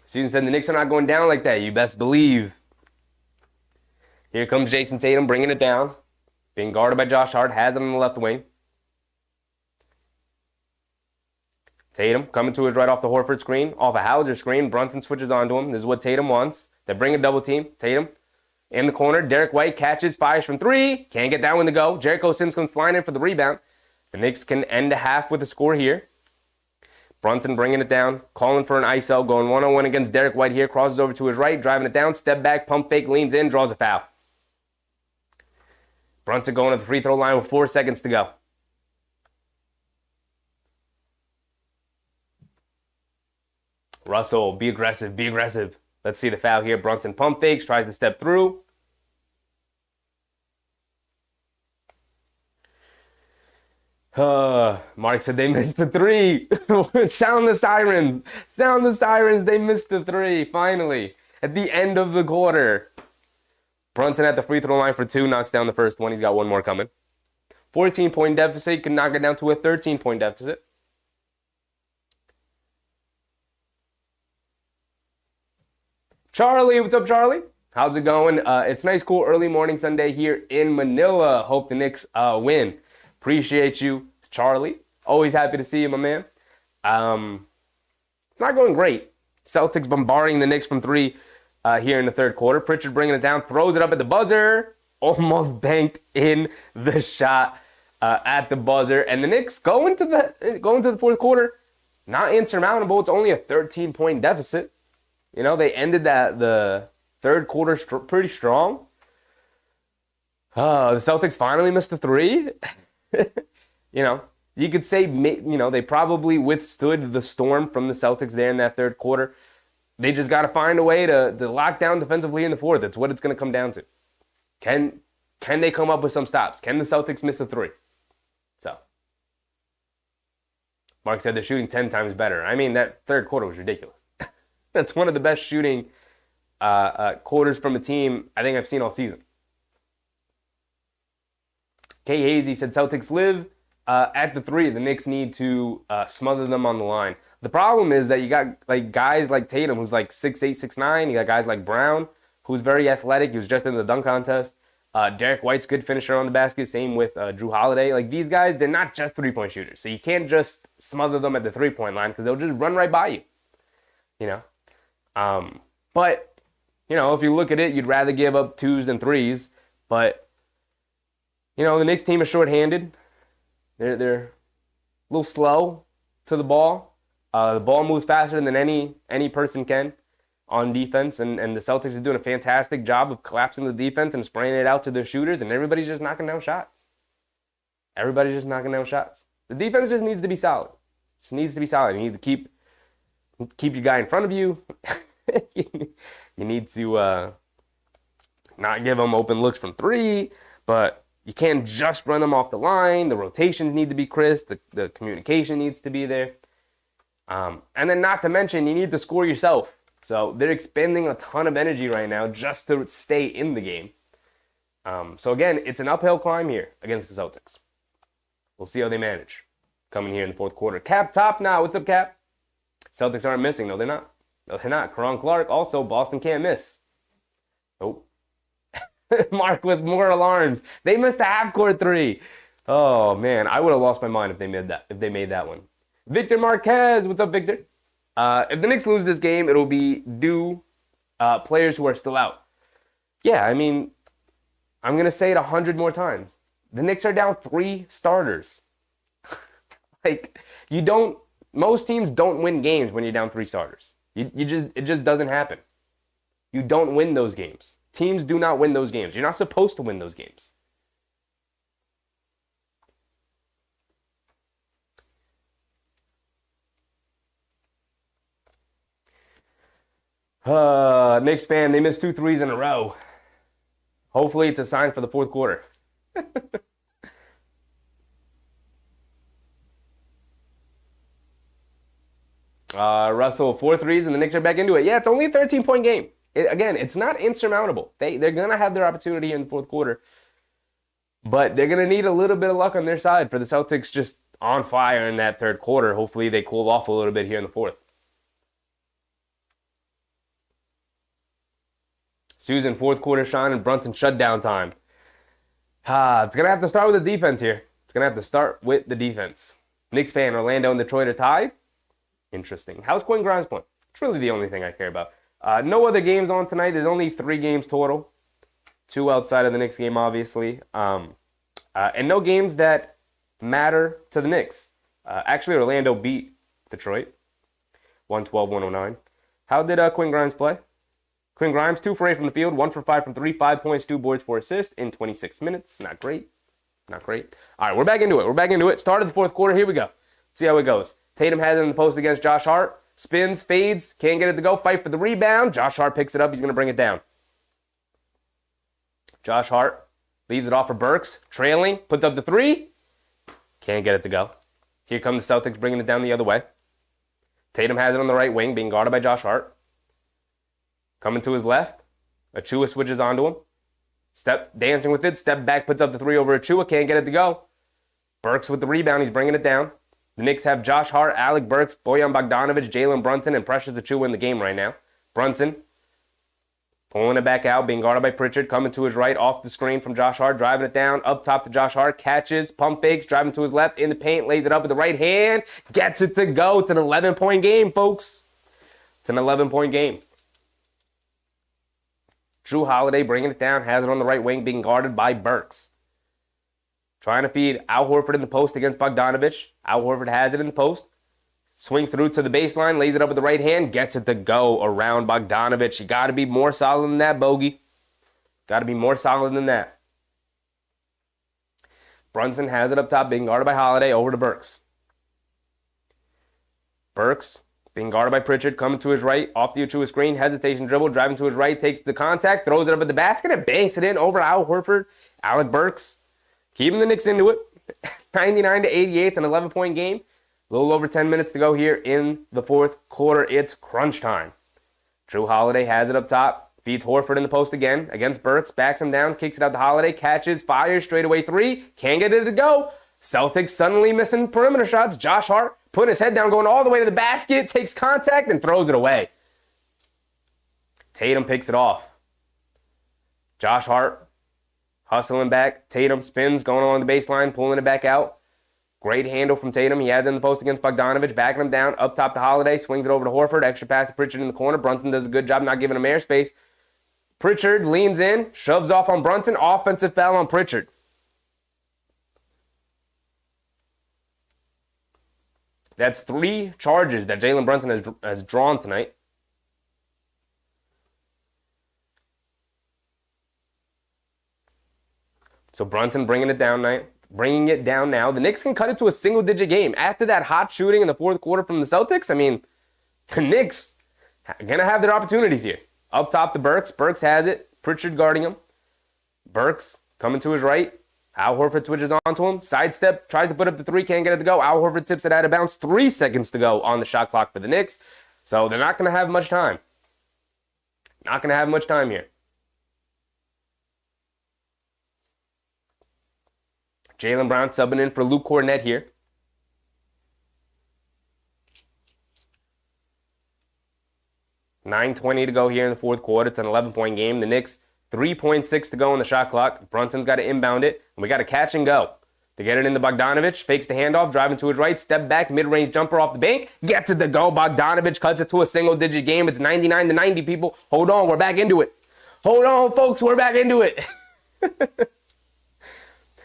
Student said the Knicks are not going down like that. You best believe. Here comes Jason Tatum bringing it down. Being guarded by Josh Hart. Has it on the left wing. Tatum coming to his right off the Horford screen. Off a Hauser screen. Brunson switches onto him. This is what Tatum wants. They bring a double team. Tatum in the corner. Derek White catches, fires from three. Can't get that one to go. Jericho Sims comes flying in for the rebound. The Knicks can end the half with a score here. Brunson bringing it down. Calling for an ISO. Going one-on-one against Derek White here. Crosses over to his right. Driving it down. Step back. Pump fake. Leans in. Draws a foul. Brunson going to the free throw line with 4 seconds to go. Russell, be aggressive, be aggressive. Let's see the foul here. Brunson pump fakes, tries to step through. Mark said they missed the three. Sound the sirens. Sound the sirens. They missed the three, finally. At the end of the quarter. Brunson at the free throw line for two, knocks down the first one. He's got one more coming. 14-point deficit, can knock it down to a 13-point deficit. Charlie, what's up, Charlie? How's it going? It's nice, cool, early morning Sunday here in Manila. Hope the Knicks win. Appreciate you, Charlie. Always happy to see you, my man. Not going great. Celtics bombarding the Knicks from three here in the third quarter. Pritchard bringing it down, throws it up at the buzzer. Almost banked in the shot at the buzzer. And the Knicks going to the fourth quarter. Not insurmountable. It's only a 13-point deficit. You know, they ended the Third quarter pretty strong. The Celtics finally missed a three. You could say, they probably withstood the storm from the Celtics there in that third quarter. They just got to find a way to lock down defensively in the fourth. That's what it's going to come down to. Can they come up with some stops? Can the Celtics miss a three? So, Mark said they're shooting 10 times better. I mean, that third quarter was ridiculous. That's one of the best shooting quarters from a team I think I've seen all season. Kay Hazy said Celtics live at the three. The Knicks need to smother them on the line. The problem is that you got guys like Tatum, who's 6'8", 6'9". You got guys like Brown, who's very athletic. He was just in the dunk contest. Derek White's good finisher on the basket. Same with Drew Holiday. These guys, they're not just three-point shooters. So you can't just smother them at the three-point line because they'll just run right by you. But if you look at it, you'd rather give up twos than threes. But the Knicks team is shorthanded. They're a little slow to the ball. The ball moves faster than any person can on defense, and the Celtics are doing a fantastic job of collapsing the defense and spraying it out to their shooters, and everybody's just knocking down shots. The defense just needs to be solid. You need to keep your guy in front of you. You need to not give them open looks from three, but you can't just run them off the line. The rotations need to be crisp. The communication needs to be there. And then not to mention, you need to score yourself. So they're expending a ton of energy right now just to stay in the game. So again, it's an uphill climb here against the Celtics. We'll see how they manage coming here in the fourth quarter. Cap top now. What's up, Cap? Celtics aren't missing. No, they're not. Caron Clark. Also, Boston can't miss. Nope. Mark with more alarms. They missed a half-court three. Oh, man. I would have lost my mind if they made that one. Victor Marquez. What's up, Victor? If the Knicks lose this game, it'll be due players who are still out. Yeah, I mean, I'm going to say it 100 more times. The Knicks are down 3 starters. Most teams don't win games when you're down 3 starters. It just doesn't happen. You don't win those games. Teams do not win those games. You're not supposed to win those games. Knicks fan, they missed 2 threes in a row. Hopefully it's a sign for the fourth quarter. Russell, 4 threes and the Knicks are back into it. Yeah, it's only a 13-point game. Again, it's not insurmountable. They're going to have their opportunity in the fourth quarter. But they're going to need a little bit of luck on their side for the Celtics just on fire in that third quarter. Hopefully they cool off a little bit here in the fourth. Susan, fourth quarter shine and Brunson shutdown time. It's going to have to start with the defense here. Knicks fan, Orlando and Detroit are tied. Interesting. How's Quinn Grimes playing? It's really the only thing I care about. No other games on tonight. There's only 3 games total. 2 outside of the Knicks game, obviously. And no games that matter to the Knicks. Actually, Orlando beat Detroit. 112-109. How did Quinn Grimes play? Quinn Grimes, 2 for 8 from the field, 1 for 5 from 3, 5 points, 2 boards, 4 assists in 26 minutes. Not great. All right, we're back into it. Start of the fourth quarter. Here we go. Let's see how it goes. Tatum has it in the post against Josh Hart. Spins, fades, can't get it to go. Fight for the rebound. Josh Hart picks it up. He's going to bring it down. Josh Hart leaves it off for Burks. Trailing, puts up the 3. Can't get it to go. Here come the Celtics bringing it down the other way. Tatum has it on the right wing, being guarded by Josh Hart. Coming to his left. Achua switches onto him. Dancing with it. Step back, puts up the 3 over Achua. Can't get it to go. Burks with the rebound. He's bringing it down. The Knicks have Josh Hart, Alec Burks, Bojan Bogdanovic, Jalen Brunson, and Precious Achua in the game right now. Brunson pulling it back out, being guarded by Pritchard. Coming to his right, off the screen from Josh Hart. Driving it down, up top to Josh Hart. Catches, pump fakes, driving to his left, in the paint, lays it up with the right hand. Gets it to go. It's an 11-point game, folks. It's an 11-point game. Drew Holiday bringing it down, has it on the right wing, being guarded by Burks. Trying to feed Al Horford in the post against Bogdanovic. Al Horford has it in the post. Swings through to the baseline, lays it up with the right hand, gets it to go around Bogdanovic. You got to be more solid than that, Bogey. Got to be more solid than that. Brunson has it up top, being guarded by Holiday, over to Burks. Burks being guarded by Pritchard, coming to his right, off the Achua screen, hesitation dribble, driving to his right, takes the contact, throws it up at the basket, and banks it in over Al Horford. Alec Burks keeping the Knicks into it. 99-88, it's an 11-point game. A little over 10 minutes to go here in the fourth quarter. It's crunch time. Drew Holiday has it up top, feeds Horford in the post again against Burks, backs him down, kicks it out to Holiday, catches, fires, straightaway three, can't get it to go. Celtics suddenly missing perimeter shots. Josh Hart putting his head down, going all the way to the basket, takes contact, and throws it away. Tatum picks it off. Josh Hart hustling back. Tatum spins, going along the baseline, pulling it back out. Great handle from Tatum. He had it in the post against Bogdanovic, backing him down, up top to Holiday, swings it over to Horford, extra pass to Pritchard in the corner. Brunson does a good job not giving him airspace. Pritchard leans in, shoves off on Brunson, offensive foul on Pritchard. That's 3 charges that Jalen Brunson has drawn tonight. So Brunson bringing it down now. The Knicks can cut it to a single-digit game. After that hot shooting in the fourth quarter from the Celtics, I mean, the Knicks are going to have their opportunities here. Up top to Burks. Burks has it. Pritchard guarding him. Burks coming to his right. Al Horford switches onto him. Sidestep, tries to put up the three, can't get it to go. Al Horford tips it out of bounds. 3 seconds to go on the shot clock for the Knicks. So they're not going to have much time. Not going to have much time here. Jaylen Brown subbing in for Luke Cornett here. $9:20 to go here in the fourth quarter. It's an 11-point game. The Knicks, 3.6 to go on the shot clock. Brunson's got to inbound it, and we got to catch and go. To get it into Bogdanovic, fakes the handoff, driving to his right, step back, mid-range jumper off the bank, gets it to go. Bogdanovic cuts it to a single-digit game. It's 99-90, people. Hold on, we're back into it. Hold on, folks, we're back into it.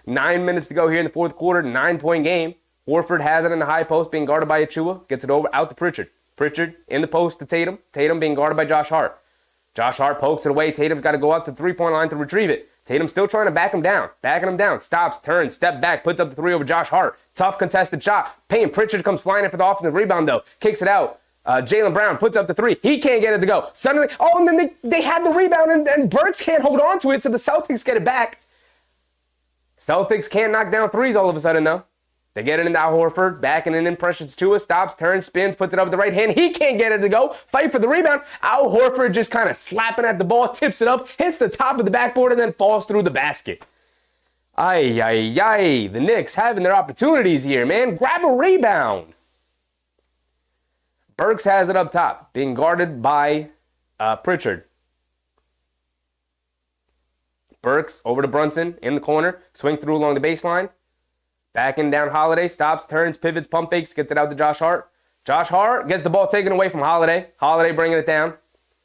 9 minutes to go here in the fourth quarter, 9-point game. Horford has it in the high post, being guarded by Achua, gets it over out to Pritchard. Pritchard in the post to Tatum. Tatum being guarded by Josh Hart. Josh Hart pokes it away. Tatum's got to go out to the three-point line to retrieve it. Tatum still trying to back him down. Backing him down. Stops, turns, step back, puts up the three over Josh Hart. Tough contested shot. Payne Pritchard comes flying in for the offensive rebound, though. Kicks it out. Jaylen Brown puts up the three. He can't get it to go. Suddenly, and then they had the rebound, and Burks can't hold on to it, so the Celtics get it back. Celtics can't knock down threes all of a sudden, though. They get it into Al Horford, backing it in, pressures to it, stops, turns, spins, puts it up with the right hand. He can't get it to go. Fight for the rebound. Al Horford just kind of slapping at the ball, tips it up, hits the top of the backboard, and then falls through the basket. Ay, ay, ay. The Knicks having their opportunities here, man. Grab a rebound. Burks has it up top, being guarded by Pritchard. Burks over to Brunson in the corner, swing through along the baseline. Backing down Holiday, stops, turns, pivots, pump fakes, gets it out to Josh Hart. Josh Hart gets the ball taken away from Holiday. Holiday bringing it down.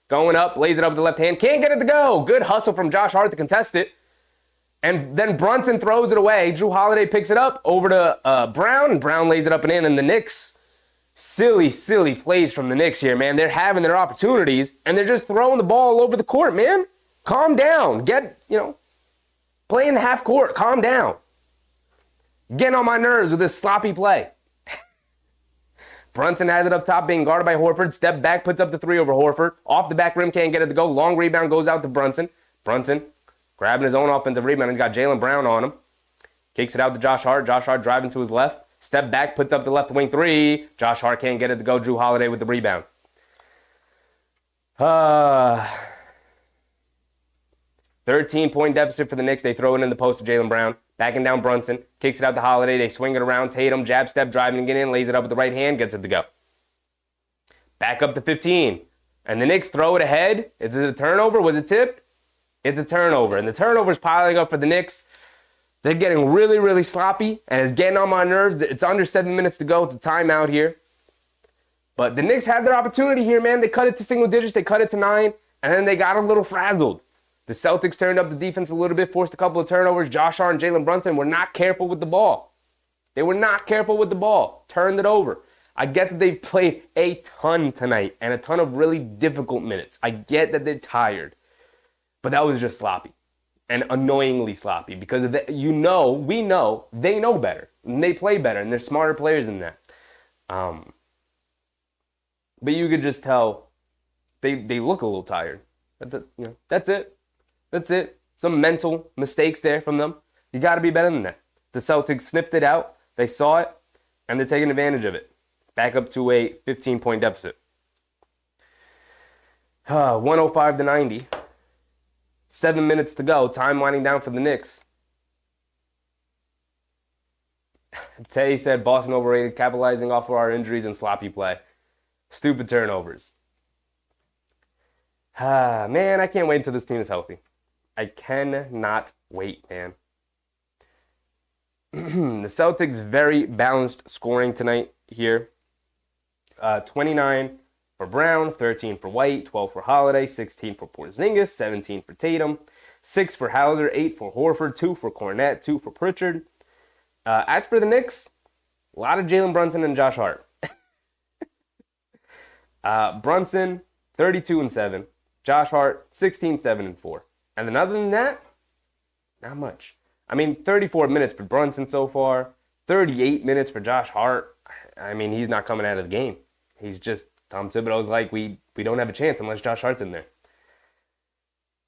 Going up, lays it up with the left hand. Can't get it to go. Good hustle from Josh Hart to contest it. And then Brunson throws it away. Drew Holiday picks it up over to Brown. And Brown lays it up and in. And the Knicks, silly plays from the Knicks here, man. They're having their opportunities, and they're just throwing the ball all over the court, man. Calm down. Play in the half court. Calm down. Getting on my nerves with this sloppy play. Brunson has it up top, being guarded by Horford. Step back, puts up the three over Horford. Off the back rim, can't get it to go. Long rebound goes out to Brunson. Brunson grabbing his own offensive rebound. He's got Jaylen Brown on him. Kicks it out to Josh Hart. Josh Hart driving to his left. Step back, puts up the left wing three. Josh Hart can't get it to go. Drew Holiday with the rebound. 13-point deficit for the Knicks. They throw it in the post to Jaylen Brown. Backing down Brunson. Kicks it out to Holiday. They swing it around. Tatum, jab step, driving and get in. Lays it up with the right hand. Gets it to go. Back up to 15. And the Knicks throw it ahead. Is it a turnover? Was it tipped? It's a turnover. And the turnover's piling up for the Knicks. They're getting really sloppy. And it's getting on my nerves. It's under 7 minutes to go. It's a timeout here. But the Knicks have their opportunity here, man. They cut it to single digits. They cut it to 9. And then they got a little frazzled. The Celtics turned up the defense a little bit, forced a couple of turnovers. Josh Hart and Jalen Brunson were not careful with the ball. They were not careful with the ball. Turned it over. I get that they've played a ton tonight and a ton of really difficult minutes. I get that they're tired. But that was just sloppy and annoyingly sloppy because we know they know better and they play better and they're smarter players than that. But you could just tell they look a little tired. That's it. That's it. Some mental mistakes there from them. You got to be better than that. The Celtics sniffed it out. They saw it, and they're taking advantage of it. Back up to a 15-point deficit. 105-90. 7 minutes to go. Time winding down for the Knicks. Tay said Boston overrated, capitalizing off of our injuries and sloppy play. Stupid turnovers. Man, I can't wait until this team is healthy. I cannot wait, man. The Celtics very balanced scoring tonight here. 29 for Brown, 13 for White, 12 for Holiday, 16 for Porzingis, 17 for Tatum, 6 for Hauser, 8 for Horford, 2 for Cornette, 2 for Pritchard. As for the Knicks, a lot of Jalen Brunson and Josh Hart. Brunson, 32-7. Josh Hart, 16-7-4. And then other than that, not much. I mean, 34 minutes for Brunson so far, 38 minutes for Josh Hart. I mean, he's not coming out of the game. He's just, Tom Thibodeau's like, we don't have a chance unless Josh Hart's in there.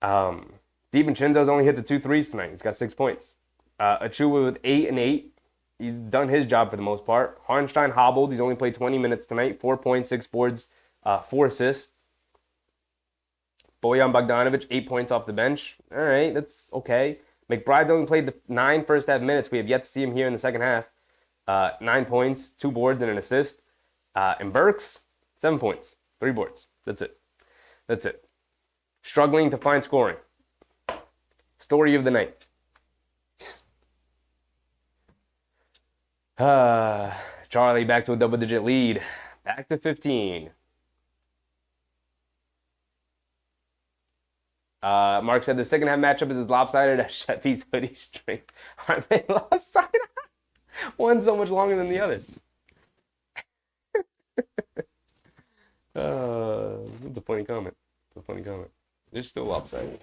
DiVincenzo's only hit the 2 threes tonight. He's got 6 points. Achua with 8 and 8. He's done his job for the most part. Hartenstein hobbled. He's only played 20 minutes tonight. 4 points, 6 boards, 4 assists. Bojan Bogdanovic, 8 points off the bench. All right, that's okay. McBride's only played the 9 first half minutes. We have yet to see him here in the second half. 9 points, 2 boards, and an assist. And Burks, 7 points, 3 boards. That's it. Struggling to find scoring. Story of the night. Charlie back to a double-digit lead. Back to 15. Mark said the second half matchup is as lopsided as Chevy's hoodie strings. Aren't they lopsided? One's so much longer than the other. That's a funny comment. They're still lopsided.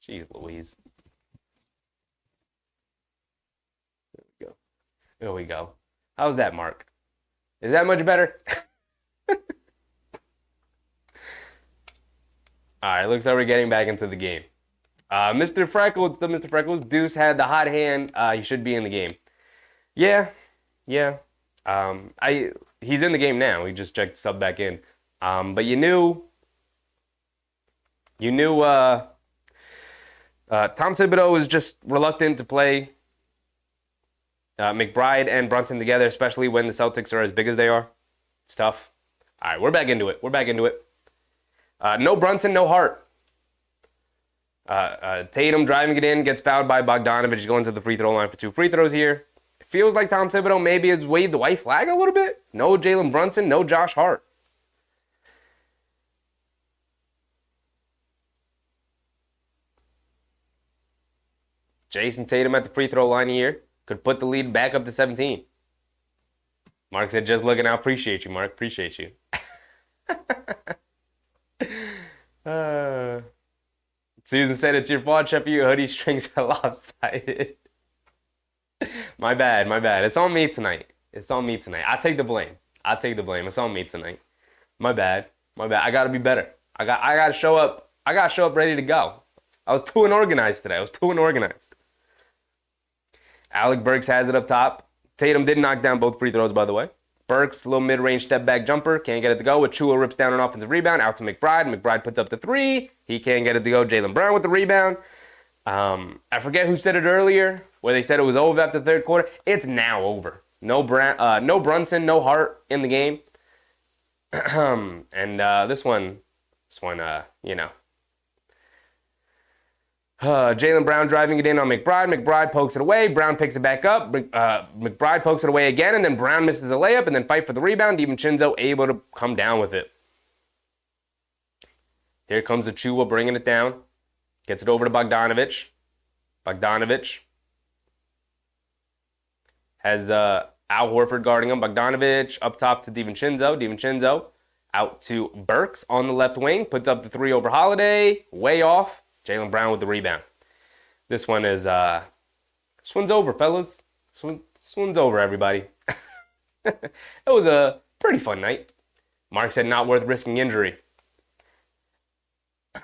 Jeez Louise. There we go. How's that, Mark? Is that much better? All right, looks like we're getting back into the game. Mr. Freckles, Deuce had the hot hand. He should be in the game. Yeah. He's in the game now. He just checked sub back in. But you knew. Tom Thibodeau was just reluctant to play McBride and Brunson together, especially when the Celtics are as big as they are. It's tough. All right, we're back into it. No Brunson, no Hart. Tatum driving it in, gets fouled by Bogdanovic. He's going to the free throw line for 2 free throws here. It feels like Tom Thibodeau maybe has waved the white flag a little bit. No Jalen Brunson, no Josh Hart. Jason Tatum at the free throw line here. Could put the lead back up to 17. Mark said, just looking out. Appreciate you, Mark. Appreciate you. Susan said, it's your fault, Sheffy. Your hoodie strings are lopsided. My bad. It's on me tonight. I take the blame. It's on me tonight. My bad. I got to be better. I got to show up. Ready to go. I was too unorganized today. Alec Burks has it up top. Tatum did knock down both free throws, by the way. Burks, little mid-range step-back jumper. Can't get it to go. Achua rips down an offensive rebound. Out to McBride. McBride puts up the 3. He can't get it to go. Jaylen Brown with the rebound. I forget who said it earlier, where they said it was over after the third quarter. It's now over. No Brunson, no Hart in the game. And this one, Jaylen Brown driving it in on McBride. McBride pokes it away. Brown picks it back up. McBride pokes it away again, and then Brown misses the layup, and then fight for the rebound. DiVincenzo able to come down with it. Here comes Achua bringing it down. Gets it over to Bogdanovic. Bogdanovic Has Al Horford guarding him. Bogdanovich up top to DiVincenzo. DiVincenzo out to Burks on the left wing. Puts up the three over Holiday. Way off. Jaylen Brown with the rebound. This one is, this one's over, fellas. This one's over, everybody. It was a pretty fun night. Mark said not worth risking injury.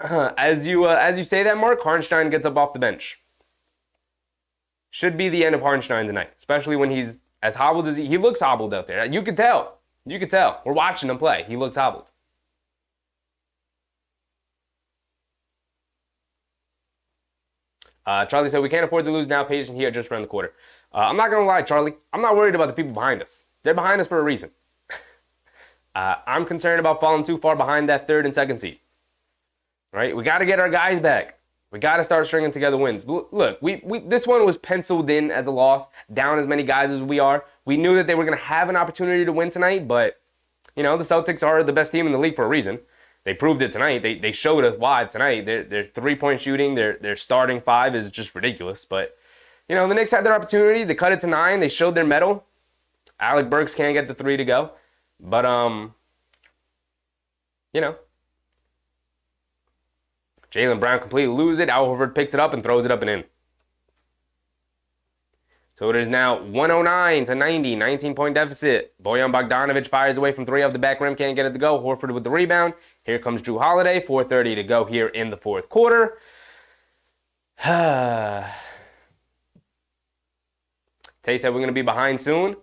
As you say that, Mark, Hartenstein gets up off the bench. Should be the end of Hartenstein tonight, especially when he's as hobbled as he looks hobbled out there. You could tell. You could tell. We're watching him play. He looks hobbled. Charlie said, we can't afford to lose now. Patient here just around the quarter. I'm not going to lie, Charlie. I'm not worried about the people behind us. They're behind us for a reason. I'm concerned about falling too far behind that third and second seed. Right? We got to get our guys back. We got to start stringing together wins. Look, this one was penciled in as a loss, down as many guys as we are. We knew that they were going to have an opportunity to win tonight, but, the Celtics are the best team in the league for a reason. They proved it tonight. They showed us why tonight. Their three-point shooting, their starting five is just ridiculous. But, the Knicks had their opportunity. They cut it to 9. They showed their mettle. Alec Burks can't get the 3 to go. But, Jaylen Brown completely loses it. Al Horford picks it up and throws it up and in. So it is now 109 to 90, 19-point deficit. Bojan Bogdanovich fires away from 3 off the back rim, can't get it to go. Horford with the rebound. Here comes Jrue Holiday, 4:30 to go here in the fourth quarter. Tay said we're going to be behind soon.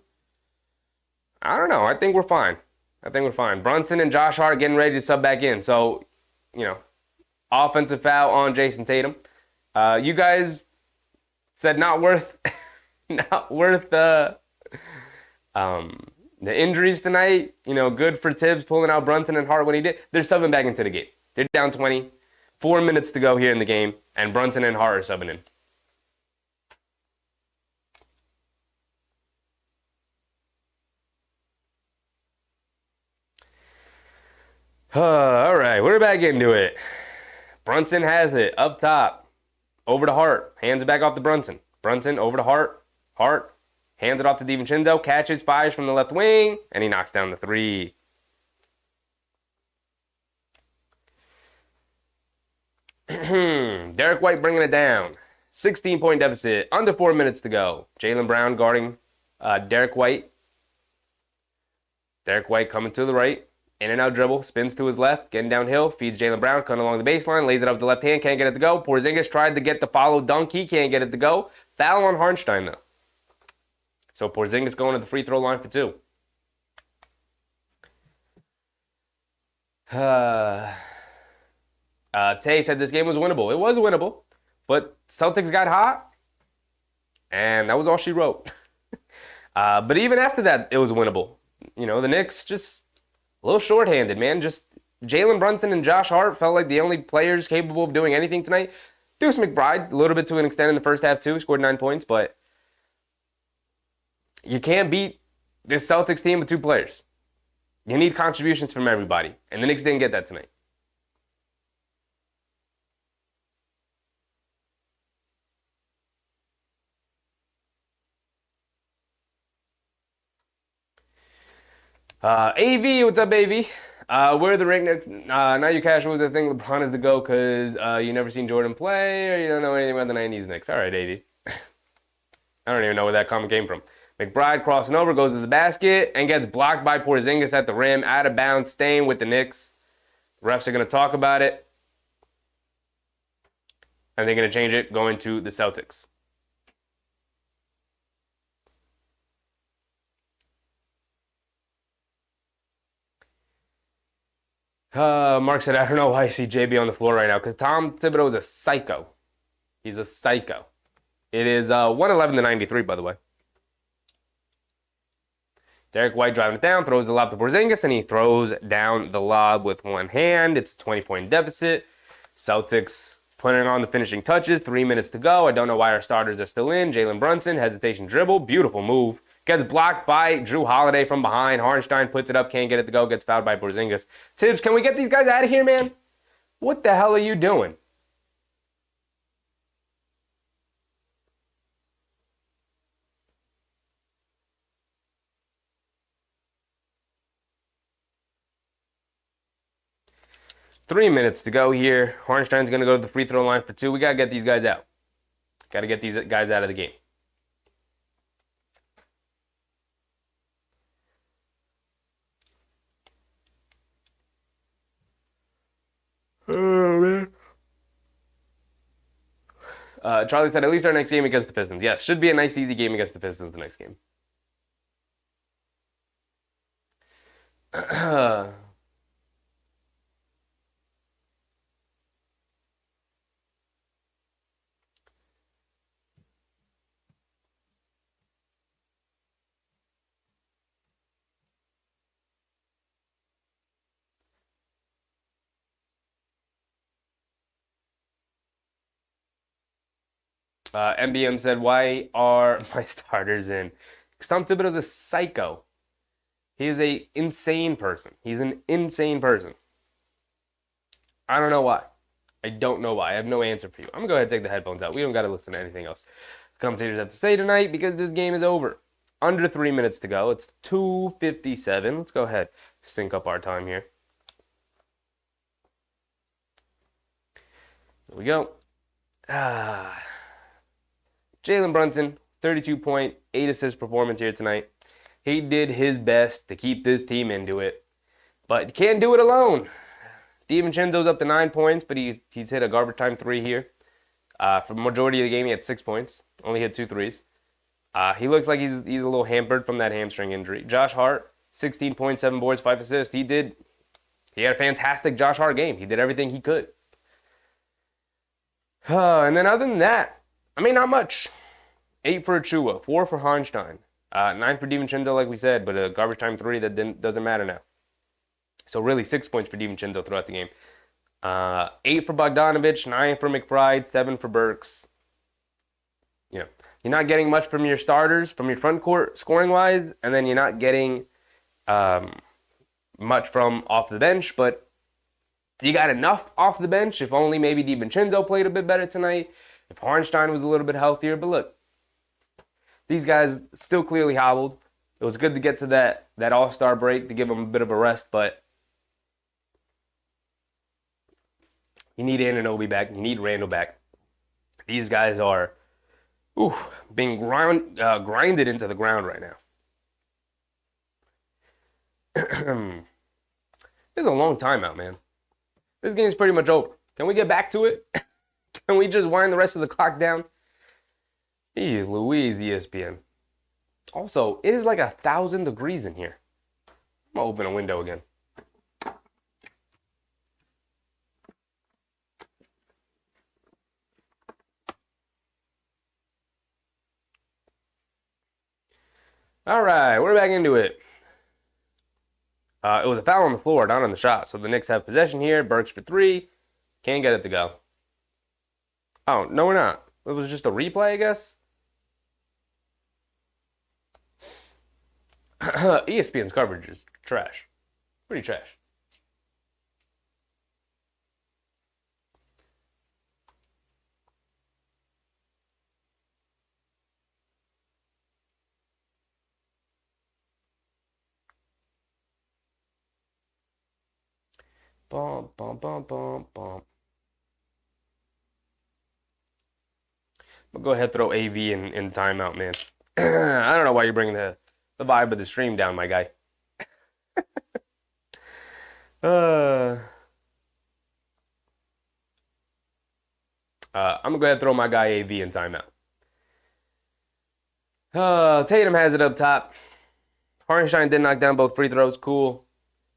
I don't know. I think we're fine. Brunson and Josh Hart getting ready to sub back in. So, offensive foul on Jason Tatum. You guys said not worth the injuries tonight. Good for Tibbs pulling out Brunson and Hart when he did. They're subbing back into the game. They're down 20. 4 minutes to go here in the game, and Brunson and Hart are subbing in. All right, we're back into it. Brunson has it up top. Over to Hart. Hands it back off to Brunson. Brunson over to Hart. Hart hands it off to DiVincenzo. Catches, fires from the left wing, and he knocks down the 3. Derek White bringing it down. 16-point deficit. Under 4 minutes to go. Jaylen Brown guarding Derek White. Derek White coming to the right. In and out dribble, spins to his left, getting downhill, feeds Jaylen Brown, cutting along the baseline, lays it up with the left hand, can't get it to go. Porzingis tried to get the follow dunk, he can't get it to go. Foul on Hartenstein, though. So Porzingis going to the free throw line for 2. Tay said this game was winnable. It was winnable, but Celtics got hot, and that was all she wrote. But even after that, it was winnable. The Knicks just a little shorthanded, man. Just Jalen Brunson and Josh Hart felt like the only players capable of doing anything tonight. Deuce McBride, a little bit to an extent in the first half too, scored 9 points, but you can't beat this Celtics team with 2 players. You need contributions from everybody, and the Knicks didn't get that tonight. AV, what's up, AV? Where the ring? Now you casuals that think LeBron is the GOAT because you never seen Jordan play or you don't know anything about the 90s Knicks. All right, AV. I don't even know where that comment came from. McBride crossing over, goes to the basket, and gets blocked by Porzingis at the rim, out of bounds, staying with the Knicks. The refs are going to talk about it. And they're going to change it, going to the Celtics. Mark said, I don't know why I see JB on the floor right now, because Tom Thibodeau is a psycho. He's a psycho. It is 111 to 93, by the way. Derek White driving it down, throws the lob to Porzingis, and he throws down the lob with one hand. It's a 20-point deficit. Celtics putting on the finishing touches. 3 minutes to go. I don't know why our starters are still in. Jalen Brunson, hesitation dribble. Beautiful move. Gets blocked by Jrue Holiday from behind. Hartenstein puts it up, can't get it to go, gets fouled by Porzingis. Tibbs, can we get these guys out of here, man? What the hell are you doing? 3 minutes to go here. Hartenstein's going to go to the free throw line for 2. We got to get these guys out. Got to get these guys out of the game. Oh, man. Charlie said, at least our next game against the Pistons. Yes, should be a nice, easy game against the Pistons the next game. MBM said, why are my starters in? Because Tom Thibodeau's a psycho. He is an insane person. He's an insane person. I don't know why. I don't know why. I have no answer for you. I'm going to go ahead and take the headphones out. We don't got to listen to anything else the commentators have to say tonight because this game is over. Under 3 minutes to go. It's 2:57. Let's go ahead. Sync up our time here. Here we go. Jalen Brunson, 32-point, 8-assist performance here tonight. He did his best to keep this team into it, but you can't do it alone. DiVincenzo's up to 9 points, but he's hit a garbage time 3 here. For the majority of the game, he had 6 points, only hit 2 threes. He looks like he's a little hampered from that hamstring injury. Josh Hart, 16 points, 7 boards, 5 assists. He had a fantastic Josh Hart game. He did everything he could. And then other than that, I mean, not much. 8 for Achua, 4 for Hartenstein, 9 for DiVincenzo, like we said, but a garbage time 3 that doesn't matter now. So really 6 points for DiVincenzo throughout the game. 8 for Bogdanovich, 9 for McBride, 7 for Burks. You know, you're not getting much from your starters, from your front court scoring-wise, and then you're not getting much from off the bench, but you got enough off the bench, if only maybe DiVincenzo played a bit better tonight, if Hartenstein was a little bit healthier. But look, these guys still clearly hobbled. It was good to get to that All-Star break to give them a bit of a rest, but you need Anunoby back. You need Randall back. These guys are being grinded into the ground right now. This is a long timeout, man. This game's pretty much over. Can we get back to it? Can we just wind the rest of the clock down? Jeez Louise, ESPN. Also, it is like 1,000 degrees in here. I'm gonna open a window again. All right, we're back into it. It was a foul on the floor, not on the shot. So the Knicks have possession here. Burks for 3. Can't get it to go. Oh, no, we're not. It was just a replay, I guess. ESPN's coverage is trash. Pretty trash. Bum, bum, bum, bum, bum. I'll go ahead and throw AV in timeout, man. I don't know why you're bringing the vibe of the stream down, my guy. I'm going to go ahead and throw my guy AV in timeout. Tatum has it up top. Hartenstein did knock down both free throws. Cool.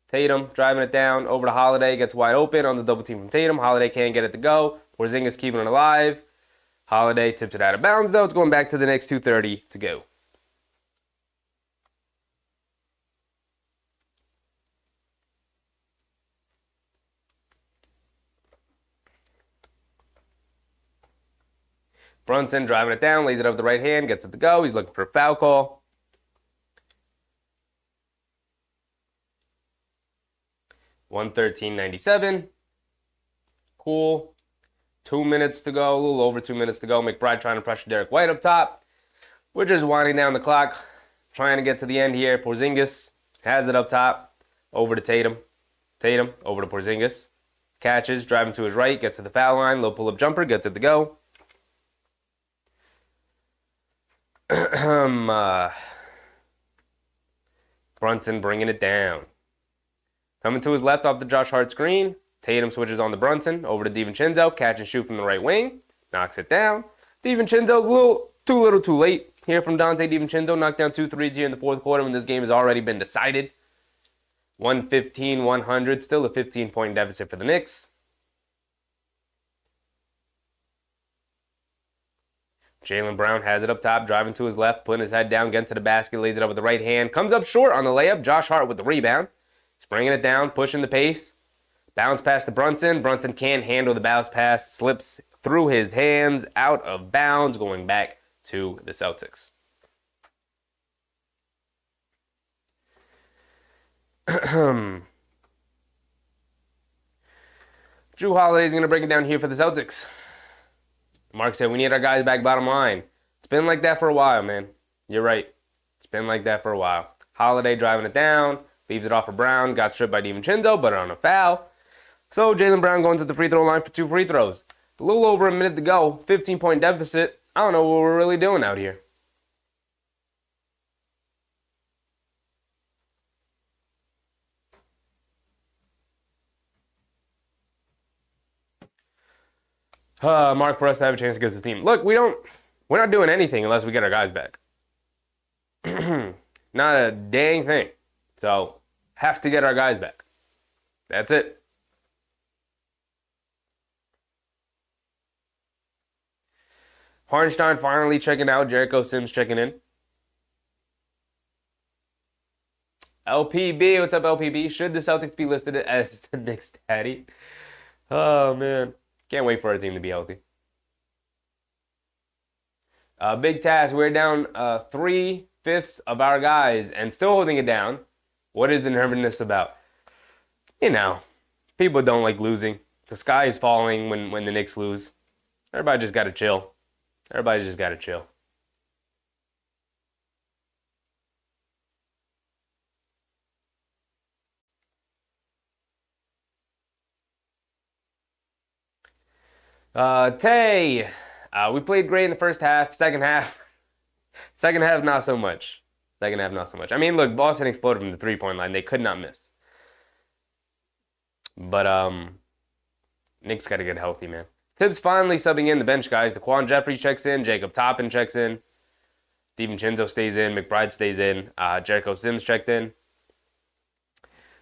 Tatum driving it down over to Holiday. Gets wide open on the double team from Tatum. Holiday can't get it to go. Porzingis keeping it alive. Holiday tips it out of bounds, though. It's going back to the Knicks. 2:30 to go. Brunson driving it down, lays it up with the right hand, gets it to go. He's looking for a foul call. $113.97. Cool. 2 minutes to go, a little over 2 minutes to go. McBride trying to pressure Derek White up top. We're just winding down the clock, trying to get to the end here. Porzingis has it up top, over to Tatum. Tatum over to Porzingis. catches, driving to his right, gets to the foul line, low pull-up jumper, gets it to go. Brunson bringing it down. Coming to his left off the Josh Hart screen. Tatum switches on to Brunson, over to DiVincenzo, catch and shoot from the right wing, knocks it down. DiVincenzo, too little too late here from Dante DiVincenzo, knocked down 2 threes here in the fourth quarter when this game has already been decided. 115-100, still a 15-point deficit for the Knicks. Jaylen Brown has it up top, driving to his left, putting his head down, getting to the basket, lays it up with the right hand, comes up short on the layup. Josh Hart with the rebound. He's bringing it down, pushing the pace. Bounce pass to Brunson. Brunson can't handle the bounce pass, slips through his hands, out of bounds, going back to the Celtics. Drew Holiday's going to break it down here for the Celtics. Mark said, we need our guys back, bottom line. It's been like that for a while, man. You're right. It's been like that for a while. Holiday driving it down, leaves it off for Brown, got stripped by DiVincenzo, but on a foul. So Jaylen Brown going to the free throw line for 2 free throws. A little over a minute to go, 15-point deficit. I don't know what we're really doing out here. Mark, for us to have a chance against the team. Look, we're not doing anything unless we get our guys back. Not a dang thing. So, have to get our guys back. That's it. Hartenstein finally checking out. Jericho Sims checking in. LPB, what's up, LPB? Should the Celtics be listed as the Knicks daddy? Oh, man. Can't wait for our team to be healthy. Big task. We're down 3/5 of our guys and still holding it down. What is the nervousness about? You know, people don't like losing. The sky is falling when the Knicks lose. Everybody just got to chill. Everybody just got to chill. Tay, we played great in the first half. Second half, not so much. I mean, look, Boston exploded from the three-point line. They could not miss. But Knicks got to get healthy, man. Tibbs finally subbing in the bench guys. DeQuan Jeffries checks in. Jacob Toppin checks in. DiVincenzo stays in. McBride stays in. Jericho Sims checked in.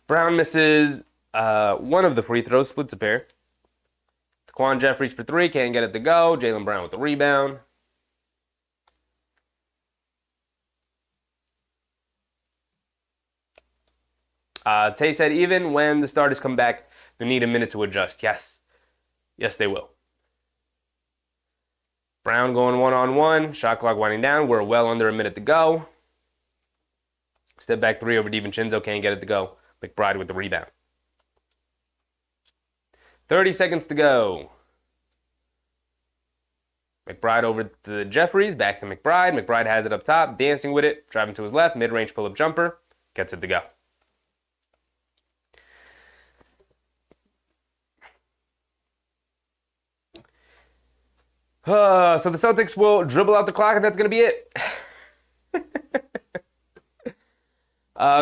Brown misses one of the free throws, splits a pair. DeQuan Jeffries for 3, can't get it to go. Jaylen Brown with the rebound. Tay said, even when the starters come back, they need a minute to adjust. Yes. Yes, they will. Brown going one-on-one. Shot clock winding down. We're well under a minute to go. Step back 3 over DiVincenzo. Can't get it to go. McBride with the rebound. 30 seconds to go. McBride over to Jeffries. Back to McBride. McBride has it up top. Dancing with it. Driving to his left. Mid-range pull-up jumper. Gets it to go. So the Celtics will dribble out the clock, and that's going to be it.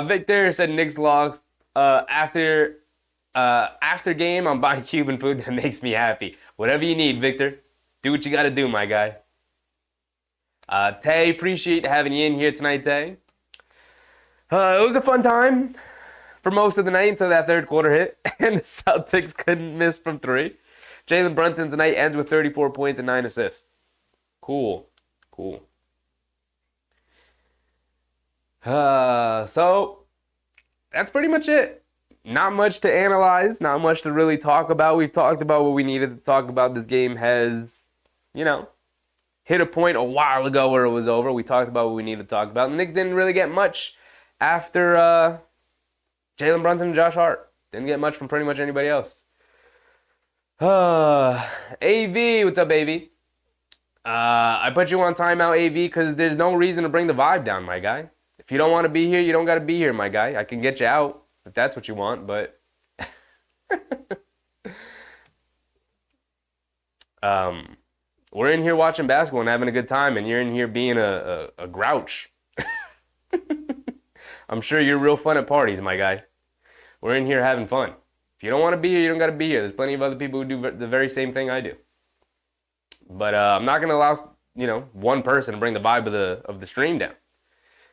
Victor said Knicks lost. After game, I'm buying Cuban food that makes me happy. Whatever you need, Victor. Do what you got to do, my guy. Tay, appreciate having you in here tonight, Tay. It was a fun time for most of the night until that third quarter hit, and the Celtics couldn't miss from 3. Jalen Brunson tonight ends with 34 points and 9 assists. Cool. So, that's pretty much it. Not much to analyze, not much to really talk about. We've talked about what we needed to talk about. This game has, hit a point a while ago where it was over. We talked about what we needed to talk about. The Knicks didn't really get much after Jalen Brunson and Josh Hart. Didn't get much from pretty much anybody else. AV, what's up, AV? I put you on timeout, AV, because there's no reason to bring the vibe down, my guy. If you don't want to be here, you don't got to be here, my guy. I can get you out if that's what you want, but We're in here watching basketball and having a good time, and you're in here being a grouch. I'm sure you're real fun at parties, my guy. We're in here having fun. If you don't want to be here, you don't got to be here. There's plenty of other people who do the very same thing I do. But I'm not going to allow, one person to bring the vibe of the stream down.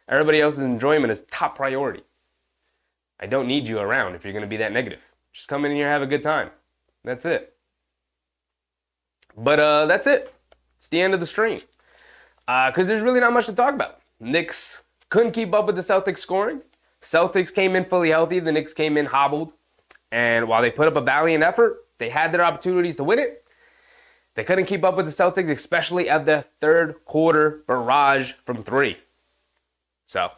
Everybody else's enjoyment is top priority. I don't need you around if you're going to be that negative. Just come in here and have a good time. That's it. But that's it. It's the end of the stream. Because there's really not much to talk about. Knicks couldn't keep up with the Celtics scoring. Celtics came in fully healthy. The Knicks came in hobbled. And while they put up a valiant effort, they had their opportunities to win it. They couldn't keep up with the Celtics, especially at the third quarter barrage from 3. So,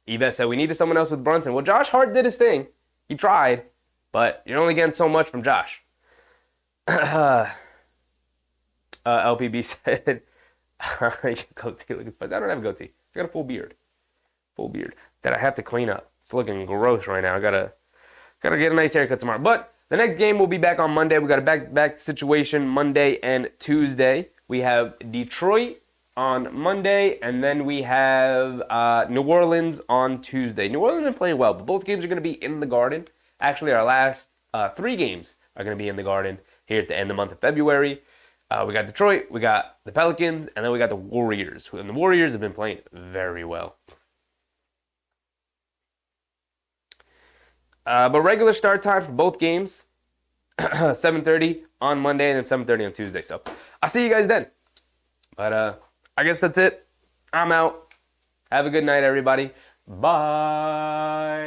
Yves said, we needed someone else with Brunson. Well, Josh Hart did his thing. He tried, but you're only getting so much from Josh. LPB said, goatee looking spicy. I don't have a goatee. I got a full beard. Full beard that I have to clean up. It's looking gross right now. I gotta get a nice haircut tomorrow. But the next game will be back on Monday. We got a back situation Monday and Tuesday. We have Detroit on Monday, and then we have New Orleans on Tuesday. New Orleans been playing well, but both games are going to be in the Garden. Actually, our last 3 games are going to be in the Garden here at the end of the month of February. We got Detroit, we got the Pelicans, and then we got the Warriors. And the Warriors have been playing very well. But regular start time for both games, 7:30 on Monday and then 7:30 on Tuesday. So I'll see you guys then. But I guess that's it. I'm out. Have a good night, everybody. Bye.